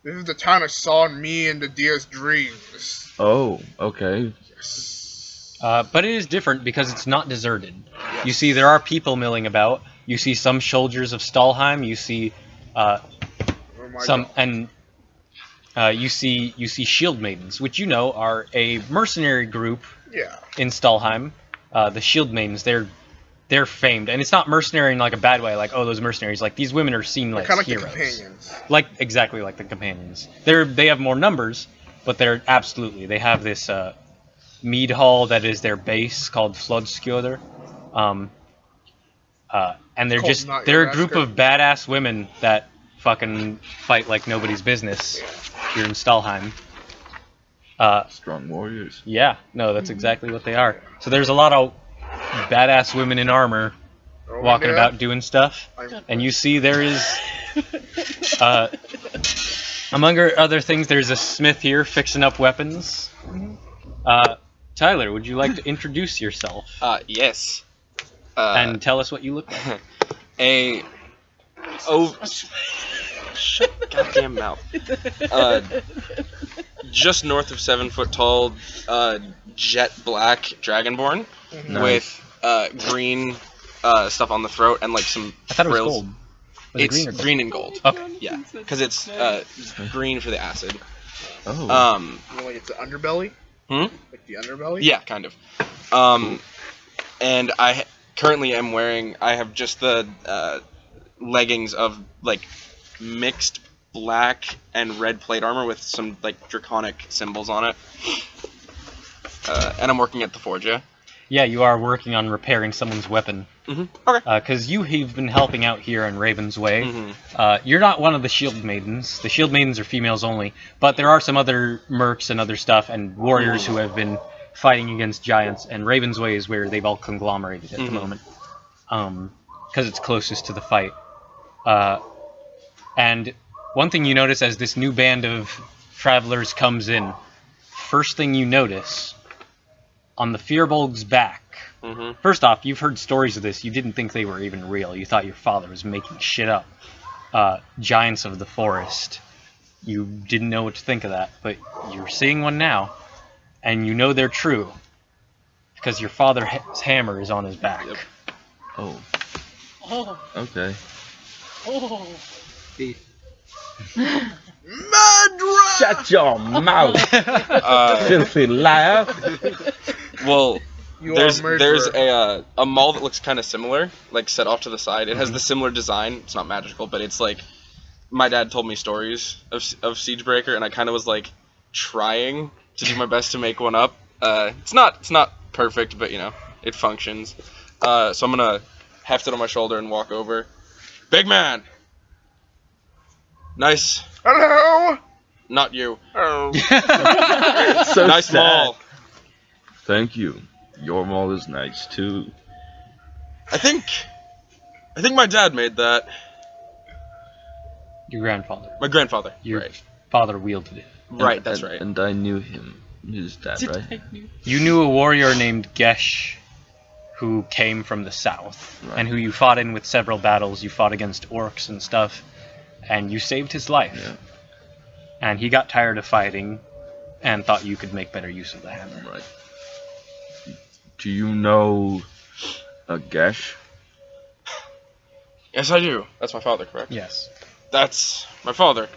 This is the town I saw in me and the deer's dreams. Oh, okay. But it is different because it's not deserted. Yes. You see, there are people milling about. You see some soldiers of Stalheim. You see you see shield maidens, which you know are a mercenary group. Yeah. In Stalheim, the shield maidens. They're they're famed, and it's not mercenary in like a bad way. Like, oh, those mercenaries. Like, these women are seen like kind of like heroes. the companions. Like exactly like the companions. They have more numbers, but they're absolutely they have this mead hall that is their base called Floodskjolder. And they're they're a group of badass women that fucking fight like nobody's business here in Stalheim. Strong warriors. Yeah, no, that's exactly what they are. So there's a lot of badass women in armor walking about doing stuff, and you see there is, among other things, there's a smith here fixing up weapons. Tyler, would you like to introduce yourself? Yes. And tell us what you look like. Shut your goddamn mouth. Just north of 7 foot tall, jet black dragonborn with green stuff on the throat and like some I thought it was frills. gold. Was it It's green or gold? green and gold. Okay. Yeah, because it's green for the acid. Oh. You know, like it's the underbelly. Hmm? Like the underbelly. Yeah, kind of. And I currently am wearing. I have just the leggings of like mixed black and red plate armor with some like draconic symbols on it. And I'm working at the forge. Yeah, you are working on repairing someone's weapon. Mm-hmm. Okay. Because you have been helping out here in Raven's Way. Mm-hmm. You're not one of the Shield Maidens. The Shield Maidens are females only. But there are some other mercs and other stuff and warriors who have been fighting against giants. And Raven's Way is where they've all conglomerated at the moment. Because it's closest to the fight. And one thing you notice as this new band of travelers comes in, first thing you notice, on the Firbolg's back. First off, you've heard stories of this. You didn't think they were even real. You thought your father was making shit up. Giants of the forest. You didn't know what to think of that, but you're seeing one now, and you know they're true. Because your father's hammer is on his back. Yep. Oh. Oh. Okay. Oh. Shut your mouth, filthy liar. Well, You there's are a murderer. a mall that looks kind of similar, like set off to the side. It has the similar design. It's not magical, but it's like my dad told me stories of Siegebreaker, and I kind of was like trying to do my best to make one up. It's not perfect, but you know it functions. So I'm gonna heft it on my shoulder and walk over. Big man. Nice. Hello. Not you. Oh. So Nice sad. mall. Thank you. Your mall is nice too. I think my dad made that. Your grandfather. My grandfather. Your Right. father wielded it. Right, that's right. And I knew him. His dad, right? You knew a warrior named Gesh, who came from the south, Right. and who you fought in with several battles. You fought against orcs and stuff, and you saved his life. Yeah. And he got tired of fighting, and thought you could make better use of the hammer. Right. Do you know a Gesh? Yes, I do. That's my father, correct? Yes. That's my father.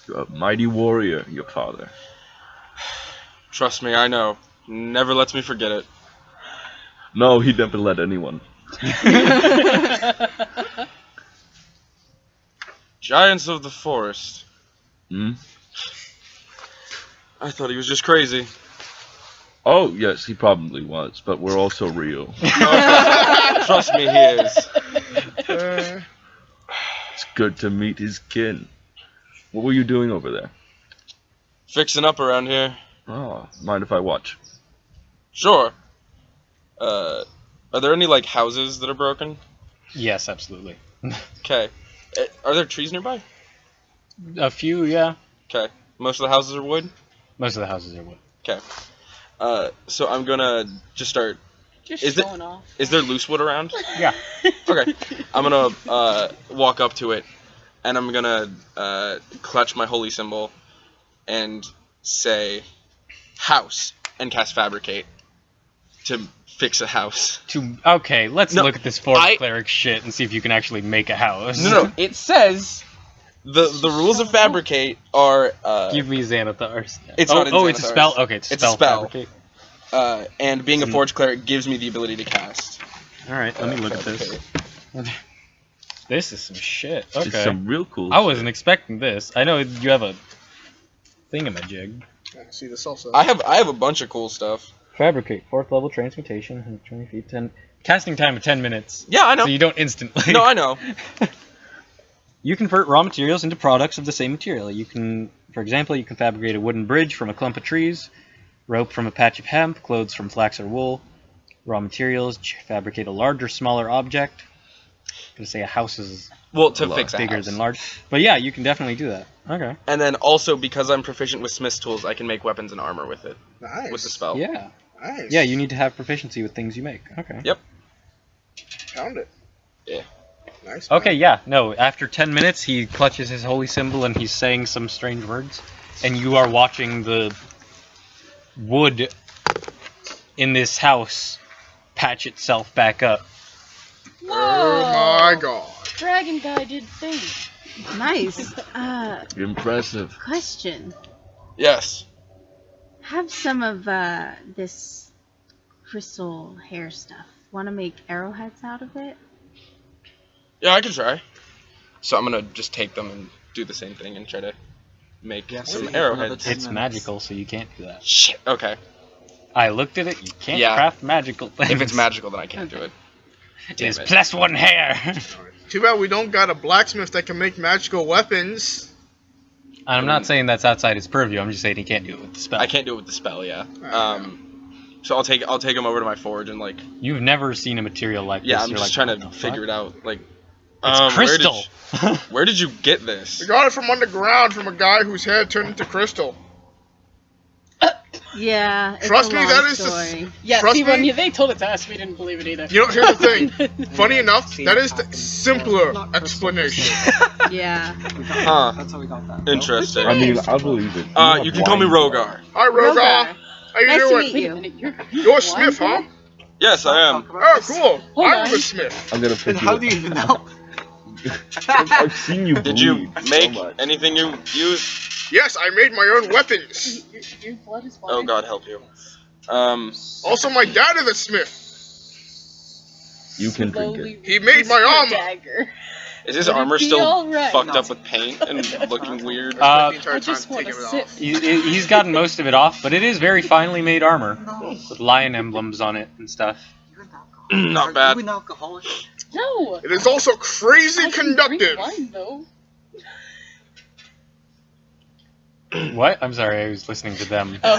You're a mighty warrior, your father. Trust me, I know. Never lets me forget it. No, he never let anyone. Giants of the forest. Hmm? I thought he was just crazy. Oh, yes, he probably was, but we're also real. Trust me, he is. It's good to meet his kin. What were you doing over there? Fixing up around here. Oh, mind if I watch? Sure. Are there any, like, houses that are broken? Yes, absolutely. Okay. Are there trees nearby? A few, yeah. Okay. Most of the houses are wood? Most of the houses are wood. Okay. So I'm gonna just start... Just Is it- showing off. Is there loose wood around? Yeah. Okay. I'm gonna walk up to it, and I'm gonna clutch my holy symbol, and say, house, and cast fabricate to fix a house. Okay, let's No, look at this forest I- cleric shit and see if you can actually make a house. No, it says the rules of fabricate are Give me Xanathar's. It's not in it's a Xanathar's. spell. Okay, it's a It's a spell. spell. Fabricate. and being a Forge Cleric gives me the ability to cast. Alright, let me look at this. This is some shit. Okay. It's some real cool I wasn't expecting this. I know you have a thingamajig. Yeah, see this also. I have a bunch of cool stuff. Fabricate, 4th level transmutation, 120 feet, 10. Casting time of 10 minutes. Yeah, I know. So you don't instantly. No, I know. You convert raw materials into products of the same material. You can, for example, you can fabricate a wooden bridge from a clump of trees, rope from a patch of hemp, clothes from flax or wool. Raw materials, fabricate a large or smaller object. I'm gonna say a house is fix a bigger house. than large. But yeah, you can definitely do that. Okay. And then also, because I'm proficient with smith's tools, I can make weapons and armor with it. Nice. With the spell. Yeah. Nice. Yeah, you need to have proficiency with things you make. Okay. Yep. Found it. Yeah. Nice. Okay, yeah, no, after 10 minutes, he clutches his holy symbol and he's saying some strange words. And you are watching the wood in this house patch itself back up. Whoa! Oh my god. Dragon guy did thing. Nice. Impressive. Question. Yes. Have some of this crystal hair stuff. Want to make arrowheads out of it? Yeah, I can try. So I'm gonna just take them and do the same thing and try to make some arrowheads. It's magical, so you can't do that. Shit. Okay. I looked at it, you can't Yeah. craft magical things. If it's magical, then I can't do it. It is +1 hair. Too bad we don't got a blacksmith that can make magical weapons. I'm not saying that's outside his purview, I'm just saying he can't do it with the spell. I can't do it with the spell, yeah. So I'll take him over to my forge and like. You've never seen a material like Yeah, this. I'm You're just like, trying to "What the figure fuck?" it out. Like, It's crystal. Where did you get this? We got it from underground from a guy whose hair turned into crystal. Yeah. It's Trust a me, long that is story. Yeah, Trust see, when me? they told it to us, we didn't believe it either. You know, here's the thing. Funny enough, that is the simpler explanation. Yeah. Huh. That's how we got that. Interesting. I mean, I believe it. You can call me Rogar. Hi, Rogar. How you Nice to doing? meet you. Wait a minute, You're a smith, huh? Yes, I am. Oh, cool. Hold I'm on. a smith. I'm gonna And pick how you do up. you even know? I've seen you Did you bleed make so much. anything you use? Yes, I made my own weapons. Your blood is Oh, God help you. Also, my dad is a smith. You can drink slowly it. He made my your armor. dagger. Is his Would it armor be still alright? fucked No. up with paint and looking weird? The entire I time just want taking to it sit. off. He's gotten most of it off, but it is very finely made armor. With lion emblems on it and stuff. Not Are bad. you an alcoholic? No. It is also crazy I can conductive. drink wine though. What? I'm sorry, I was listening to them. Oh,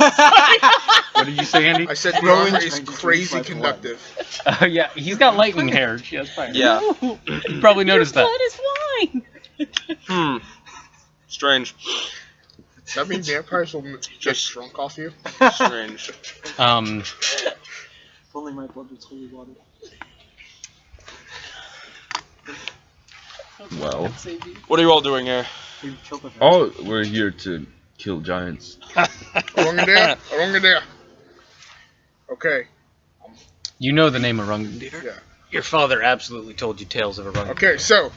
What did you say, Andy? I said the Rowan armor is drank crazy my blood. conductive. Yeah, he's got lightning hair. Yeah, that's fine. Yeah. no. You probably noticed Your that. blood is wine. Strange. Does that mean vampires will get drunk off you? Strange. If only my blood was holy water. Well. What are you all doing here? We killed the Oh, we're here to kill giants. Orungadir? Orungadir. Okay. You know the name Orungadir. Yeah. Your father absolutely told you tales of Orungadir. Okay, so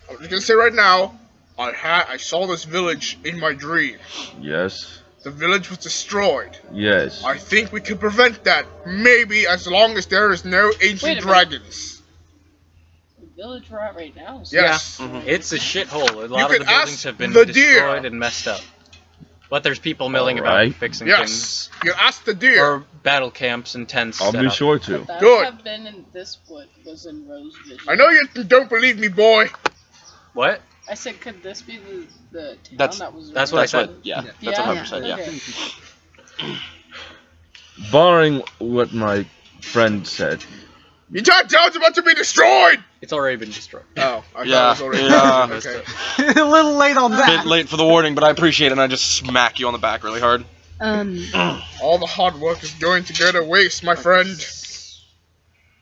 I'm just gonna say right now, I saw this village in my dream. Yes. The village was destroyed. Yes. I think we could prevent that, maybe as long as there is no Wait ancient a minute. dragons. The village we're at right now. So Yes. It's a shithole. A lot of could the buildings ask have been the destroyed deer. and messed up. But there's people milling about Alright. and fixing Yes. You ask the deer. or battle camps and tents. I'll set be up. sure to. That Good. have been in this what was in Rose Vision. I know you don't believe me, boy. What? I said, could this be the town That's- that was? that's what I That's said. what. Yeah. Yeah. That's Yeah. 100%. Yeah. Okay. Barring what my friend said. Your town's about to be destroyed. It's already been destroyed. Oh, I Yeah, thought it was yeah. already okay. a little late on that. Bit late for the warning, but I appreciate it, and I just smack you on the back really hard. All the hard work is going to go to waste, my friend.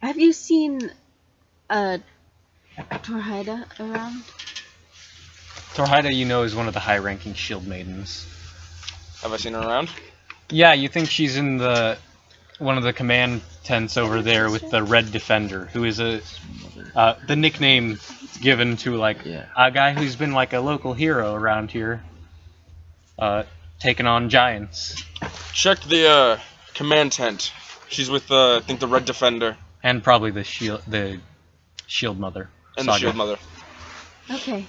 Have you seen Torhida around? Torhida, you know, is one of the high-ranking shield maidens. Have I seen her around? Yeah, you think she's in the one of the command tents over there with the Red Defender, who is the nickname given to like Yeah. a guy who's been like a local hero around here, taking on giants. Checked the Command tent. She's with I think the Red Defender And probably the shield mother. and Saga. the Shield Mother. Okay.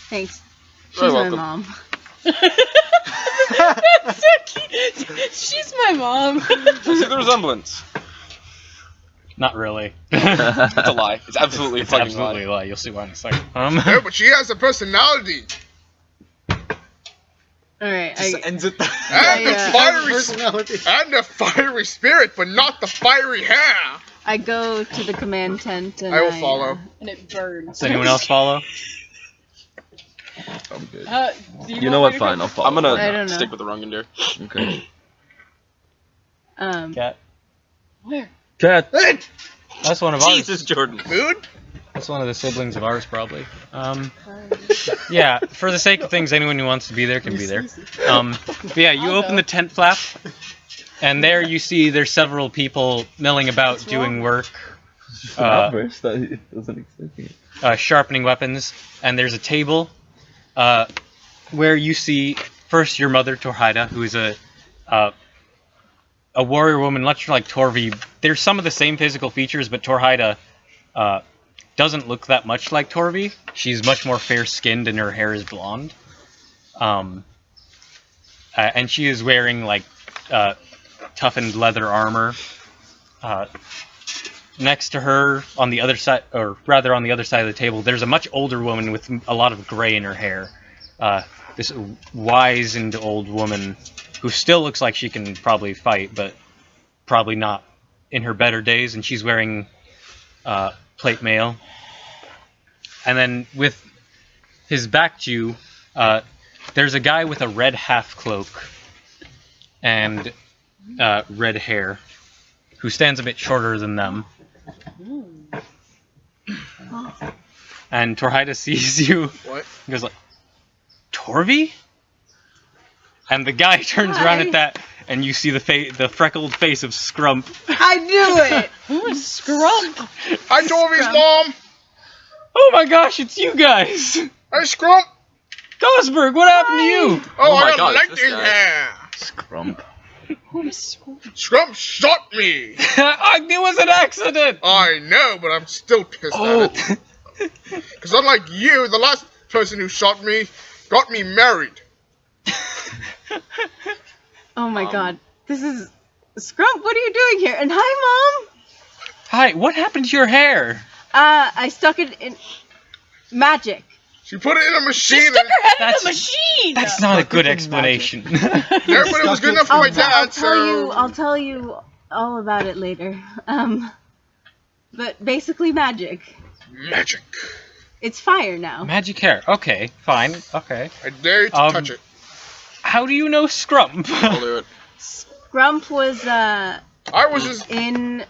Thanks. She's Very my welcome. mom. That's so cute. She's my mom. I see the resemblance. Not really. It's a lie. It's absolutely a It's fucking absolutely a lie. lie. You'll see why in a second. No, but she has a personality. Alright, Just ends it. And Yeah. the fiery Personality. and the fiery spirit, but not the fiery hair. I go to the command tent and I will follow. And it burns. Does anyone else follow? I'm good. Do You know what? Fine, I'll follow. I'm gonna I don't know. stick with the Rungandir. Okay. Cat. Where? Cat. That's one of ours. Jesus, Jordan. Food? That's one of the siblings of ours, probably. Yeah, for the sake of things, anyone who wants to be there can be there. But yeah, you I'll open go. the tent flap, and there you see there's several people milling about What's doing wrong? work, Outburst that he wasn't expecting it. sharpening weapons, and there's a table where you see first your mother, Torhaida, who is a warrior woman, much like Torvi. There's some of the same physical features, but Torhaida doesn't look that much like Torvi. She's much more fair-skinned, and her hair is blonde. And she is wearing like toughened leather armor. Next to her, on the other side, or rather on the other side of the table, there's a much older woman with a lot of gray in her hair. This wizened old woman who still looks like she can probably fight, but probably not in her better days, and she's wearing plate mail. And then with his back to you, there's a guy with a red half cloak and red hair who stands a bit shorter than them. And Torhaida sees you. What? He goes like, Torvi? And the guy turns around Hi. at that, and you see the freckled face of Scrump. I knew it! Who is Scrump? Hi, Torvy's mom. Oh my gosh, it's you guys! Hey, Scrump. Gosberg, what happened to you? Oh, my I God, don't it's like this his guy. hair. Scrump. Who is Scrump? Scrump shot me. It was an accident! I know, but I'm still pissed Oh, at it. Because unlike you, the last person who shot me got me married. Oh my god. This is... Scrump, what are you doing here? And hi, Mom! hi, what happened to your hair? I stuck it in... Magic. She put it in a machine. Stick her head in That's- the machine! That's not a good explanation. Yeah, but it was good enough for my dad, I'll tell you all about it later. But basically magic. Magic. It's fire now. Magic hair. Okay, fine. Okay. I dare you to touch it. How do you know Scrump? I'll do it. Grump was I was just... in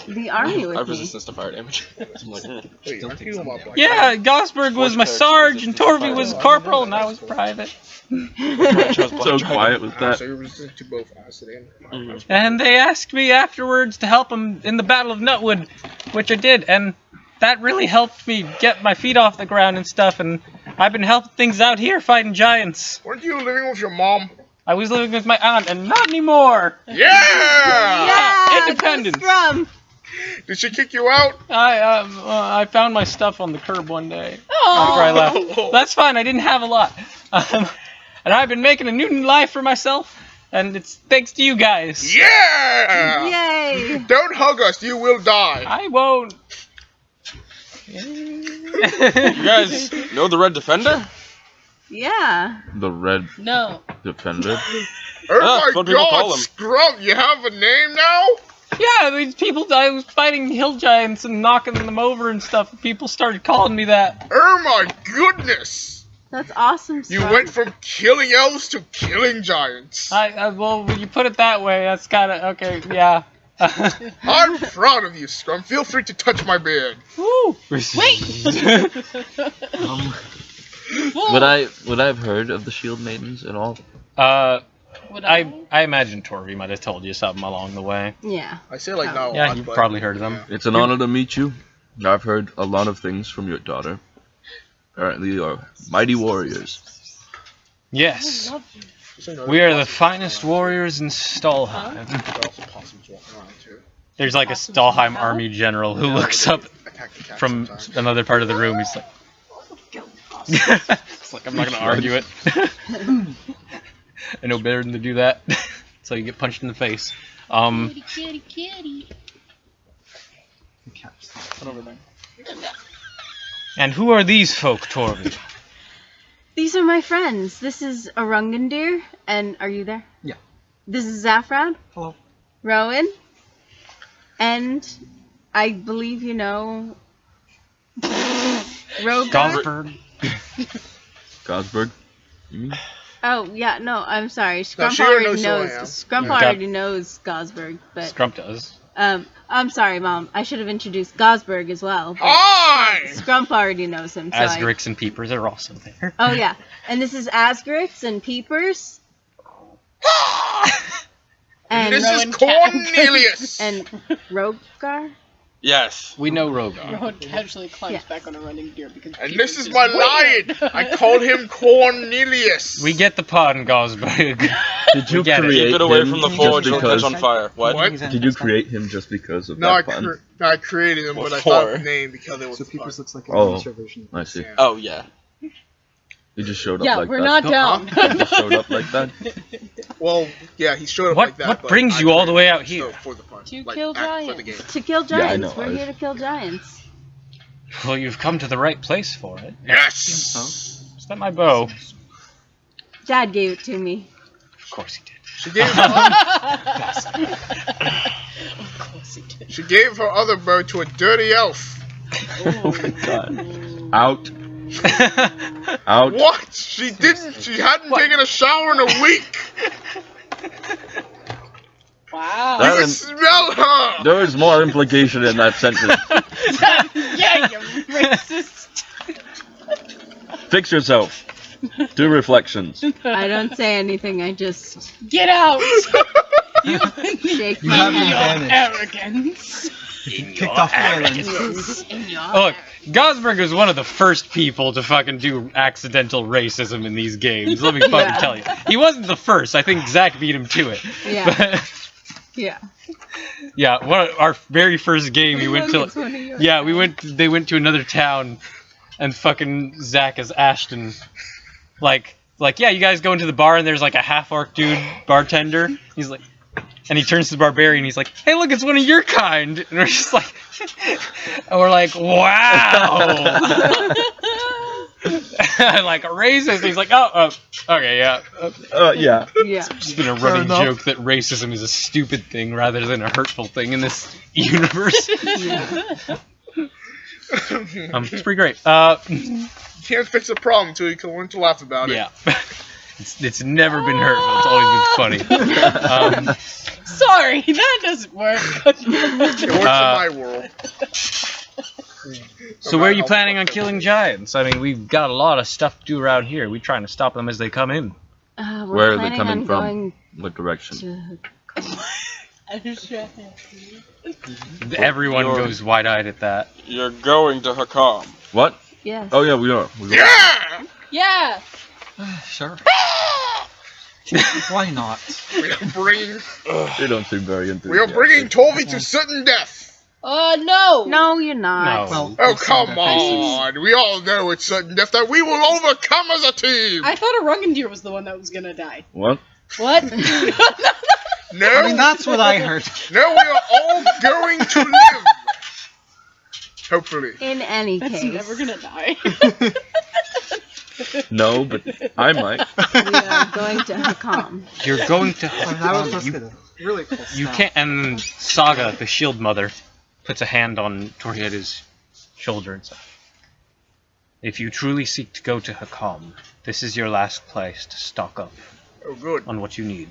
the army I with have me. resistance to fire damage. I'm like, Wait, I feel my body. Yeah, Gosberg was my sarge, and Torvi was corporal, and I was private. So quiet with So that. you're resistant to both acid and... And they asked me afterwards to help them in the Battle of Nutwood, which I did, and that really helped me get my feet off the ground and stuff, and I've been helping things out here fighting giants. Weren't you living with your mom? I was living with my aunt, and not anymore. Yeah! Yeah! Independence. go Scrum! Did she kick you out? I found my stuff on the curb one day Oh. after I left. That's fine. I didn't have a lot, and I've been making a new life for myself, and it's thanks to you guys. Yeah! Yay! Don't hug us, you will die. I won't. you guys know the Red Defender? Yeah. The Red No. Defender. Oh that's my what people call god, him. Scrub, you have a name now? Yeah, these people. I was fighting hill giants and knocking them over and stuff. And people started calling me that. Oh my goodness! That's awesome, You Scrum. went from killing elves to killing giants. Well, when you put it that way, that's kind of okay. Yeah. I'm proud of you, Scrum. Feel free to touch my beard. Woo! Would I have heard of the Shield Maidens at all? Would I imagine Torvi might have told you something along the way. Yeah. I say like Oh. now. Yeah, you've probably heard of them. It's an honor to meet you. I've heard a lot of things from your daughter. Apparently, you are mighty warriors. Yes. We are the finest warriors in Stalheim. There are also possums walking around too. There's like a Stalheim army general who looks up Attack the cat from sometimes. another part of the room. He's like, it's like I'm not gonna argue it. I know better than to do that. So you get punched in the face. Kitty. Put over there. And who are these folk, Torvi? These are my friends. This is Orungandir, and are you there? Yeah. This is Zafrab. Hello. Rowan. And I believe you know Rogar. Gosberg. Gosberg? You mean? Oh yeah, no, I'm sorry. Scrump she already already knows who I knows. am. Scrump Yeah. already knows Gosberg, but Scrump does. I'm sorry, Mom. I should have introduced Gosberg as well. But Hi! Scrump already knows him. So Asgrix and Peepers are also there. Oh yeah, and this is Asgrix and Peepers. And And this is Cornelius! and Rogar. Yes. We know Rogar. Rowan casually climbs Yeah. back on a running deer because. And Peters this is my weird. lion! I called him Cornelius! We get the pun, Gosberg. Did you get it. create Keep it away him from the just forge, it'll catch because? on fire. What? What? Did you create him just because of No, I, that pun? I created him, What but I thought of for? the name because it was So fun. Peepers looks like a Oh. miniature version. I see. Yeah. Oh, yeah. He just showed up Yeah, like we're that. not down. He just showed up like that. Well, yeah, he showed up What- like that. what but brings I you all the way out created here? him for the fun. To Like, kill For the giants. game. To kill Yeah, I giants. know, We're I- here to kill giants. Well, you've come to the right place for it. Yes! Is that my bow? Dad gave it to me. Of course he did. She gave Of course he did. she gave her other bow to a dirty elf. Oh my god. Out. Out. What? She didn't. She hadn't taken a shower in a week. Wow. That You can is- smell her. There is more implication in that sentence. Yeah, you racist. Fix yourself. Do reflections. I don't say anything. I just Get out. shake You my have head. an Your advantage. arrogance. Kicked off the island. Look, Gosberg was one of the first people to fucking do accidental racism in these games. Let me fucking Yeah. tell you. He wasn't the first. I think Zach beat him to it. Yeah. But, Yeah. yeah, our very first game, we went Logan's to. one of yours. Yeah, they went to another town, and fucking Zach as Ashton, like, yeah, you guys go into the bar and there's like a half-orc dude bartender. He's like, and he turns to the barbarian. He's like, hey, look, it's one of your kind. And we're just like, and we're like, wow. And like a racist. He's like, oh, okay, yeah. Yeah. Yeah. It's been a running joke that racism is a stupid thing rather than a hurtful thing in this universe. It's pretty great. You can't fix a problem until you can learn to laugh about it. Yeah. It's never been hurtful. It's always been funny. Sorry, that doesn't work. It works in my world. So where are you planning on killing giants? I mean, we've got a lot of stuff to do around here. We're trying to stop them as they come in. We're Where are they planning coming on from? going What direction? to Everyone goes wide-eyed at that. You're going to Hakam. What? yes. Oh yeah, we are. Yeah! Yeah. Sure. Why not? We are bringing, They don't seem very we enthusiastic. are bringing Tolvi to certain death. No. No, you're not. No. Well, Oh, we've seen come their faces. on. We all know it's certain death that we will overcome as a team. I thought a Rungandir was the one that was gonna die. What? What? No, I mean, that's what I heard. no, we are all going to live. Hopefully. In any That's case, never gonna die. No, but I might. we are going to Hakam. You're going to. I mean, that was supposed to be a really cool You stuff. can't. And Saga, the Shield Mother, puts a hand on Torieda's shoulder and says, "If you truly seek to go to Hakam, this is your last place to stock up Oh, good. on what you need.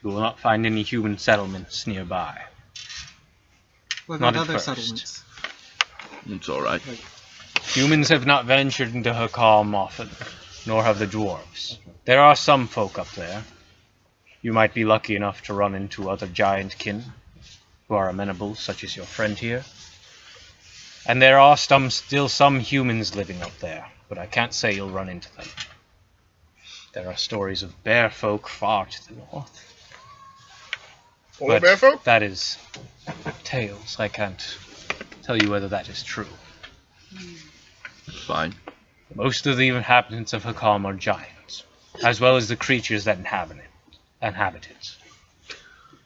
You will not find any human settlements nearby. What not about at other first. settlements? It's alright. Humans have not ventured into Hakam often, nor have the dwarves. There are some folk up there. You might be lucky enough to run into other giant kin who are amenable, such as your friend here. And there are still some humans living up there, but I can't say you'll run into them. There are stories of bear folk far to the north. Polar bear folk? That is tales. I can't tell you whether that is true. Fine. Most of the inhabitants of Hakam are giants, as well as the creatures that inhabit it.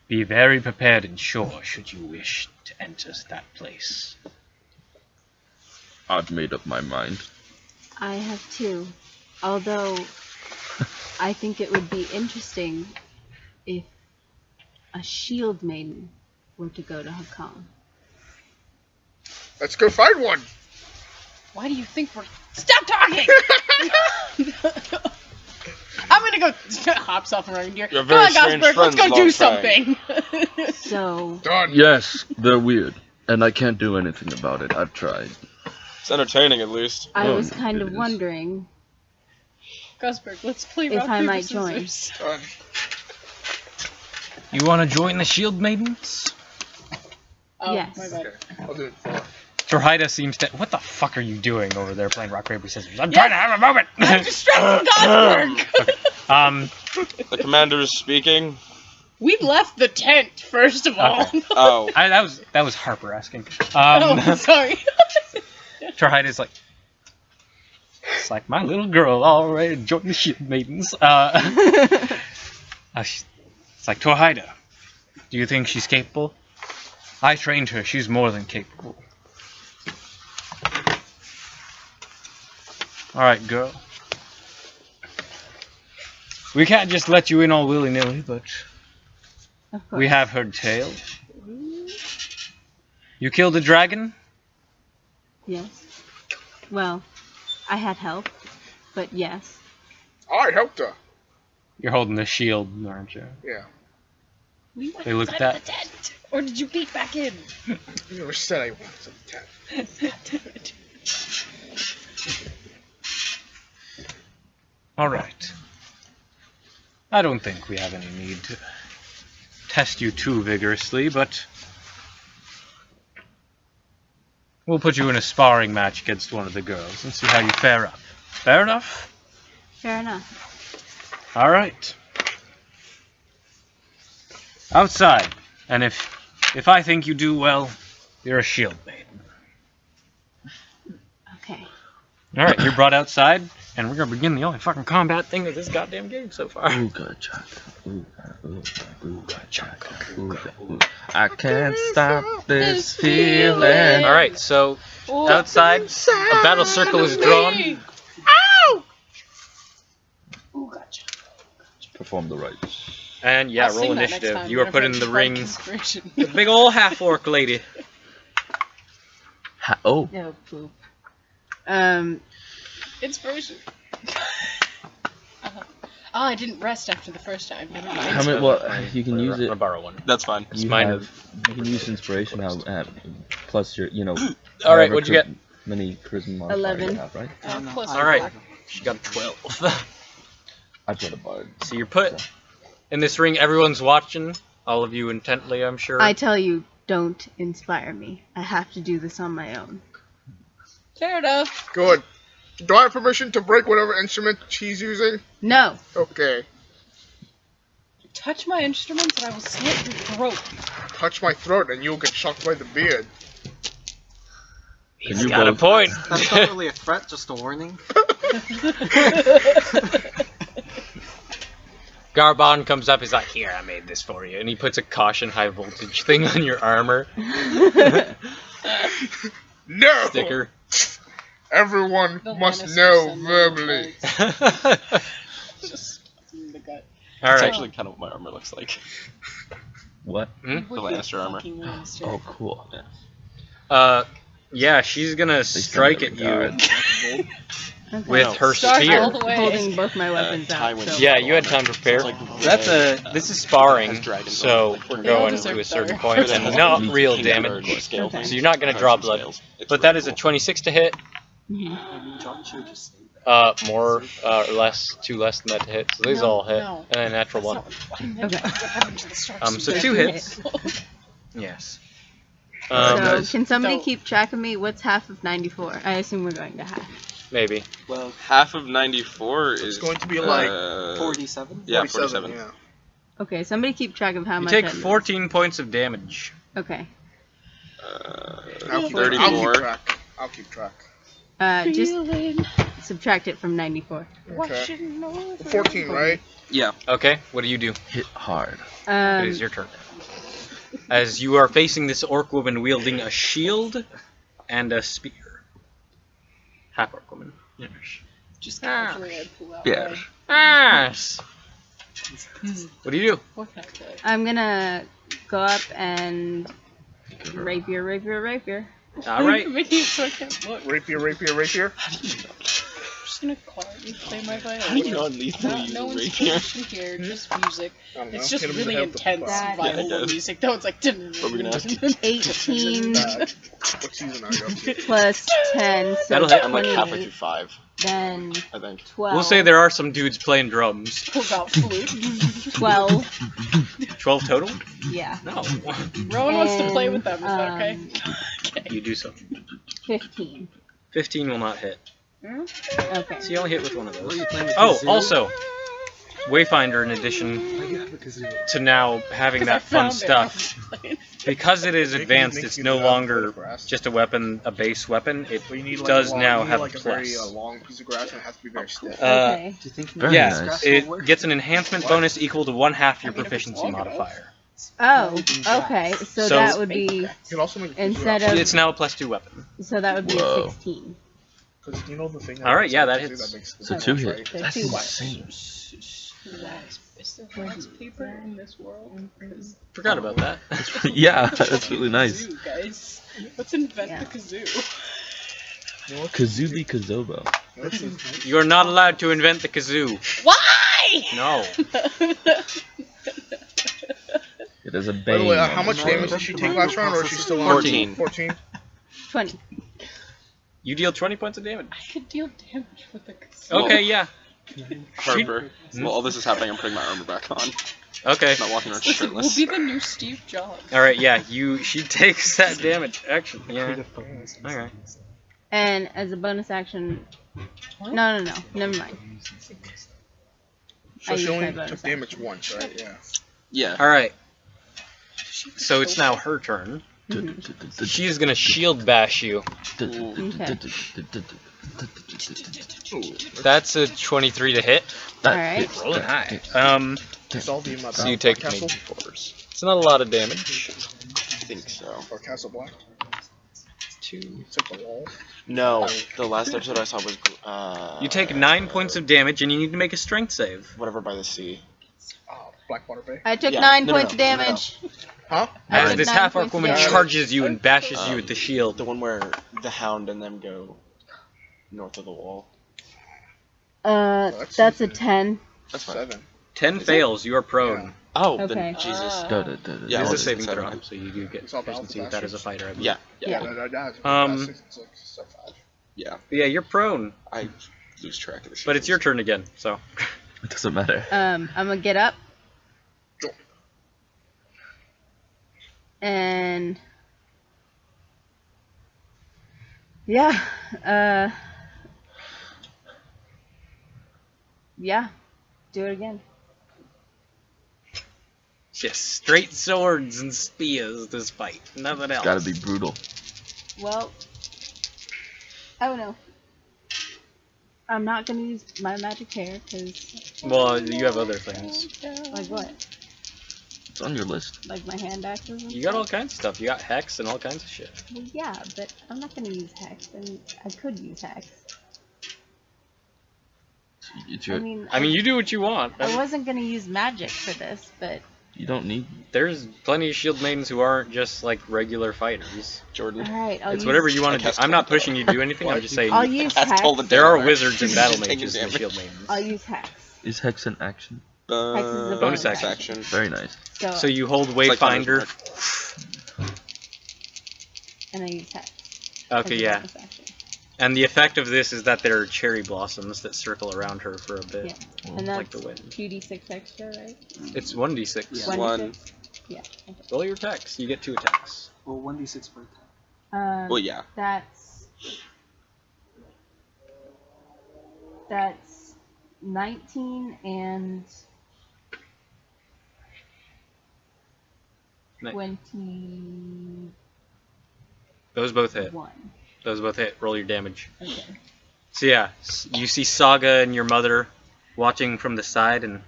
Be very prepared and sure should you wish to enter that place. I've made up my mind. I have too. Although, I think it would be interesting if a shield maiden were to go to Hakam. Let's go find one. Why do you think we're... Stop talking! I'm gonna go... Hops off around here. You're Come very on, strange Gosberg, let's friends, go do long something. So, Done. Yes, they're weird, and I can't do anything about it. I've tried. It's entertaining, at least. I Oh, was kind of it is. wondering Gosberg, let's play if rock, I paper, might join. scissors. Done. You want to join the Shield Maidens? Oh, Yes. my bad. Okay, I'll do it for Torhida seems to... What the fuck are you doing over there playing rock, paper, scissors? I'm trying to have a moment! I'm distracting Gosberg! The commander is speaking. We left the tent, first of all. Okay. Oh. that was Harper asking. Oh, sorry. Torhida's like... It's like my little girl already joined the Shield Maidens. It's like, Torhida, do you think she's capable? I trained her. She's more than capable. Alright, girl. We can't just let you in all willy-nilly, but of course. we have heard tales. You killed a dragon? Yes. Well, I had help, but yes. I helped her. You're holding the shield, aren't you? Yeah. We went They look inside at of the tent. Or did you peek back in? You never said I wanted some tent. God damn it. Alright. I don't think we have any need to test you too vigorously, but we'll put you in a sparring match against one of the girls and see how you fare up. Fair enough? Fair enough. Alright. Outside. And if I think you do well, you're a shield maiden. Okay. Alright, you're brought outside, and we're gonna begin the only fucking combat thing of this goddamn game so far. Ooga chaka, ooga chaka, ooga, ooga. I can't stop this feeling. Alright, so outside, a battle circle is drawn. Ow! Ooh, gotcha. Perform the rites. And yeah, I'll roll sing that next initiative. time You are whenever put in I the find ring. inspiration. The big ol' half-orc lady. Oh. No poop. Inspiration. Oh, I didn't rest after the first time. Never mind. How many? Well, you can use it. I'll borrow one. That's fine. It's You mine. have. You can use inspiration. Plus your, Alright, however what'd you get? Many charisma modifiers 11. you have, right? Plus Alright. She got a 12. I've got a bard. So you're put in this ring. Everyone's watching. All of you intently, I'm sure. I tell you, don't inspire me. I have to do this on my own. Fair enough. Good. Do I have permission to break whatever instrument she's using? No. Okay. Touch my instruments and I will slit your throat. Touch my throat and you'll get shocked by the beard. He's got a point. That's not really a threat, just a warning. Garbon comes up, he's like, here, I made this for you. And he puts a caution high voltage thing on your armor. No! Sticker. Everyone The must Lannisters know send their verbally. Just in the gut. That's Alright. actually kind of what my armor looks like. What? The Lannister armor. Fucking Lannister. Oh, cool. Yeah, she's gonna strike at you Okay. with her Start spear. all the way. Holding both my weapons out. Tywin. So. Yeah, you had time to prepare. This is sparring, so we're going to a certain point, and not real damage. Okay. So you're not gonna draw blood. But that is a 26 to hit. More or less, 2 less than that to hit. So these all hit, no. and a natural one. Okay. So 2 hits. Yes. So, can somebody keep track of me? What's half of 94? I assume we're going to half. Maybe. Well, Half of 94 is It's going to be like 47. Yeah, 47. 47. Yeah. Okay, somebody keep track of how You much. take I missed. 14 points of damage. Okay. I'll keep 34. track. I'll keep track. Just subtract it from 94. Okay. 14, right? Yeah. Okay, what do you do? Hit hard. It is your turn. As you are facing this orc woman wielding a shield and a spear. Half orc woman. Yes. Just casually I'd pull out Yeah. Yes. What do you do? What can I say? I'm gonna go up and rapier. All right. Making it so I can't look. Rapier. I'm just gonna quietly play my violin. How do you not lethally use No a one's rapier? position here, just music. I don't know. It's just Hit him in the really head with the intense bat. violin Yeah, I guess. music. Though it's like. What were we gonna ask? 18 What season are you up to? plus 10, so That'll hit. I'm like halfway through 28. 5, Then I think. 12. We'll say there are some dudes playing drums. Pulls out flute. 12. 12 total? Yeah. No. Rowan wants to play with them. Is that okay? Um, Okay. You do so. 15. 15 will not hit. Okay. So you only hit with one of Are those. you playing with Oh, kazoo? also, Wayfinder, in addition Why do you have a kazoo? to now having that fun stuff, because it is Make advanced, you it's do no that longer with grass. just a weapon, a base weapon. It But you need like does a long, now you need have like a a very plus. long piece of grass, and it has to be very stiff. Okay. Do you think Very Yeah, nice. it gets an enhancement bonus equal to 1/2 your proficiency modifier. Oh, okay. So So- that would be You can also make instead of It's now a +2 weapon. so that would be Whoa. a 16. Because you know the thing. All right, yeah, that makes hits. makes the So difference, 2 right? hit. So That's 2 insane. Is there wax paper in this world? 'Cause Forgot about that. Yeah, that's really nice. kazoo, guys. Let's invent Yeah. the kazoo. Kazubi Kazobo. You are not allowed to invent the kazoo. Why? No. It is a By bane. the way, how on much the damage sword. did she take last round, or is she still on 14. 14? 20. You deal 20 points of damage. I could deal damage with a kazoo. Okay, yeah. Harper. While all this is happening, I'm putting my armor back on. Okay. Not walking around Listen, we'll shirtless. be the new Steve Jobs. All right, yeah. She takes that damage. Actually, yeah. Okay. And as a bonus action, no, never mind. So I she used my only bonus took damage once, right? Yeah. Yeah. All right. So it's now her turn. She is gonna shield bash you. That's a 23 to hit. Alright. Rolling high. It's all the amount So you take Castle? maybe 4s. It's not a lot of damage. I think so. Or Castle Black? 2. It's like the wall. No, the last episode I saw was You take 9 points of damage, and you need to make a strength save. whatever by the sea. Oh, Blackwater Bay. I took Yeah, 9 no, points no, of no, damage. Huh? I As took this 9 half-orc points of woman damage. charges you and bashes you with the The shield. one where the hound and them go north of the wall. That's a 10. That's fine. 7. 10 fails, you are prone. Oh, Okay. then Jesus. Yeah, Yeah, it is well, a it's saving seven. throw, so you do get It's all proficiency with balance that as a fighter. I believe. Yeah, Yeah. It's like step 5. yeah. But yeah, you're prone, I lose track of the but it's your turn again, so. It doesn't matter. I'm gonna get up. Sure. And yeah, do it again. Just straight swords and spears this fight, nothing else. Gotta be brutal. Well, oh no, I'm not gonna use my magic hair because Well, you have other things. like what? It's on your list. Like my hand axes? And You got all stuff? kinds of stuff. You got hex and all kinds of shit. Well, yeah, but I'm not gonna use hex, and I could use hex. It's I your. mean, I mean, you do what you want. I wasn't gonna use magic for this, but You don't need. There's plenty of shield maidens who aren't just like regular fighters. Jordan. all right, I'll It's use. whatever you want I to do. cast I'm not Toll the pushing you to do anything. I'm just saying I'll use That's hex. all the there are damage. wizards and battle Take mages your and damage. shield maidens. I'll use hex. Is Hex an action? Hex is a bonus bonus action. Very nice. So you hold like Wayfinder. and I use hex. Okay, as a yeah. bonus action. And the effect of this is that there are cherry blossoms that circle around her for a bit. Yeah. And Like that's the wind. 2d6 extra, right? It's 1d6. Yeah. 1d6? Yeah. Okay. Roll your attacks. You get 2 attacks. Well, 1d6 per attack. Well, yeah. That's That's 19 and Ni- 21. Those both hit. Those both hit. Roll your damage. Okay. So yeah, you see Saga and your mother watching from the side, and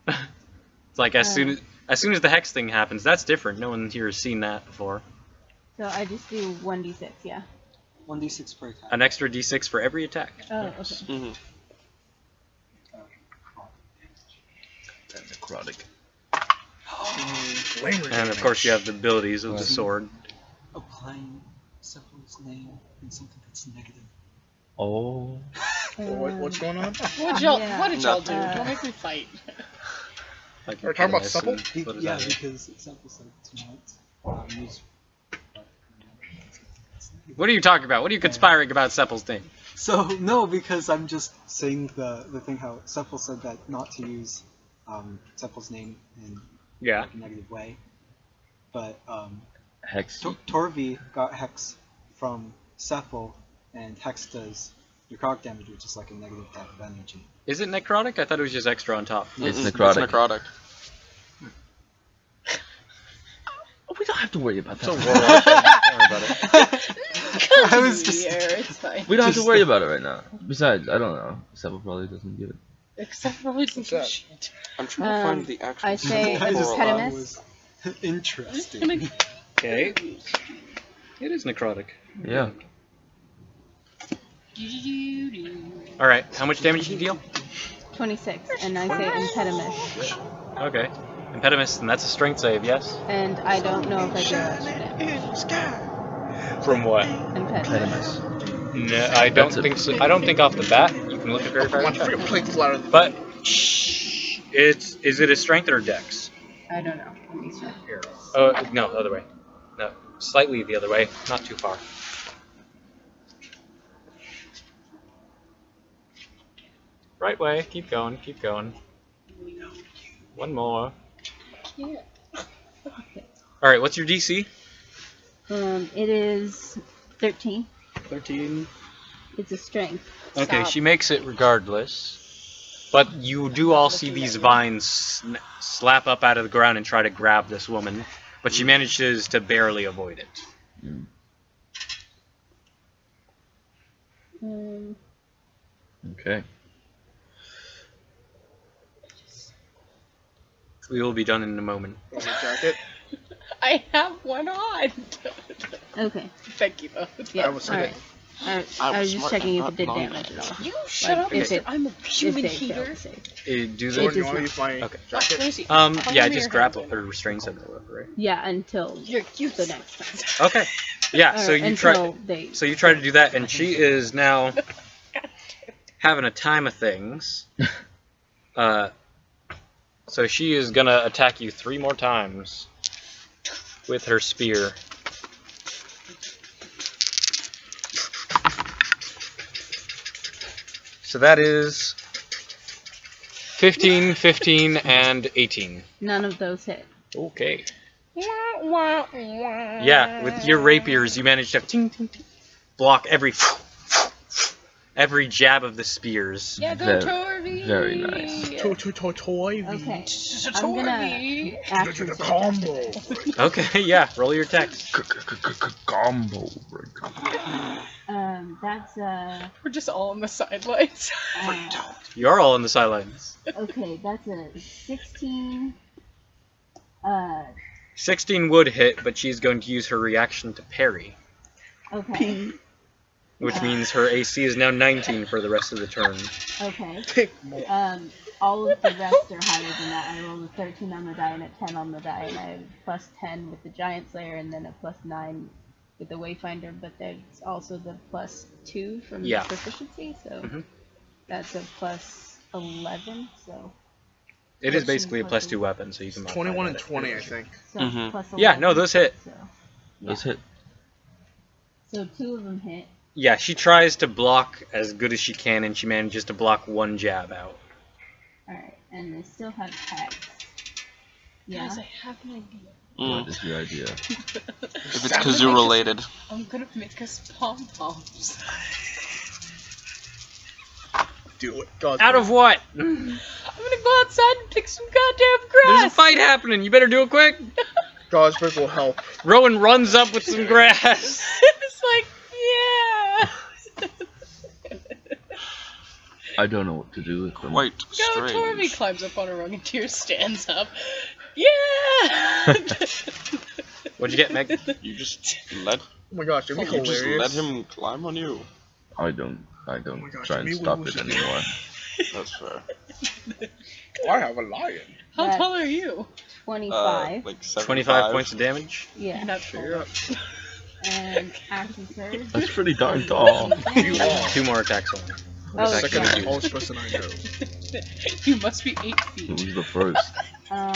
it's like as soon as the hex thing happens, that's different. No one here has seen that before. So I just do 1d6, yeah. 1d6 per attack. An extra d6 for every attack. Oh, okay. Mm-hmm. That's necrotic. And of course you have the abilities of the sword. Applying Sephiroth's name in something that's negative. Oh. What's going on? What did y'all do? Nothing. Don't make me fight. Like We're talking about Impedimous supple? and- what is Yeah, that? because Sephiroth said tonight. Use. What are you talking about? What are you conspiring about Seppel's name? So no, because I'm just saying the thing how Sephiroth said that not to use Sephiroth's name in Yeah. a negative way, but Hex. Torvi got Hex from Sephiroth, and Hex does necrotic damage, which is like a negative type of energy. Is it necrotic? I thought it was just extra on top. It's Mm-mm, necrotic. It's necrotic. We don't have to worry about that. Don't worry about it. I was just. It's fine. We don't have to worry about it right now. Besides, I don't know. Sepple probably doesn't give it. Except for we What's that? shit. I'm trying to find the actual I say symbol for a lot. impedimous. Interesting. Okay. It is necrotic. Yeah. Alright, how much damage did you deal? 26, and I say impedimous. Okay. Impedimous, and that's a strength save, yes? And I don't know if I do extra damage. From what? Impedimous. No, I don't That's a- think so. I don't think off the bat. You can look at very One fast. freaking plate flatter than But is it a strength or a dex? I don't know. Let me check. Here. Oh no, the other way. No, slightly the other way, not too far. Right way. Keep going. Keep going. One more. Yeah. All right. What's your DC? It is 13. 13. It's a strength. Okay, Stop. she makes it regardless. But you do all see these vines slap up out of the ground and try to grab this woman, but she manages to barely avoid it. Okay. We will be done in a moment. jacket. I have one on. Okay. Thank you, though. Yeah. I was All right. I was just checking if it did damage at all. You shut up, if mister. it- I'm a human if they fail heater. to save. Do It they? does You want to not. use my Okay. Let me jacket? see. Yeah, Hand me just your grapple hand. or restrain them or whatever, right? Yeah, until You're the next time. Okay. Yeah, so Or you until try. they. So you try to do that, and she is now having a time of things. So she is gonna attack you 3 more times with her spear. So that is 15, 15, and 18. None of those hit. Okay. Yeah, with your rapiers, you manage to ting, ting, ting, block every jab of the spears. Yeah, go Very- Torby. very nice. Toy. Okay. I'm gonna action The surge combo. Okay, yeah, roll your attacks. Combo. That's We're just all on the sidelines. You're all on the sidelines. okay. That's a 16. 16 would hit, but she's going to use her reaction to parry, Okay. which means her AC is now 19 for the rest of the turn. Okay. All of the rest are higher than that. I rolled a 13 on the die and a 10 on the die, and I have plus 10 with the Giant Slayer, and then a plus 9 with the Wayfinder. But there's also the plus 2 from Yeah. proficiency, so Mhm. that's a plus 11. So It is basically a plus 2 weapon, so you can modify 21 that and if 20, you I wish. think. so Mhm. plus 11. Yeah, no, those hit. So, Let's hit. so 2 of them hit. Yeah, she tries to block as good as she can, and she manages to block 1 jab out. All right, and they still have attacks. Yeah. Guys, I have an idea. What is your idea? If it's because you're related. I'm gonna make us pom poms. do it. God. Out of what? I'm gonna go outside and pick some goddamn There's a grass. fight happening. You better do it quick. Gosford will help. Rowan runs up with some grass. It's like, yeah. I don't know what to do with them. Quite Go, strange. Torby climbs up on a rung and Tyr stands up. Yeah. What'd you get, Meg? You just let Oh my gosh, it'd be you just hilarious. let him climb on you. I don't my gosh, try and maybe stop we it should- anymore. That's fair. I have a lion. How That's- tall are you? 25. Like 75. 25 points of damage. Yeah. You're not tall. And action surge. That's pretty darn tall. You are. 2 more attacks on him. Oh, Second Second yeah. is you. tallest person I know. You must be 8 feet. Who's the first? Oh.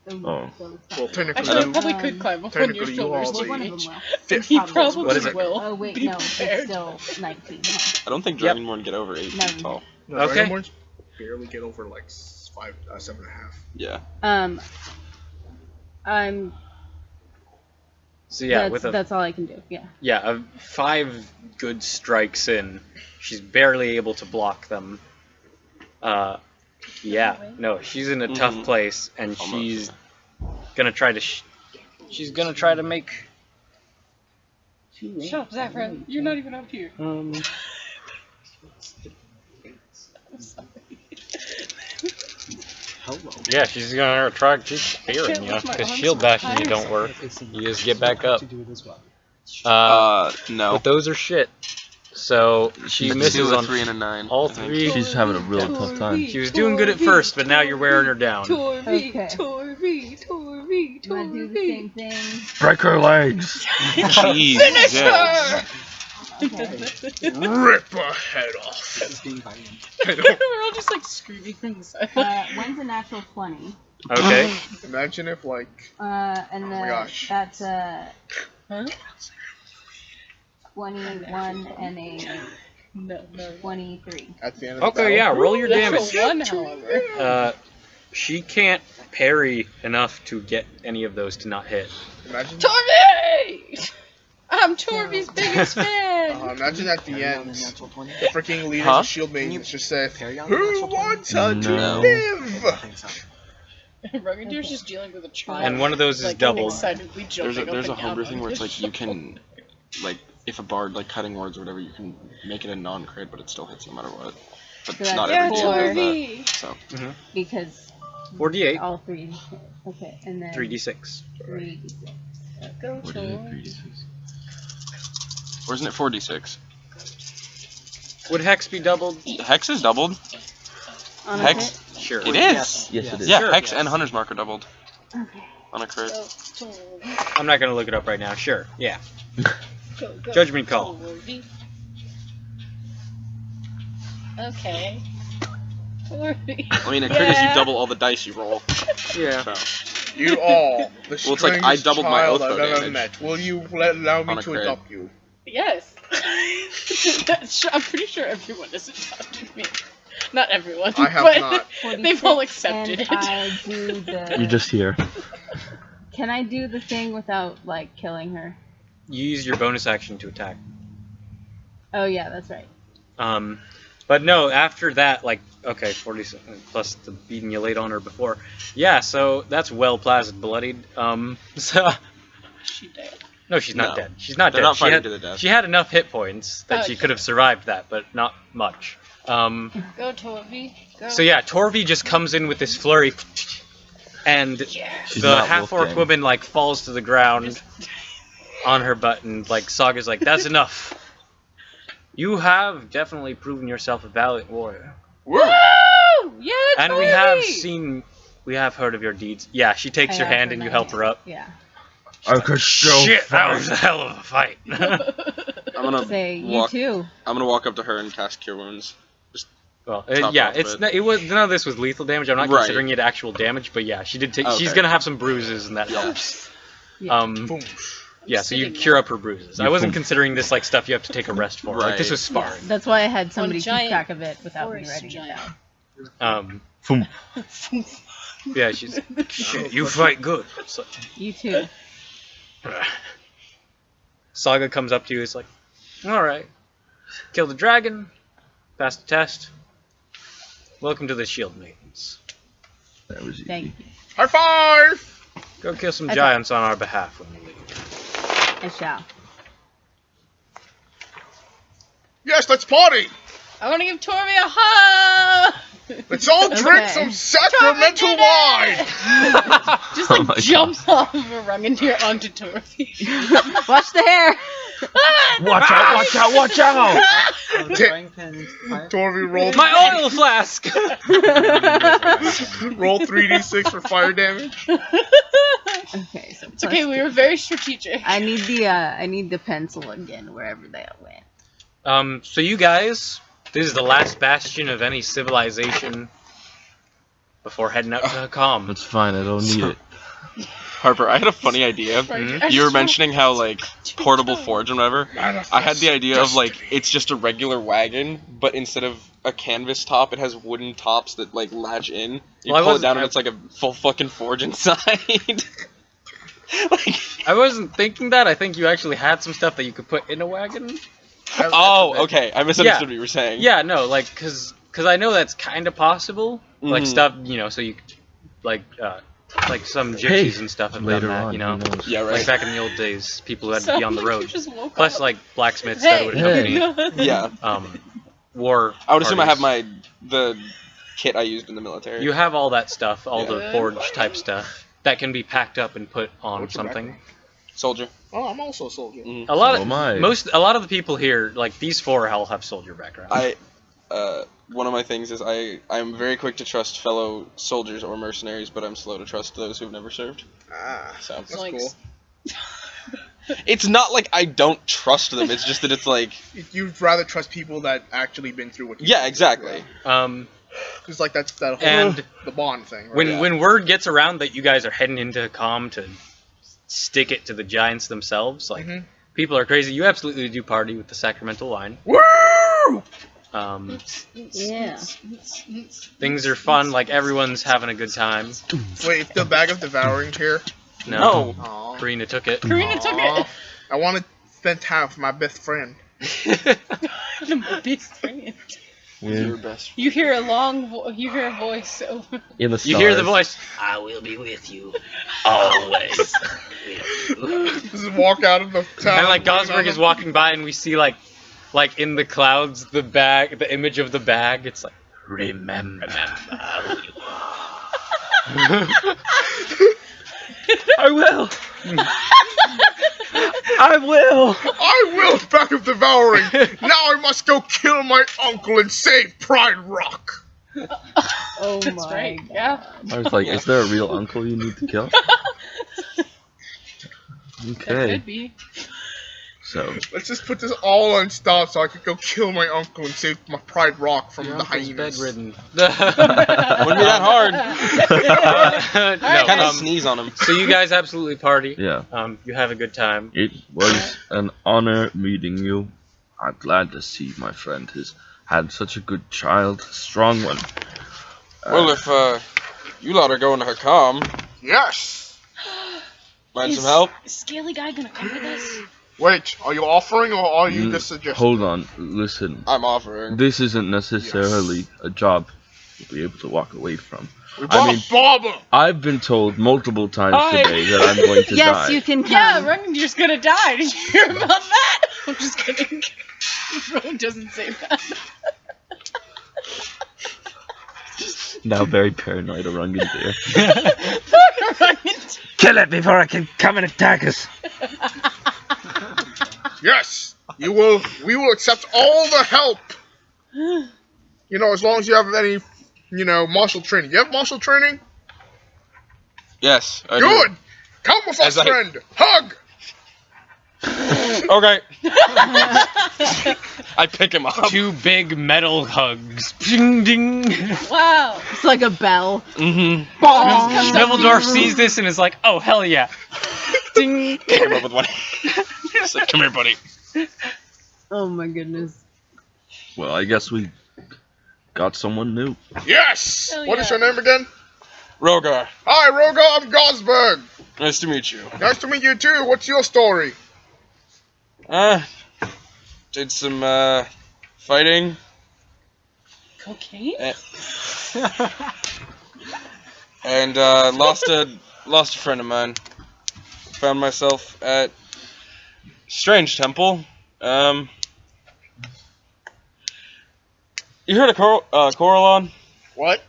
Oh. So it's Well, fine. technically, Actually, I you, probably could climb up on your technically you shoulders. are Well, the- one of them will. Fifth. He probably What is it? will. Oh wait, be no, it's prepared. still 19. Huh? I don't think Yep. Dragonborn get over 8 No. feet tall. No, Okay. Dragonborns barely get over like 7.5. Yeah. I'm. So yeah, with a that's all I can do. Yeah. yeah, 5 good strikes in, she's barely able to block them. Yeah, no, she's in a tough Mhm. place, and Almost, she's gonna try to. She's gonna try to make. Shut up, Zafra. You're not even up here. Um, Hello. yeah, she's gonna try to keep spearing you, because shield bashing you don't work. You just get back up. To do it as well. No. But those are shit. So she It's misses 2, a on 3, and a 9. all I think. 3. She's having a real tough time. She was doing good at first, but now you're wearing her down. Torby, Okay. Torby, Torby, I'm gonna do the same Torby. thing. Break her legs! Jesus. Okay. Rip her head off. It's being violent. We're all just like screaming from the side. One's a natural 20. Okay. Imagine if like And my gosh. that's a Huh? 21 and a No, no. 23. at the end of the Okay, battle. yeah, roll your damage. Natural 1, however. She can't parry enough to get any of those to not hit. Imagine, Torby! I'm Torby's biggest fan! imagine at the Parry on end, the natural 20. the freaking leaders Huh? of Shield Maidens just said, Parry on the "Who natural 20? wants her to No. I live?" think so. Ruggedier's just dealing with a child. And one of those is like, doubled. excitedly jumping There's a up and down homebrew on thing where it's his like you shoulder. can, like, if a bard like cutting words or whatever, you can make it a non-crit, but it still hits no matter what. But So not that's every four. game does that. So Because 4d8, all 3. Okay, and then 3d6. 3d6. Go What is it? Torby. 3d6? or isn't it 4d6? Would Hex be doubled? Hex is doubled. On a Hex. hit? Sure. It is. Yes. Yes, it is. Yeah, Sure. Hex and Hunter's Mark are doubled Okay. on a crit. Go Torby. I'm not gonna look it up right now. Sure. Yeah. Go Judgment call. Torby. Okay. Torby. I mean, a crit is you double all the dice you roll. Yeah. So. You all, the Well, it's like I strangest doubled my child oath I've bow ever damage. met. Will you allow me On a to crit. adopt you? Yes. I'm pretty sure everyone has adopted me. Not everyone, I have but not. they've all 46, accepted and it. I do the. You're just here. Can I do the thing without like killing her? You use your bonus action to attack. Oh yeah, that's right. But no, after that, like, okay, 40 plus the beating you laid on her before. Yeah, so that's well placid bloodied. So She dead. no, she's not No. dead. She's not They're dead. not she fighting had, to the death. She had enough hit points that she Okay. could have survived that, but not much. Go Torby. Go. So yeah, Torvi just comes in with this flurry, and She's the not half-orc Wolfgang. woman like falls to the ground on her butt, and like Saga's like, "That's enough. You have definitely proven yourself a valiant warrior, Woo! Yeah, and Torby! we have heard of your deeds." Yeah, she takes I your have hand her and you my help hand. her up. Yeah. I could still Shit, that was fight. a hell of a fight. I'm gonna Say you walk. too. I'm gonna walk up to her and cast Cure Wounds. Well, Top yeah, off, it's but- not, none of this was lethal damage. I'm not Right. considering it actual damage, but yeah, she did take. She's Okay. gonna have some bruises, and that helps. Yeah. Boom. Yeah, so you sitting cure up her bruises. I wasn't boom. considering this like stuff you have to take a rest for. Like this Right. was sparring. That's why I had somebody keep giant track of it without me forest writing it giant. down. Boom. Yeah, she's shit. You fight good. It's like, You too. Saga comes up to you. It's like, all right, kill the dragon, pass the test. welcome to the Shield Maidens. That was easy. Thank you. High five! Go kill some Okay. giants on our behalf when we leave. I shall. Yes, let's party! I want to give Torby a hug. Let's all drink Okay. some sacramental wine! Just Oh like my jumps off of a rung and here onto Torby. Watch the hair. Watch out! Watch out! Watch out! The frying pan into fire. Torby rolled My oil flask! roll 3d6 for fire damage. Okay, so It's okay. We were very strategic. I need the pencil again wherever that went. So you guys, this is the last bastion of any civilization before heading out to Hakam. That's fine. I don't need it. Harper, I had a funny idea. You were mentioning how like portable forge and whatever. I had the idea of like it's just a regular wagon, but instead of a canvas top, it has wooden tops that like latch in. You Well, I pull it wasn't- down and it's like a full fucking forge inside. Like, I wasn't thinking that. I think you actually had some stuff that you could put in a wagon. oh, okay. I misunderstood what you were saying. Yeah, no, like, cause I know that's kind of possible. Like Mhm. stuff, you know, so you, like some gypsies and stuff have done Later that, on, you know. who knows? Yeah, right. Like back in the old days, people who had to be on the road. Just woke Plus, up. like blacksmiths Hey. that would accompany Yeah. war. I would assume I have parties. the kit I used in the military. You have all that stuff, all the Yeah. forge type stuff that can be packed up and put on What's your something. background? Soldier. Oh, I'm also a soldier. Mhm. A lot So am I. of a lot of the people here, like these four, all have soldier backgrounds. One of my things is I'm very quick to trust fellow soldiers or mercenaries, but I'm slow to trust those who've never served. Ah, So that's Like- cool. it's not like I don't trust them. It's just that it's like You'd rather trust people that actually been through what you yeah, exactly. Because like that's that whole And the bond thing. Right? when Yeah. when word gets around that you guys are heading into Hakam to stick it to the giants themselves, like Mhm. people are crazy. You absolutely do party with the sacramental wine. Woo! Yeah. Things are fun. Like everyone's having a good time. Wait, is the bag of devouring here? No, Aw. Karina took it. Karina took it. I want to spend time with my best friend. The best friend. Your best. You hear a you hear a voice over. In the stars. You hear the voice. I will be with you always. Just walk out of the town. And like Gosberg is walking by, and we see like in the clouds the image of the bag. It's like remember who you are. I will. I will. I will, bag of devouring. Now I must go kill my uncle and save Pride Rock. Oh That's my right. God. Yeah. I was like, is there a real uncle you need to kill? That Okay. could be. So, Let's just put this all on stop so I can go kill my uncle and save my Pride Rock from Your the uncle's hyenas. bedridden. Wouldn't be that hard. No, Kind of sneeze on him. so you guys absolutely party. yeah. You have a good time. It was an honor meeting you. I'm glad to see my friend has had such a good child, a strong one. Well, if you lot are going to Hakam, Yes. find some help. Is Scaly Guy gonna come with us? Wait, are you offering or are you just suggesting? Hold on, listen. I'm offering. This isn't necessarily a job you'll be able to walk away from. We bought mean- a bomber. I've been told multiple times Hi. today that I'm going to Yes, die. you can come. Yeah, Rungandir's gonna die. Did you hear about that? I'm just kidding. Rowan doesn't say that. Now very paranoid of Rungandir. Rungandir. Kill it before I can come and attack us. Yes, you will. We will accept all the help. You know, as long as you have any, martial training. You have martial training? Yes. I Good. Come with us, As I- friend. Hug. Do. Okay. I pick him up. 2 big metal hugs. Ding ding. Wow. It's like a bell. Mm-hmm. Bong. Sniveldorf sees this and is like, "Oh hell yeah!" Ding. Pick him up with one. Just like, come here, buddy. Oh my goodness. Well, I guess we got someone new. Yes. Hell What is yeah. your name again? Rogar, Hi, Rogar. I'm Gosberg. nice to meet you. Nice to meet you too. What's your story? Did some fighting. Cocaine? And lost a friend of mine. Found myself at strange temple. You heard of Coralon? What?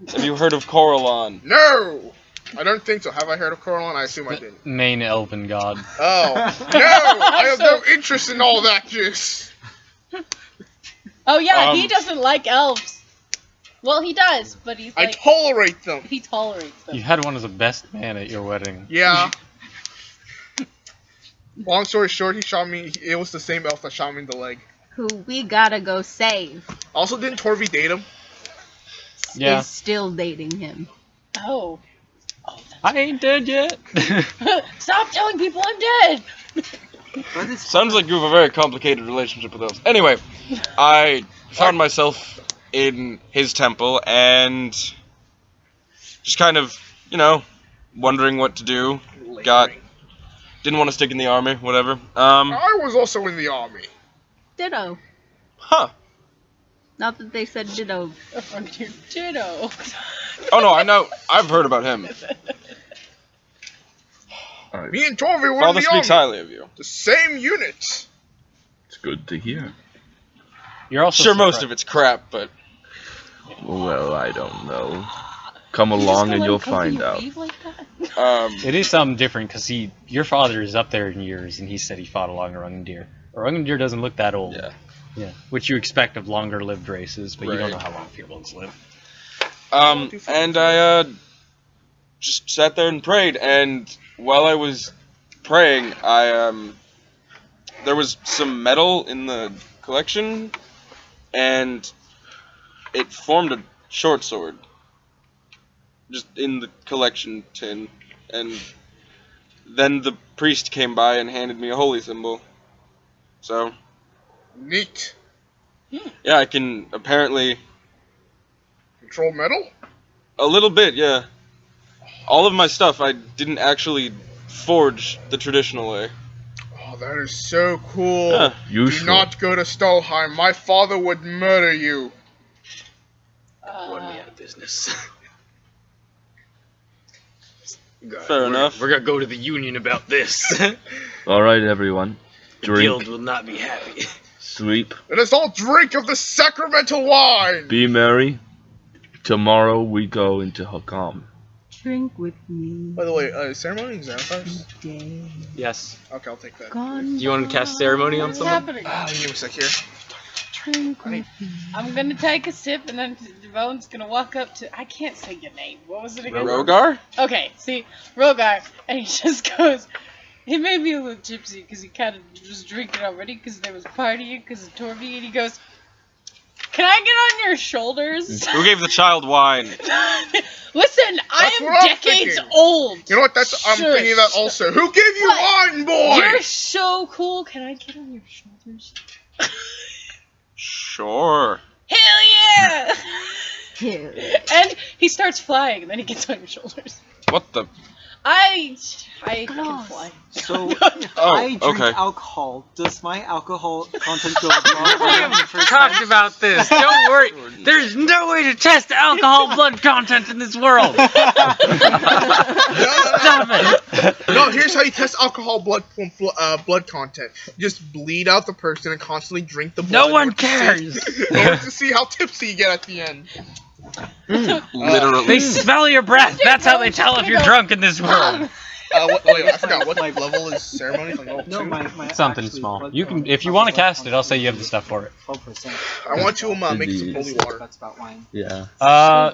Have you heard of Coralon? No! I don't think so. Have I heard of Coralon? I assume I didn't. Main elven god. Oh. No! I have no interest in all that juice. Oh yeah, he doesn't like elves. Well, he does, but he's I like... tolerate them. He tolerates them. You had one of the best men at your wedding. Yeah. Long story short, he shot me. It was the same elf that shot me in the leg. Who we gotta go save. Also, didn't Torvi date him? Yeah. Is still dating him. Oh. I ain't dead yet. Stop telling people I'm dead! Sounds like you have a very complicated relationship with elves. Anyway, I found myself in his temple and just kind of, wondering what to do. Didn't want to stick in the army, whatever. I was also in the army. Ditto. Huh. Not that they said ditto. Ditto. Oh no, I know. I've heard about him. Alright. Me and Torvi were Father in the speaks army. highly of you. The same unit. It's good to hear. You're also Sure, most of it's crap, but Well, I don't know. Come along and you'll find out. It is something different because your father is up there in years, and he said he fought along Orangandir. Orangandir doesn't look that old. Yeah. Which you expect of longer-lived races, but you don't Right. know how long Fearbolgs live. And I just sat there and prayed, and while I was praying, there was some metal in the collection, and it formed a short sword. Just in the collection tin, and then the priest came by and handed me a holy symbol. So, Neat. yeah, I can apparently Control metal? a little bit, yeah. All of my stuff I didn't actually forge the traditional way. Oh, that is so cool. Yeah. You Do should. not go to Stalheim. My father would murder you. Run me out of business. Fair enough. We're gonna go to the union about this. Alright, everyone. The Drink, guild will not be happy. sleep, Let us all drink of the sacramental wine. be merry. Tomorrow we go into Hakam. Drink with me. By the way, ceremony is vampires? Today. Yes. Okay, I'll take that. Gone. Do you want to cast ceremony on What's someone? happening? Give me a sec here. Drink with me. I'm gonna take a sip, and then Devon's gonna walk up to... I can't say your name. What was it again? Rogar? Okay, see, Rogar, and he just goes... He made me a little tipsy, because he kind of was drinking already, because there was partying, because of Torvi, and he goes... Can I get on your shoulders? Who gave the child wine? Listen, That's I what I'm am decades thinking. old. You know what? I'm Sure. thinking that also. Who gave you What? wine, boy? You're so cool. Can I get on your shoulders? Sure. Hell yeah! Here. And he starts flying, and then he gets on your shoulders. What the? I can fly. So, if Oh, I drink okay. alcohol, does my alcohol content go above the Talked about this. Don't worry. There's no way to test alcohol blood content in this world. No. Stop it. No, here's how you test alcohol blood content. You just bleed out the person and constantly drink the blood. No in one order to cares. see- in order to see how tipsy you get at the end. Literally. They smell your breath. That's how they tell if you're drunk in this world. Wait, I forgot. What level is ceremony? Like level No, 2? my Something actually small. blood You can, count- if you want to cast it, I'll say you have the stuff for it. 12%. I want to make some holy water. That's about wine. Yeah.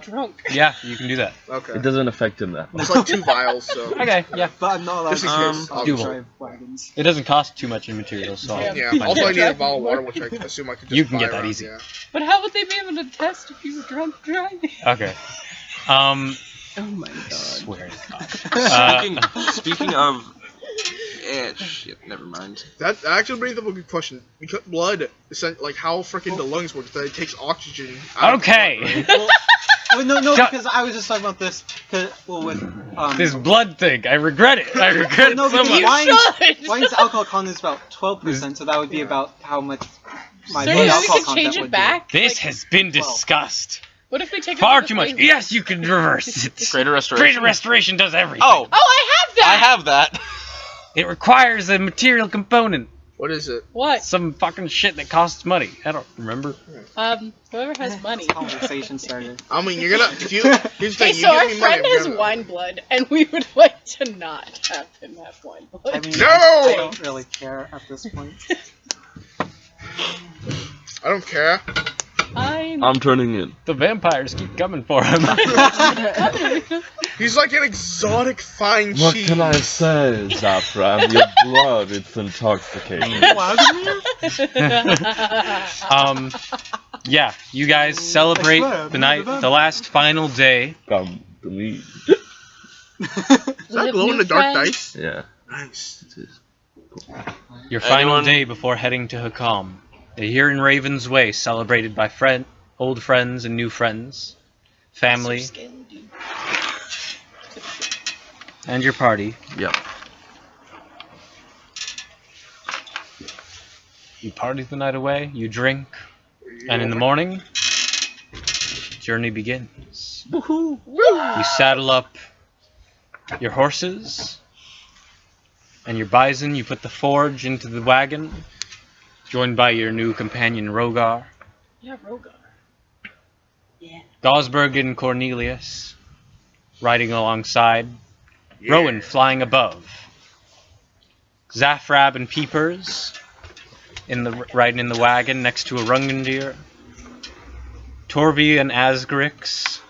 Drunk. Yeah, you can do that. Okay. It doesn't affect him that much. It's like 2 vials, so. Okay, yeah. But I'm not allowed Just in to case. Doable. drive wagons. It doesn't cost too much in materials, so Yeah. Fine. Also, I need a vial of water, which I assume I could just You can buy get that around, easy. Yeah. But how would they be able to test if you were drunk driving? Okay. Oh my god. Swear to God. Speaking of... shit, never mind. That actually brings up a good question. Because blood, like how freaking the lungs work, that it takes oxygen. Out of the Okay. blood, right? Well, no, Shut- because I was just talking about this. With This blood thing, I regret it. I regret it no, so because much. You should! wine's alcohol content is about 12%, so that would be about how much My So blood we alcohol could content change it would back? This Like, has been discussed. what if we take Far out the too much. flavor? Yes, you can reverse it. Greater restoration. Greater restoration does everything. Oh, Oh, I have that! I have that. It requires a material component. What is it? What? Some fucking shit that costs money. I don't remember. Whoever has money. Conversation starter. I mean, you're gonna. If you, here's the Hey, thing, so you our give me money, friend I'm has gonna- wine blood, and we would like to not have him have wine blood. I mean, No! I don't really care at this point. I don't care. I'm turning in. The vampires keep coming for him. He's like an exotic fine What cheese. can I say, Zafran? Your blood, it's intoxicating. Yeah, you guys celebrate the night, the last final day. Come to me. Is that glow in the dark dice? Yeah. Nice. It is. Your final Anyone- day before heading to Hakam. Here in Raven's Way, celebrated by old friends and new friends, family, and your party. Yep. You party the night away, you drink, and in the morning, journey begins. Woohoo! You saddle up your horses and your bison, you put the forge into the wagon, joined by your new companion Rogar. Yeah, Rogar. Yeah. Gosberg and Cornelius riding alongside, Rowan flying above, Zafrab and Peepers riding in the wagon next to a Rungandir, Torvi and Asgrix,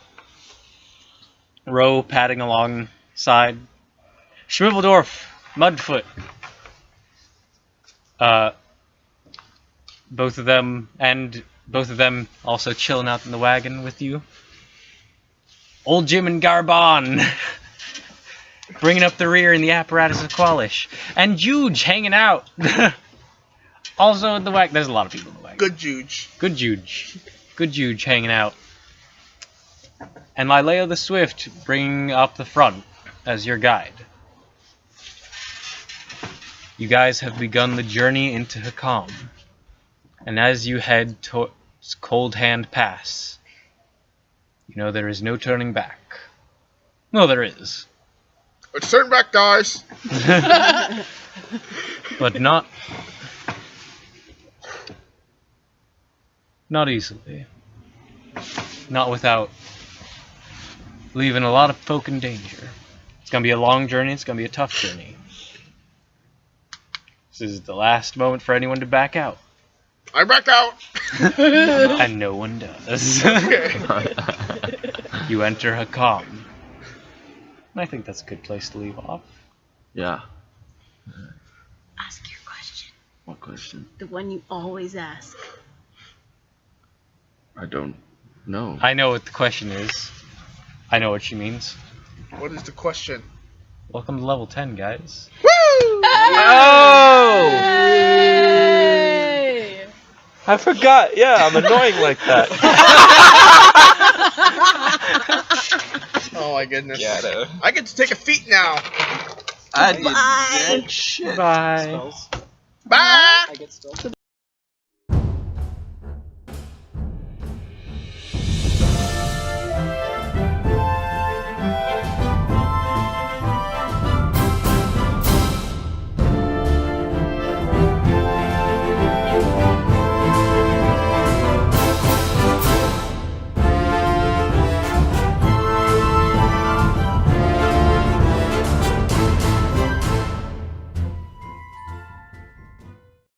Row padding alongside, Schmiveldorf, Mudfoot, both of them also chilling out in the wagon with you. Old Jim and Garbon bringing up the rear in the apparatus of Qualish. And Juge hanging out. Also in the wagon. There's a lot of people in the wagon. Good Juge. Good Juge. Good Juge hanging out. And Lileo the Swift bringing up the front as your guide. You guys have begun the journey into Hakam. And as you head towards Cold Hand Pass, you know there is no turning back. Well, there is. Let's turn back, guys. But not easily. Not without leaving a lot of folk in danger. It's going to be a long journey. It's going to be a tough journey. This is the last moment for anyone to back out. I back out. And no one does. You enter Hakam. And I think that's a good place to leave off. Yeah. Ask your question. What question? The one you always ask. I don't know. I know what the question is. I know what she means. What is the question? Welcome to level 10, guys. Woo! Oh! Hey! I forgot. Yeah, I'm annoying like that. Oh my goodness. Yeah, no. I get to take a feat now. I did Bye. shit. Bye. Spells. Bye. I get spells.